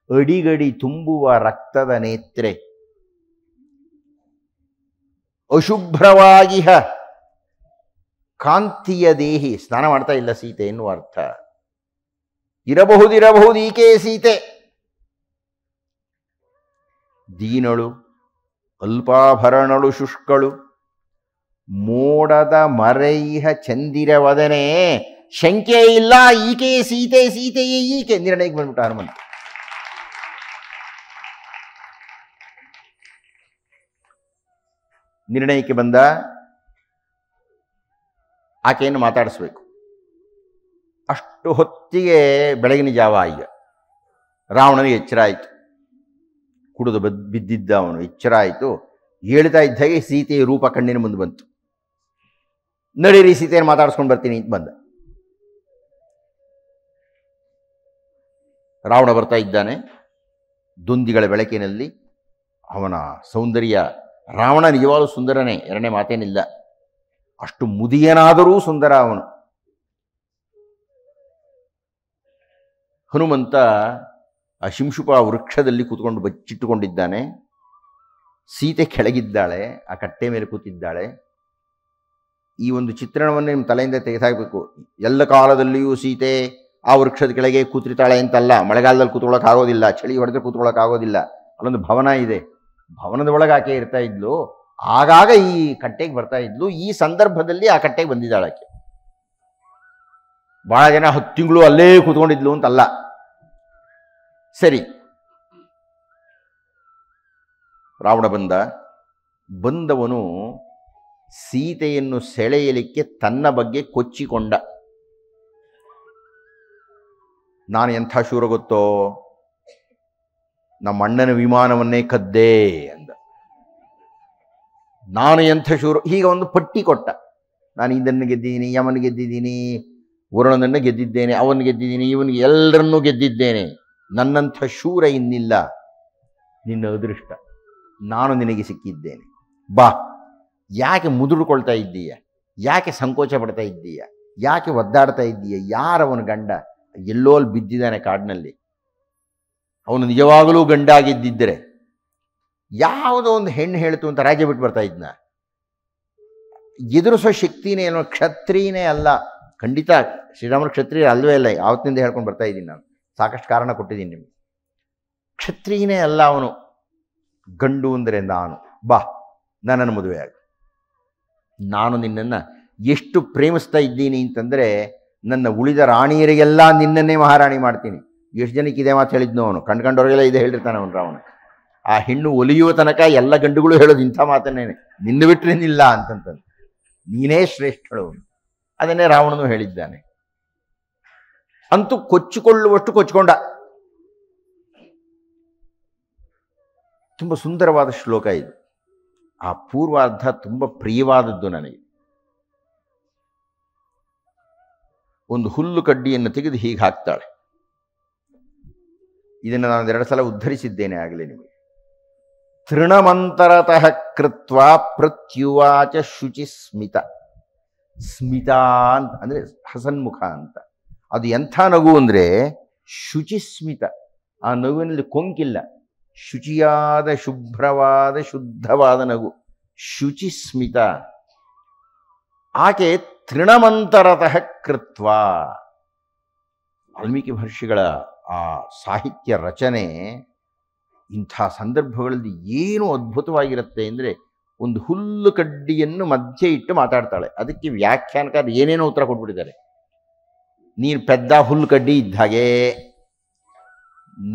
ಅಡಿಗಡಿ ತುಂಬುವ ರಕ್ತದ ನೇತ್ರೆ, ಅಶುಭ್ರವಾಗಿಹ ಕಾಂತಿಯ ದೇಹಿ. ಸ್ನಾನ ಮಾಡ್ತಾ ಇಲ್ಲ ಸೀತೆ ಎನ್ನುವ ಅರ್ಥ. ಇರಬಹುದು ಈಕೆ ಸೀತೆ. ದೀನಳು, ಅಲ್ಪಾಭರಣಳು, ಶುಷ್ಕಳು, ಮೋಡದ ಮರೆಯಿಹ ಚಂದಿರ ವದನೆ, ಶಂಕೆ ಇಲ್ಲ ಈಕೆ ಸೀತೆ, ಸೀತೆಯೇ ಈಕೆ. ನಿರ್ಣಯಕ್ಕೆ ಬಂದ್ಬಿಟ್ಟ ಹನುಮಂತ. ನಿರ್ಣಯಕ್ಕೆ ಬಂದ. ಆಕೆಯನ್ನು ಮಾತಾಡಿಸ್ಬೇಕು. ಅಷ್ಟು ಹೊತ್ತಿಗೆ ಬೆಳಗಿನ ಜಾವ. ಈಗ ರಾವಣನಿಗೆ ಎಚ್ಚರ ಆಯಿತು. ಕುಡಿದು ಬಿದ್ದಿದ್ದ ಅವನು ಎಚ್ಚರ ಆಯಿತು. ಹೇಳ್ತಾ ಇದ್ದ ಹಾಗೆ ಸೀತೆಯ ರೂಪ ಕಣ್ಣಿನ ಮುಂದೆ ಬಂತು. ನಡೀರಿ ಸೀತೆಯನ್ನು ಮಾತಾಡಿಸ್ಕೊಂಡು ಬರ್ತೀನಿ ಅಂತ ಬಂದ. ರಾವಣ ಬರ್ತಾ ಇದ್ದಾನೆ ದುಂದಿಗಳ ಬೆಳಕಿನಲ್ಲಿ. ಅವನ ಸೌಂದರ್ಯ, ರಾವಣ ನಿಜವಾಗಲೂ ಸುಂದರನೇ, ಎರಡನೇ ಮಾತೇನಿಲ್ಲ. ಅಷ್ಟು ಮುದಿಯನಾದರೂ ಸುಂದರ ಅವನು. ಹನುಮಂತ ಆ ಶಿಂಶುಪ ವೃಕ್ಷದಲ್ಲಿ ಕೂತ್ಕೊಂಡು ಬಚ್ಚಿಟ್ಟುಕೊಂಡಿದ್ದಾನೆ. ಸೀತೆ ಕೆಳಗಿದ್ದಾಳೆ, ಆ ಕಟ್ಟೆ ಮೇಲೆ ಕೂತಿದ್ದಾಳೆ. ಈ ಒಂದು ಚಿತ್ರಣವನ್ನು ನಿಮ್ಮ ತಲೆಯಿಂದ ತೆಗೆದುಹಾಕಬೇಕು. ಎಲ್ಲ ಕಾಲದಲ್ಲಿಯೂ ಸೀತೆ ಆ ವೃಕ್ಷದ ಕೆಳಗೆ ಕೂತಿರ್ತಾಳೆ ಅಂತಲ್ಲ. ಮಳೆಗಾಲದಲ್ಲಿ ಕೂತ್ಕೊಳ್ಳೋಕ್ಕಾಗೋದಿಲ್ಲ, ಚಳಿ ಹೊಡೆದ್ರೆ ಕೂತ್ಕೊಳ್ಳೋಕ್ಕಾಗೋದಿಲ್ಲ. ಅಲ್ಲೊಂದು ಭವನ ಇದೆ, ಭವನದ ಒಳಗೆ ಆಕೆ ಇರ್ತಾ ಇದ್ಲು. ಆಗಾಗ ಈ ಕಟ್ಟೆಗೆ ಬರ್ತಾ ಇದ್ಲು. ಈ ಸಂದರ್ಭದಲ್ಲಿ ಆ ಕಟ್ಟೆಗೆ ಬಂದಿದ್ದಾಳೆ ಆಕೆ. ಬಹಳ ಜನ 10 ತಿಂಗಳು ಅಲ್ಲೇ ಕೂತ್ಕೊಂಡಿದ್ಲು ಅಂತಲ್ಲ. ಸರಿ, ರಾವಣ ಬಂದವನು ಸೀತೆಯನ್ನು ಸೆಳೆಯಲಿಕ್ಕೆ ತನ್ನ ಬಗ್ಗೆ ಕೊಚ್ಚಿಕೊಂಡ. ನಾನು ಎಂಥ ಶೂರ ಗೊತ್ತೋ, ನಮ್ಮ ಅಣ್ಣನ ವಿಮಾನವನ್ನೇ ಕದ್ದೆ ಅಂದ. ನಾನು ಎಂಥ ಶೂರ, ಹೀಗ ಒಂದು ಪಟ್ಟಿ ಕೊಟ್ಟ. ನಾನು ಇದನ್ನು ಗೆದ್ದಿದ್ದೀನಿ, ಯಮನ ಗೆದ್ದಿದ್ದೀನಿ, ವರುಣನನ್ನು ಗೆದ್ದಿದ್ದೇನೆ, ಅವನು ಗೆದ್ದಿದ್ದೀನಿ, ಇವನಿಗೆ ಎಲ್ಲರನ್ನೂ ಗೆದ್ದಿದ್ದೇನೆ. ನನ್ನಂಥ ಶೂರ ಇನ್ನಿಲ್ಲ. ನಿನ್ನ ಅದೃಷ್ಟ, ನಾನು ನಿನಗೆ ಸಿಕ್ಕಿದ್ದೇನೆ. ಬಾ. ಯಾಕೆ ಮುದುಡ್ಕೊಳ್ತಾ ಇದ್ದೀಯ? ಯಾಕೆ ಸಂಕೋಚ ಪಡ್ತಾ ಇದ್ದೀಯ? ಯಾಕೆ ಒದ್ದಾಡ್ತಾ ಇದ್ದೀಯ? ಯಾರವನು ಗಂಡ? ಎಲ್ಲೋ ಅಲ್ಲಿ ಬಿದ್ದಿದ್ದಾನೆ ಕಾಡಿನಲ್ಲಿ. ಅವನು ನಿಜವಾಗಲೂ ಗಂಡಾಗಿದ್ದಿದ್ದರೆ ಯಾವುದೋ ಒಂದು ಹೆಣ್ಣು ಹೇಳ್ತು ಅಂತ ರಾಜ್ಯ ಬಿಟ್ಟು ಬರ್ತಾ ಇದ್ನ? ಎದುರಿಸೋ ಶಕ್ತಿನೇ ಏನೋ, ಕ್ಷತ್ರಿಯನೇ ಅಲ್ಲ. ಖಂಡಿತ ಶ್ರೀರಾಮನ ಕ್ಷತ್ರಿಯ ಅಲ್ವೇ ಅಲ್ಲ. ಯಾವತ್ತಿನಿಂದ ಹೇಳ್ಕೊಂಡು ಬರ್ತಾ ಇದ್ದೀನಿ ನಾನು, ಸಾಕಷ್ಟು ಕಾರಣ ಕೊಟ್ಟಿದ್ದೀನಿ ನಿಮಗೆ. ಕ್ಷತ್ರಿಯನೇ ಅಲ್ಲ ಅವನು. ಗಂಡು ಅಂದರೆ ನಾನು. ಬಾ, ನನ್ನನ್ನು ಮದುವೆ ಆಗ. ನಾನು ನಿನ್ನನ್ನು ಎಷ್ಟು ಪ್ರೇಮಿಸ್ತಾ ಇದ್ದೀನಿ ಅಂತಂದರೆ, ನನ್ನ ಉಳಿದ ರಾಣಿಯರಿಗೆಲ್ಲ ನಿನ್ನನ್ನೇ ಮಹಾರಾಣಿ ಮಾಡ್ತೀನಿ. ಎಷ್ಟು ಜನಕ್ಕೆ ಇದೇ ಮಾತು ಹೇಳಿದ್ನು ಅವನು. ಕಂಡ್ಕೊಂಡವ್ರಿಗೆಲ್ಲ ಇದೇ ಹೇಳಿರ್ತಾನೆ ಅವನು ರಾವಣ. ಆ ಹೆಣ್ಣು ಒಲಿಯುವ ತನಕ ಎಲ್ಲ ಗಂಡುಗಳು ಹೇಳೋದು ಇಂಥ ಮಾತನ್ನೇನೆ, ನಿನ್ನ ಬಿಟ್ಟರೇನಿಲ್ಲ ಅಂತಂತಂದು. ನೀನೇ ಶ್ರೇಷ್ಠಳು. ಅದನ್ನೇ ರಾವಣನು ಹೇಳಿದ್ದಾನೆ. ಅಂತೂ ಕೊಚ್ಚಿಕೊಳ್ಳುವಷ್ಟು ಕೊಚ್ಚಿಕೊಂಡ. ತುಂಬ ಸುಂದರವಾದ ಶ್ಲೋಕ ಇದು. ಆ ಪೂರ್ವಾರ್ಧ ತುಂಬ ಪ್ರಿಯವಾದದ್ದು ನನಗೆ. ಒಂದು ಹುಲ್ಲು ಕಡ್ಡಿಯನ್ನು ತೆಗೆದು ಹೀಗೆ ಹಾಕ್ತಾಳೆ. ಇದನ್ನು ನಾನು 2 ಸಲ ಉದ್ಧರಿಸಿದ್ದೇನೆ ಆಗಲೇ ನಿಮಗೆ. ತೃಣಮಂತರತಃ ಕೃತ್ವ ಪ್ರತ್ಯುವಾಚ ಶುಚಿ ಸ್ಮಿತ. ಸ್ಮಿತ ಅಂತ ಅಂದರೆ ಹಸನ್ಮುಖ ಅಂತ. ಅದು ಎಂಥ ನಗು ಅಂದರೆ ಶುಚಿಸ್ಮಿತ. ಆ ನಗುವಿನಲ್ಲಿ ಕೊಂಕಿಲ್ಲ, ಶುಚಿಯಾದ ಶುಭ್ರವಾದ ಶುದ್ಧವಾದ ನಗು, ಶುಚಿಸ್ಮಿತ. ಆಕೆ ತೃಣಮಂತರತಃ ಕೃತ್ವ. ವಾಲ್ಮೀಕಿ ಮಹರ್ಷಿಗಳ ಆ ಸಾಹಿತ್ಯ ರಚನೆ ಇಂಥ ಸಂದರ್ಭಗಳಲ್ಲಿ ಏನು ಅದ್ಭುತವಾಗಿರುತ್ತೆ ಅಂದರೆ, ಒಂದು ಹುಲ್ಲು ಕಡ್ಡಿಯನ್ನು ಮಧ್ಯೆ ಇಟ್ಟು ಮಾತಾಡ್ತಾಳೆ. ಅದಕ್ಕೆ ವ್ಯಾಖ್ಯಾನಕಾರ ಏನೇನೋ ಉತ್ತರ ಕೊಟ್ಬಿಟ್ಟಿದ್ದಾರೆ. ನೀನು ಪೆದ್ದ ಹುಲ್ಲು ಕಡ್ಡಿ ಇದ್ದ ಹಾಗೆ,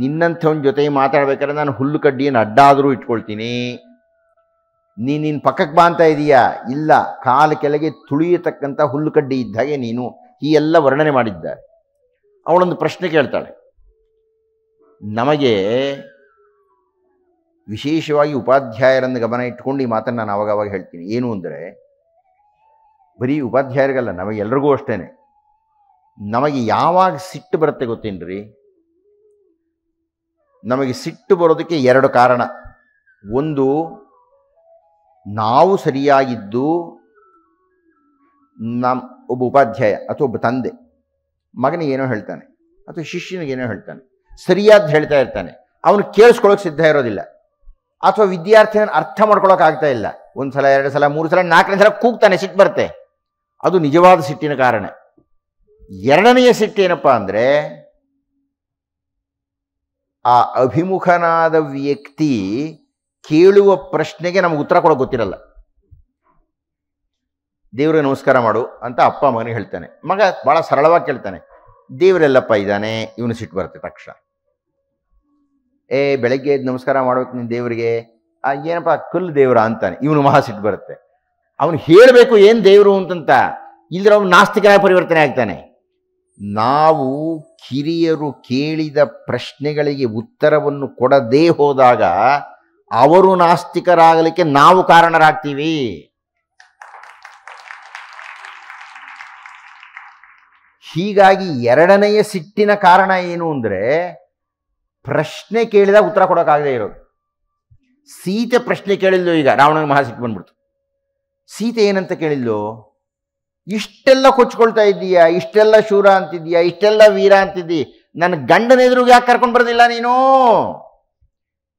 ನಿನ್ನಂಥವನ ಜೊತೆ ಮಾತಾಡ್ಬೇಕಾದ್ರೆ ನಾನು ಹುಲ್ಲು ಕಡ್ಡಿಯನ್ನು ಅಡ್ಡಾದರೂ ಇಟ್ಕೊಳ್ತೀನಿ. ನಿನ್ನ ಪಕ್ಕಕ್ಕೆ ಬಾ ಅಂತ ಇದೀಯಾ? ಇಲ್ಲ, ಕಾಲು ಕೆಳಗೆ ತುಳಿಯತಕ್ಕಂಥ ಹುಲ್ಲು ಕಡ್ಡಿ ಇದ್ದ ಹಾಗೆ ನೀನು. ಈ ಎಲ್ಲ ವರ್ಣನೆ ಮಾಡಿದ್ದಾರೆ. ಅವಳೊಂದು ಪ್ರಶ್ನೆ ಕೇಳ್ತಾಳೆ. ನಮಗೆ ವಿಶೇಷವಾಗಿ ಉಪಾಧ್ಯಾಯರನ್ನು ಗಮನ ಇಟ್ಕೊಂಡು ಈ ಮಾತನ್ನು ನಾನು ಅವಾಗವಾಗ ಹೇಳ್ತೀನಿ. ಏನು ಅಂದರೆ, ಬರೀ ಉಪಾಧ್ಯಾಯರಿಗಲ್ಲ, ನಮಗೆಲ್ಲರಿಗೂ ಅಷ್ಟೇ. ನಮಗೆ ಯಾವಾಗ ಸಿಟ್ಟು ಬರುತ್ತೆ ಗೊತ್ತೇನ್ರಿ? ನಮಗೆ ಸಿಟ್ಟು ಬರೋದಕ್ಕೆ 2 ಕಾರಣ. ಒಂದು, ನಾವು ಸರಿಯಾಗಿದ್ದು ಒಬ್ಬ ಉಪಾಧ್ಯಾಯ ಅಥವಾ ಒಬ್ಬ ತಂದೆ ಮಗನಿಗೆ ಏನೋ ಹೇಳ್ತಾನೆ ಅಥವಾ ಶಿಷ್ಯನಿಗೇನೋ ಹೇಳ್ತಾನೆ, ಸರಿಯಾದ ಹೇಳ್ತಾ ಇರ್ತಾನೆ, ಅವನು ಕೇಳಿಸ್ಕೊಳ್ಳೋಕೆ ಸಿದ್ಧ ಇರೋದಿಲ್ಲ. ಅಥವಾ ವಿದ್ಯಾರ್ಥಿಯನ್ನು ಅರ್ಥ ಮಾಡ್ಕೊಳ್ಳೋಕೆ ಆಗ್ತಾ ಇಲ್ಲ. 1 ಸಲ 2 ಸಲ 3 ಸಲ 4ನೇ ಸಲ ಕೂಗ್ತಾನೆ, ಸಿಟ್ಟು ಬರುತ್ತೆ. ಅದು ನಿಜವಾದ ಸಿಟ್ಟಿನ ಕಾರಣ. 2ನೆಯ ಸಿಟ್ಟೇನಪ್ಪ ಅಂದರೆ, ಆ ಅಭಿಮುಖನಾದ ವ್ಯಕ್ತಿ ಕೇಳುವ ಪ್ರಶ್ನೆಗೆ ನಮಗೆ ಉತ್ತರ ಕೊಡೋಕೆ ಗೊತ್ತಿರಲ್ಲ. ದೇವ್ರಿಗೆ ನಮಸ್ಕಾರ ಮಾಡು ಅಂತ ಅಪ್ಪ ಮಗನಿಗೆ ಹೇಳ್ತಾನೆ. ಮಗ ಭಾಳ ಸರಳವಾಗಿ ಕೇಳ್ತಾನೆ, ದೇವರೆಲ್ಲಪ್ಪ ಇದ್ದಾನೆ. ಇವನು ಸಿಟ್ಟು ಬರುತ್ತೆ ತಕ್ಷಣ. ಬೆಳಗ್ಗೆ ಎದ್ದು ನಮಸ್ಕಾರ ಮಾಡ್ಬೇಕು ನಿನ್ನ ದೇವರಿಗೆ, ಏನಪ್ಪ ಕಲ್ಲು ದೇವರ ಅಂತಾನೆ. ಇವನು ಮಹಾ ಸಿಟ್ಟು ಬರುತ್ತೆ. ಅವನು ಹೇಳಬೇಕು ಏನು ದೇವರು ಅಂತಂತ, ಇಲ್ಲದ್ರೆ ಅವನು ನಾಸ್ತಿಕ ಪರಿವರ್ತನೆ ಆಗ್ತಾನೆ. ನಾವು ಕಿರಿಯರು ಕೇಳಿದ ಪ್ರಶ್ನೆಗಳಿಗೆ ಉತ್ತರವನ್ನು ಕೊಡದೇ ಹೋದಾಗ ಅವರು ನಾಸ್ತಿಕರಾಗಲಿಕ್ಕೆ ನಾವು ಕಾರಣರಾಗ್ತೀವಿ. ಹೀಗಾಗಿ 2ನೆಯ ಸಿಟ್ಟಿನ ಕಾರಣ ಏನು ಅಂದರೆ, ಪ್ರಶ್ನೆ ಕೇಳಿದಾಗ ಉತ್ತರ ಕೊಡೋಕ್ಕಾಗದೇ ಇರೋದು. ಸೀತೆ ಪ್ರಶ್ನೆ ಕೇಳಿದ್ಲು. ಈಗ ರಾವಣನಿಗೆ ಮಹಾ ಸಿಟ್ಟು ಬಂದ್ಬಿಡ್ತು. ಸೀತೆ ಏನಂತ ಕೇಳಿದ್ಲು? ಇಷ್ಟೆಲ್ಲ ಕೊಚ್ಕೊಳ್ತಾ ಇದ್ದೀಯಾ, ಇಷ್ಟೆಲ್ಲ ಶೂರ ಅಂತಿದ್ದೀಯಾ, ಇಷ್ಟೆಲ್ಲ ವೀರ ಅಂತಿದ್ದಿ, ನನ್ನ ಗಂಡನ ಎದುರಿಗೆ ಯಾಕೆ ಕರ್ಕೊಂಡು ಬರೋದಿಲ್ಲ ನೀನು?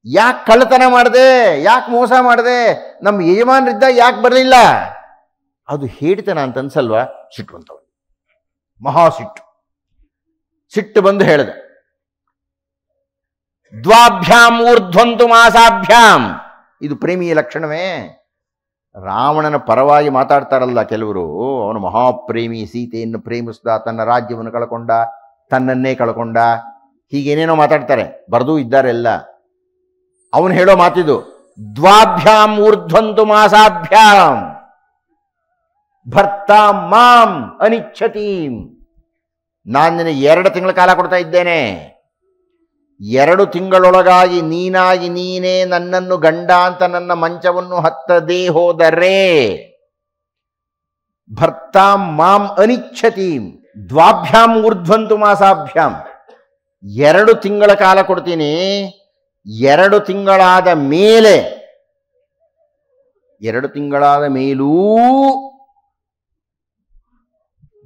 ಯಾಕೆ ಕಳ್ಳತನ ಮಾಡಿದೆ, ಯಾಕೆ ಮೋಸ ಮಾಡಿದೆ, ನಮ್ಮ ಯಜಮಾನರಿದ್ದ ಯಾಕೆ ಬರಲಿಲ್ಲ? ಅದು ಹೇಳಿತನ ಅಂತ ಅನ್ಸಲ್ವಾ? ಸಿಟ್ಟು ಬಂತವ, ಮಹಾ ಸಿಟ್ಟು. ಸಿಟ್ಟು ಬಂದು ಹೇಳಿದ, ದ್ವಾಭ್ಯಾಂ ಊರ್ಧ್ವಂತು ಮಾಸಾಭ್ಯಾಂ. ಇದು ಪ್ರೇಮಿಯ ಲಕ್ಷಣವೇ. ರಾವಣನ ಪರವಾಗಿ ಮಾತಾಡ್ತಾರಲ್ಲ ಕೆಲವರು, ಅವನು ಮಹಾಪ್ರೇಮಿ, ಸೀತೆಯನ್ನು ಪ್ರೇಮಿಸ್ದ, ತನ್ನ ರಾಜ್ಯವನ್ನು ಕಳ್ಕೊಂಡ, ತನ್ನನ್ನೇ ಕಳ್ಕೊಂಡ, ಹೀಗೇನೇನೋ ಮಾತಾಡ್ತಾರೆ, ಬರೆದೂ ಇದ್ದಾರೆ ಎಲ್ಲ. ಅವನು ಹೇಳೋ ಮಾತಿದು, ದ್ವಾಭ್ಯಾಂ ಊರ್ಧ್ವಂತು ಮಾಸಾಭ್ಯಾಂ ಭರ್ತಾ ಮಾಂ ಅನಿಚ್ಛತೀಂ. ನಾನು ನಿನಗೆ 2 ತಿಂಗಳ ಕಾಲ ಕೊಡ್ತಾ ಇದ್ದೇನೆ. 2 ತಿಂಗಳೊಳಗಾಗಿ ನೀನಾಗಿ ನೀನೇ ನನ್ನನ್ನು ಗಂಡ ಅಂತ ನನ್ನ ಮಂಚವನ್ನು ಹತ್ತದೇ ಹೋದರೆ ಭರ್ತಾ ಮಾಂ ಅನಿಚ್ಛತೀಂ ದ್ವಾಭ್ಯಾಂ ಊರ್ಧ್ವಂತು ಮಾಸಾಭ್ಯಾಂ. 2 ತಿಂಗಳ ಕಾಲ ಕೊಡ್ತೀನಿ. 2 ತಿಂಗಳಾದ ಮೇಲೆ, 2 ತಿಂಗಳಾದ ಮೇಲೂ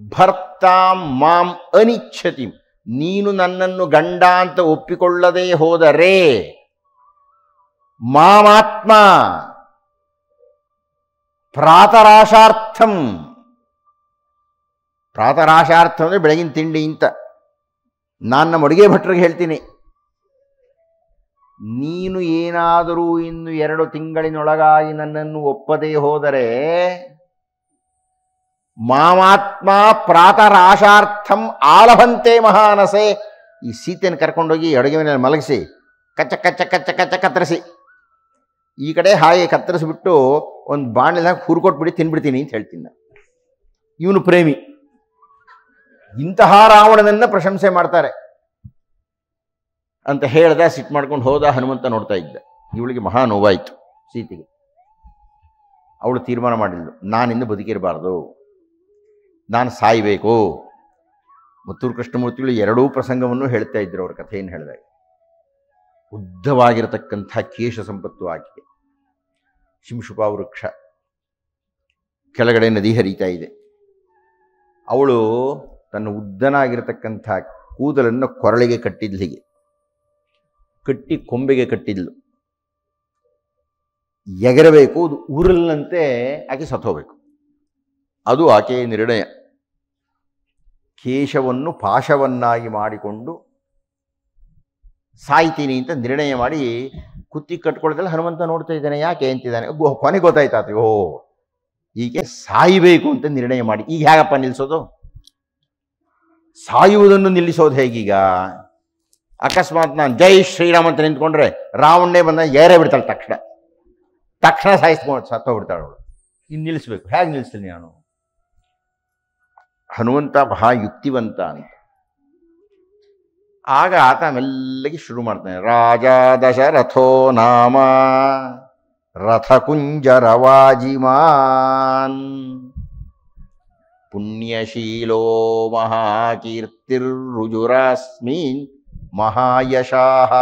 ಭರ್ತಾಂ ಮಾಂ ಅನಿಚ್ಛತಿಂ, ನೀನು ನನ್ನನ್ನು ಗಂಡ ಅಂತ ಒಪ್ಪಿಕೊಳ್ಳದೇ ಹೋದರೆ ಮಾಮಾತ್ಮ ಪ್ರಾತರಾಶಾರ್ಥಂ. ಪ್ರಾತರಾಶಾರ್ಥಂ ಅಂದರೆ ಬೆಳಗಿನ ತಿಂಡಿ ಅಂತ. ನಾನು ನಮ್ಮ ಅಡುಗೆ ಭಟ್ರಿಗೆ ಹೇಳ್ತೀನಿ, ನೀನು ಏನಾದರೂ ಇನ್ನು 2 ತಿಂಗಳಿನೊಳಗಾಗಿ ನನ್ನನ್ನು ಒಪ್ಪದೇ ಹೋದರೆ ಮಾಮಾತ್ಮ ಪ್ರಾತರಾಶಾರ್ಥಂ ಆಲಭಂತೆ ಮಹಾನಸೆ. ಈ ಸೀತೆಯನ್ನು ಕರ್ಕೊಂಡೋಗಿ ಅಡುಗೆ ಮನೆ ಮಲಗಿಸಿ ಕಚ್ಚ ಕಚ್ಚ ಕಚ್ಚ ಕಚ್ಚ ಕತ್ತರಿಸಿ, ಈ ಕಡೆ ಹಾಗೆ ಕತ್ತರಿಸಿಬಿಟ್ಟು ಒಂದು ಬಾಣಲೆದಾಗ ಹುರ್ಕೊಟ್ಬಿಡಿ, ತಿನ್ಬಿಡ್ತೀನಿ ಅಂತ ಹೇಳ್ತೀನಿ ನಾನು. ಇವನು ಪ್ರೇಮಿ. ಇಂತಹ ರಾವಣನನ್ನ ಪ್ರಶಂಸೆ ಮಾಡ್ತಾರೆ ಅಂತ ಹೇಳ್ದ. ಸಿಟ್ಟು ಮಾಡ್ಕೊಂಡು ಹೋದ. ಹನುಮಂತ ನೋಡ್ತಾ ಇದ್ದ. ಇವಳಿಗೆ ಮಹಾ ನೋವಾಯಿತು ಸೀತೆಗೆ. ಅವಳು ತೀರ್ಮಾನ ಮಾಡಿದ್ಳು, ನಾನಿಂದ ಬದುಕಿರಬಾರ್ದು, ನಾನು ಸಾಯಬೇಕು. ಮತ್ತೂರು ಕೃಷ್ಣಮೂರ್ತಿಗಳು ಎರಡೂ ಪ್ರಸಂಗವನ್ನು ಹೇಳ್ತಾ ಇದ್ರು ಅವ್ರ ಕಥೆಯನ್ನು ಹೇಳಿದಾಗ. ಉದ್ದವಾಗಿರತಕ್ಕಂಥ ಕೇಶ ಸಂಪತ್ತು ಆಕೆಗೆ. ಶಿಂಶುಪಾ ವೃಕ್ಷ ಕೆಳಗಡೆ ನದಿ ಹರಿತಾ ಇದೆ. ಅವಳು ತನ್ನ ಉದ್ದನಾಗಿರತಕ್ಕಂಥ ಕೂದಲನ್ನು ಕೊರಳಿಗೆ ಕಟ್ಟಿದ್ಲು, ಹೀಗೆ ಕಟ್ಟಿ ಕೊಂಬೆಗೆ ಕಟ್ಟಿದ್ಲು. ಎಗರಬೇಕು, ಅದು ಉರುಳಿನಂತೆ ಆಕೆ ಸತ್ತೋಗ್ಬೇಕು. ಅದು ಆಕೆಯ ನಿರ್ಣಯ. ಕೇಶವನ್ನು ಪಾಶವನ್ನಾಗಿ ಮಾಡಿಕೊಂಡು ಸಾಯ್ತೀನಿ ಅಂತ ನಿರ್ಣಯ ಮಾಡಿ ಕುತ್ತಿ ಕಟ್ಕೊಳ್ದಲ್ಲ ಹನುಮಂತ ನೋಡ್ತಾ ಇದ್ದಾನೆ. ಯಾಕೆ ಅಂತಿದ್ದಾನೆ. ಕೊನೆಗೆ ಗೊತ್ತಾಯ್ತಾತ್ರಿ, ಓ ಹೀಗೆ ಸಾಯಬೇಕು ಅಂತ ನಿರ್ಣಯ ಮಾಡಿ. ಈಗ ಹೇಗಪ್ಪ ನಿಲ್ಲಿಸೋದು? ಸಾಯುವುದನ್ನು ನಿಲ್ಲಿಸೋದು ಹೇಗೀಗ? ಅಕಸ್ಮಾತ್ ನಾನು ಜೈ ಶ್ರೀರಾಮ್ ಅಂತ ನಿಂತ್ಕೊಂಡ್ರೆ ರಾವಣನೇ ಬಂದ ಏರೇ ಬಿಡ್ತಾಳೆ, ತಕ್ಷಣ ಸಾಯಿಸ್ಕೊಂಡು ಸತ್ತೋಗ್ಬಿಡ್ತಾಳೆ ಅವಳು. ಇನ್ನು ನಿಲ್ಲಿಸ್ಬೇಕು, ಹೇಗೆ ನಿಲ್ಲಿಸ್ತೀನಿ ನಾನು? ಹನುಮಂತ ಬಹಳ ಯುಕ್ತಿವಂತ ಅಂತ. ಆಗ ಆತ ಮೆಲ್ಲಗೆ ಶುರು ಮಾಡ್ತಾನೆ. ರಾಜ ದಶರಥೋ ನಾಮ ರಥಕುಂಜರವಾಜಿಮಾನ್ ಪುಣ್ಯಶೀಲೋ ಮಹಾಕೀರ್ತಿರ್ರುಜುರಾಸ್ಮೀನ್ ಮಹಾಯಶಾಹ.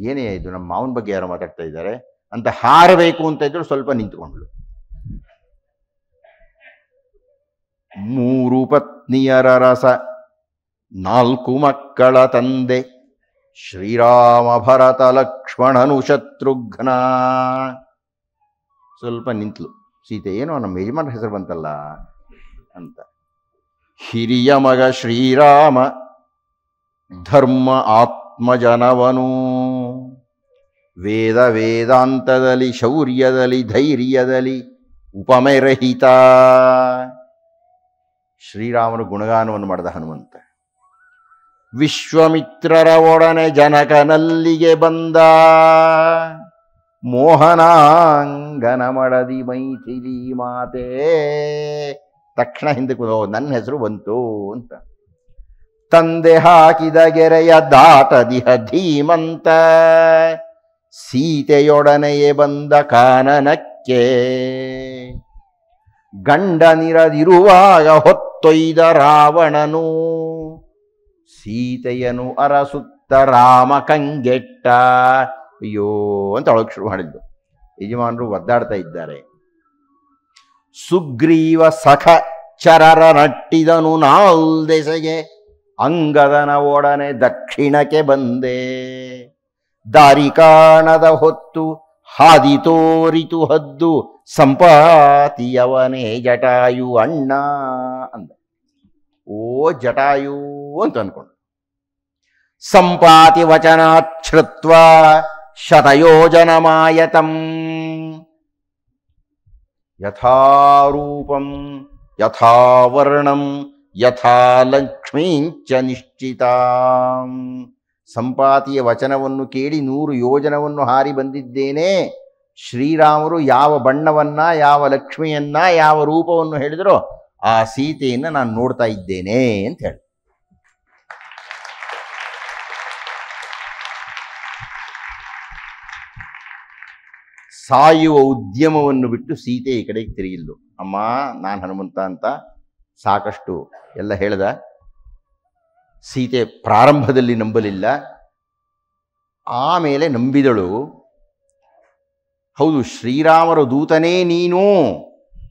ಏನೇ ಇದು, ನಮ್ಮ ಮಾವನ ಬಗ್ಗೆ ಯಾರೋ ಮಾತಾಡ್ತಾ ಇದ್ದಾರೆ ಅಂತ ಹಾರಬೇಕು ಅಂತ ಇದ್ರು ಸ್ವಲ್ಪ ನಿಂತ್ಕೊಂಡ್ಳು. 3 ಪತ್ನಿಯರ ರಸ 4 ಮಕ್ಕಳ ತಂದೆ ಶ್ರೀರಾಮ ಭರತ ಲಕ್ಷ್ಮಣನು ಶತ್ರುಘ್ನ. ಸ್ವಲ್ಪ ನಿಂತ್ಲು ಸೀತೆ. ಏನೋ ನಮ್ಮ ಯಜಮಾನ ಹೆಸರು ಬಂತಲ್ಲ ಅಂತ. ಹಿರಿಯ ಮಗ ಶ್ರೀರಾಮ ಧರ್ಮ ಆತ್ಮಜನವನು, ವೇದ ವೇದಾಂತದಲ್ಲಿ ಶೌರ್ಯದಲ್ಲಿ ಧೈರ್ಯದಲ್ಲಿ ಉಪಮೆರಹಿತ. ಶ್ರೀರಾಮನು ಗುಣಗಾನವನ್ನು ಮಾಡಿದ ಹನುಮಂತ. ವಿಶ್ವಮಿತ್ರರ ಒಡನೆ ಜನಕನಲ್ಲಿಗೆ ಬಂದ, ಮೋಹನಾಂಗನ ಮಡದಿ ಮೈಥಿಲಿ ಮಾತೆ. ತಕ್ಷಣ ಹಿಂದಕ್ಕೆ ನನ್ನ ಹೆಸರು ಬಂತು ಅಂತ. ತಂದೆ ಹಾಕಿದ ಗೆರೆಯ ದಾಟದಿಹ ಧೀಮಂತ, ಸೀತೆಯೊಡನೆಯೇ ಬಂದ ಕಾನನಕ್ಕೆ. ಗಂಡನಿರದಿರುವಾಗ ಹೊತ್ತೊಯ್ದ ರಾವಣನು, ಸೀತೆಯನು ಅರಸುತ್ತ ರಾಮ ಕಂಗೆಟ್ಟ. ಅಯ್ಯೋ ಅಂತ ಅವಳಕ್ಕೆ ಶುರು ಮಾಡಿದ್ದು. ಯಜಮಾನರು ಒದ್ದಾಡ್ತಾ ಇದ್ದಾರೆ. ಸುಗ್ರೀವ ಸಖ ಚರರ ನಟ್ಟಿದನು ನಾಲ್ದೆಸೆಗೆ, ಅಂಗದನ ಒಡನೆ ದಕ್ಷಿಣಕ್ಕೆ ಬಂದೆ. ದಾರಿ ಕಾಣದ ಹೊತ್ತು ಹಾದಿ ತೋರಿತು ಹದ್ದು, ಸಂಪಾತಿಯವನೇ ಜಟಾಯು ಅಣ್ಣ ಅಂದ. ಓ ಜಟಾಯು ಅಂತ ಅನ್ಕೊಂಡು. ಸಂಪಾತಿ ವಚನಾಚ್ಛೃತ್ವ ಶತಯೋಜನಮಾಯತಂ, ಯಥಾರೂಪಂ ಯಥಾವರ್ಣಂ ಯಥಾ ಲಕ್ಷ್ಮೀಂಚ ನಿಶ್ಚಿತಾಂ. ಸಂಪಾತಿಯ ವಚನವನ್ನು ಕೇಳಿ 100 ಯೋಜನವನ್ನು ಹಾರಿ ಬಂದಿದ್ದೇನೆ. ಶ್ರೀರಾಮರು ಯಾವ ಬಣ್ಣವನ್ನ, ಯಾವ ಲಕ್ಷ್ಮಿಯನ್ನ, ಯಾವ ರೂಪವನ್ನು ಹೇಳಿದರೋ ಆ ಸೀತೆಯನ್ನು ನಾನು ನೋಡ್ತಾ ಇದ್ದೇನೆ ಅಂತ ಹೇಳಿ. ಸಾಯುವ ಉದ್ಯಮವನ್ನು ಬಿಟ್ಟು ಸೀತೆ ಈ ಕಡೆಗೆ ತಿರುಗಿಲ್ಲು. ಅಮ್ಮ ನಾನು ಹನುಮಂತ ಅಂತ ಸಾಕಷ್ಟು ಎಲ್ಲ ಹೇಳ್ದ. ಸೀತೆ ಪ್ರಾರಂಭದಲ್ಲಿ ನಂಬಲಿಲ್ಲ, ಆಮೇಲೆ ನಂಬಿದಳು. ಹೌದು, ಶ್ರೀರಾಮರ ದೂತನೇ ನೀನು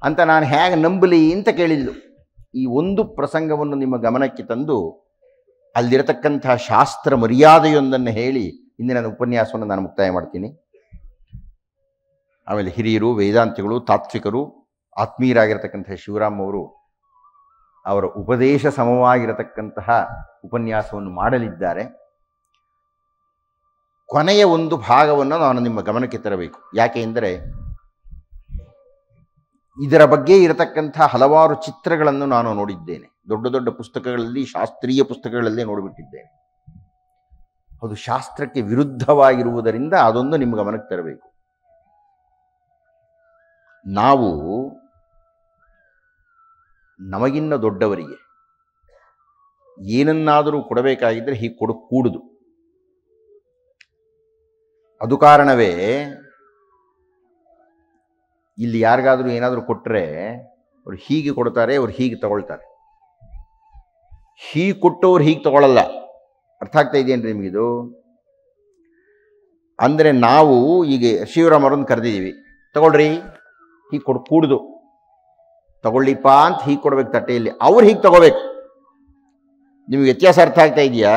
ಅಂತ ನಾನು ಹೇಗೆ ನಂಬಲಿ ಅಂತ ಕೇಳಿದ್ಲು. ಈ ಒಂದು ಪ್ರಸಂಗವನ್ನು ನಿಮ್ಮ ಗಮನಕ್ಕೆ ತಂದು ಅಲ್ಲಿರತಕ್ಕಂತಹ ಶಾಸ್ತ್ರ ಮರ್ಯಾದೆಯೊಂದನ್ನು ಹೇಳಿ ಇಂದಿನ ಉಪನ್ಯಾಸವನ್ನು ನಾನು ಮುಕ್ತಾಯ ಮಾಡ್ತೀನಿ. ಆಮೇಲೆ ಹಿರಿಯರು, ವೇದಾಂತಿಗಳು, ತಾತ್ವಿಕರು, ಆತ್ಮೀಯರಾಗಿರತಕ್ಕಂತಹ ಶಿವರಾಮ್ ಅವರು ಅವರ ಉಪದೇಶ ಸಮವಾಗಿರತಕ್ಕಂತಹ ಉಪನ್ಯಾಸವನ್ನು ಮಾಡಲಿದ್ದಾರೆ. ಕೊನೆಯ ಒಂದು ಭಾಗವನ್ನು ನಾನು ನಿಮ್ಮ ಗಮನಕ್ಕೆ ತರಬೇಕು. ಯಾಕೆ ಎಂದರೆ ಇದರ ಬಗ್ಗೆ ಇರತಕ್ಕಂಥ ಹಲವಾರು ಚಿತ್ರಗಳನ್ನು ನಾನು ನೋಡಿದ್ದೇನೆ. ದೊಡ್ಡ ದೊಡ್ಡ ಪುಸ್ತಕಗಳಲ್ಲಿ, ಶಾಸ್ತ್ರೀಯ ಪುಸ್ತಕಗಳಲ್ಲೇ ನೋಡಿಬಿಟ್ಟಿದ್ದೇನೆ. ಅದು ಶಾಸ್ತ್ರಕ್ಕೆ ವಿರುದ್ಧವಾಗಿರುವುದರಿಂದ ಅದೊಂದು ನಿಮ್ಮ ಗಮನಕ್ಕೆ ತರಬೇಕು. ನಾವು ನಮಗಿನ್ನ ದೊಡ್ಡವರಿಗೆ ಏನನ್ನಾದರೂ ಕೊಡಬೇಕಾಗಿದ್ದರೆ ಹೀಗೆ ಕೂಡುದು. ಅದು ಕಾರಣವೇ ಇಲ್ಲಿ ಯಾರಿಗಾದರೂ ಏನಾದರೂ ಕೊಟ್ಟರೆ ಅವ್ರು ಹೀಗೆ ಕೊಡ್ತಾರೆ, ಅವ್ರು ಹೀಗೆ ತಗೊಳ್ತಾರೆ. ಹೀಗೆ ಕೊಟ್ಟವ್ರು ಹೀಗೆ ತಗೊಳ್ಳಲ್ಲ. ಅರ್ಥ ಆಗ್ತಾ ಇದೆಯೇನ್ರಿ ನಿಮಗಿದು? ಅಂದರೆ ನಾವು ಈಗ ಶಿವರಾಮರನ್ನು ಕರೆದಿದ್ದೀವಿ, ತಗೊಳ್ರಿ ಹೀಗೆ ಕೂಡುದು ತಗೊಳ್ಳಿಪ್ಪ ಅಂತ ಹೀಗೆ ಕೊಡ್ಬೇಕು ತಟ್ಟೆಯಲ್ಲಿ, ಅವ್ರು ಹೀಗೆ ತಗೋಬೇಕು. ನಿಮಗೆ ವ್ಯತ್ಯಾಸ ಅರ್ಥ ಆಗ್ತಾ ಇದೆಯಾ?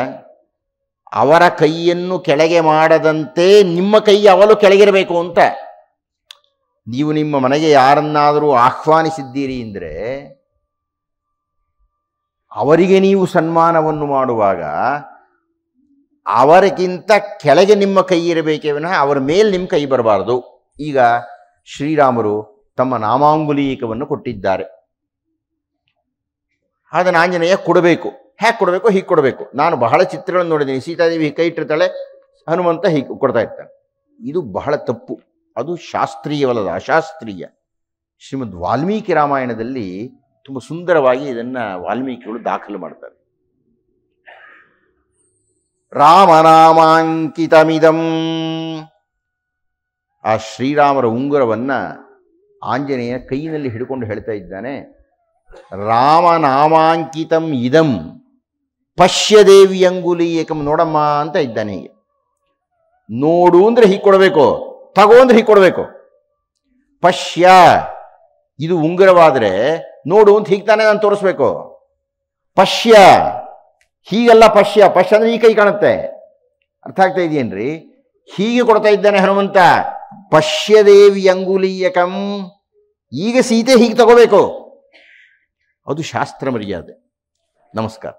ಅವರ ಕೈಯನ್ನು ಕೆಳಗೆ ಮಾಡದಂತೆ ನಿಮ್ಮ ಕೈ ಅವಲು ಕೆಳಗಿರಬೇಕು ಅಂತ. ನೀವು ನಿಮ್ಮ ಮನೆಗೆ ಯಾರನ್ನಾದರೂ ಆಹ್ವಾನಿಸಿದ್ದೀರಿ ಅಂದರೆ ಅವರಿಗೆ ನೀವು ಸನ್ಮಾನವನ್ನು ಮಾಡುವಾಗ ಅವರಿಗಿಂತ ಕೆಳಗೆ ನಿಮ್ಮ ಕೈ ಇರಬೇಕೇ ವಿನಃ ಅವರ ಮೇಲೆ ನಿಮ್ಮ ಕೈ ಬರಬಾರದು. ಈಗ ಶ್ರೀರಾಮರು ತಮ್ಮ ನಾಮಾಂಗುಲೀಕವನ್ನು ಕೊಟ್ಟಿದ್ದಾರೆ, ಅದನ್ನು ಆಂಜನೇಯ ಕೊಡಬೇಕು. ಹೇಗೆ ಕೊಡಬೇಕು? ಹೀಗೆ ಕೊಡಬೇಕು. ನಾನು ಬಹಳ ಚಿತ್ರಗಳನ್ನು ನೋಡಿದ್ದೀನಿ, ಸೀತಾದೇವಿ ಹೀಗೆ ಕೈ ಇಟ್ಟಿರ್ತಾಳೆ, ಹನುಮಂತ ಹೀಗೆ ಕೊಡ್ತಾ ಇರ್ತಾನೆ. ಇದು ಬಹಳ ತಪ್ಪು, ಅದು ಶಾಸ್ತ್ರೀಯವಲ್ಲದ, ಅಶಾಸ್ತ್ರೀಯ. ಶ್ರೀಮದ್ ವಾಲ್ಮೀಕಿ ರಾಮಾಯಣದಲ್ಲಿ ತುಂಬ ಸುಂದರವಾಗಿ ಇದನ್ನು ವಾಲ್ಮೀಕಿಗಳು ದಾಖಲು ಮಾಡ್ತಾರೆ. ರಾಮನಾಮಾಂಕಿತಮಿದಂ, ಆ ಶ್ರೀರಾಮರ ಉಂಗುರವನ್ನು ಆಂಜನೇಯ ಕೈಯಿನಲ್ಲಿ ಹಿಡ್ಕೊಂಡು ಹೇಳ್ತಾ ಇದ್ದಾನೆ, ರಾಮನಾಮಾಂಕಿತಂ ಇದಂ ಪಶ್ಯದೇವಿ ಅಂಗುಲೀಯಕಂ, ನೋಡಮ್ಮ ಅಂತ ಇದ್ದಾನೆ. ಹೀಗೆ ನೋಡು ಅಂದರೆ ಹೀಗೆ ಕೊಡಬೇಕು, ತಗೋ ಅಂದ್ರೆ ಹೀಗೆ ಕೊಡಬೇಕು. ಪಶ್ಯ, ಇದು ಉಂಗುರವಾದರೆ ನೋಡು ಅಂತ ಹೀಗೆ ತಾನೇ ನಾನು ತೋರಿಸ್ಬೇಕು. ಪಶ್ಯ ಹೀಗಲ್ಲ, ಪಶ್ಯ ಪಶ್ಯ ಅಂದರೆ ಈ ಕೈ ಕಾಣುತ್ತೆ. ಅರ್ಥ ಆಗ್ತಾ ಇದೆಯೇನ್ರಿ? ಹೀಗೆ ಕೊಡ್ತಾ ಇದ್ದಾನೆ ಹನುಮಂತ, ಪಶ್ಯದೇವಿ ಅಂಗುಲೀಯಕಂ. ಈಗ ಸೀತೆ ಹೀಗೆ ತಗೋಬೇಕು, ಅದು ಶಾಸ್ತ್ರ ಮರ್ಯಾದೆ. ನಮಸ್ಕಾರ.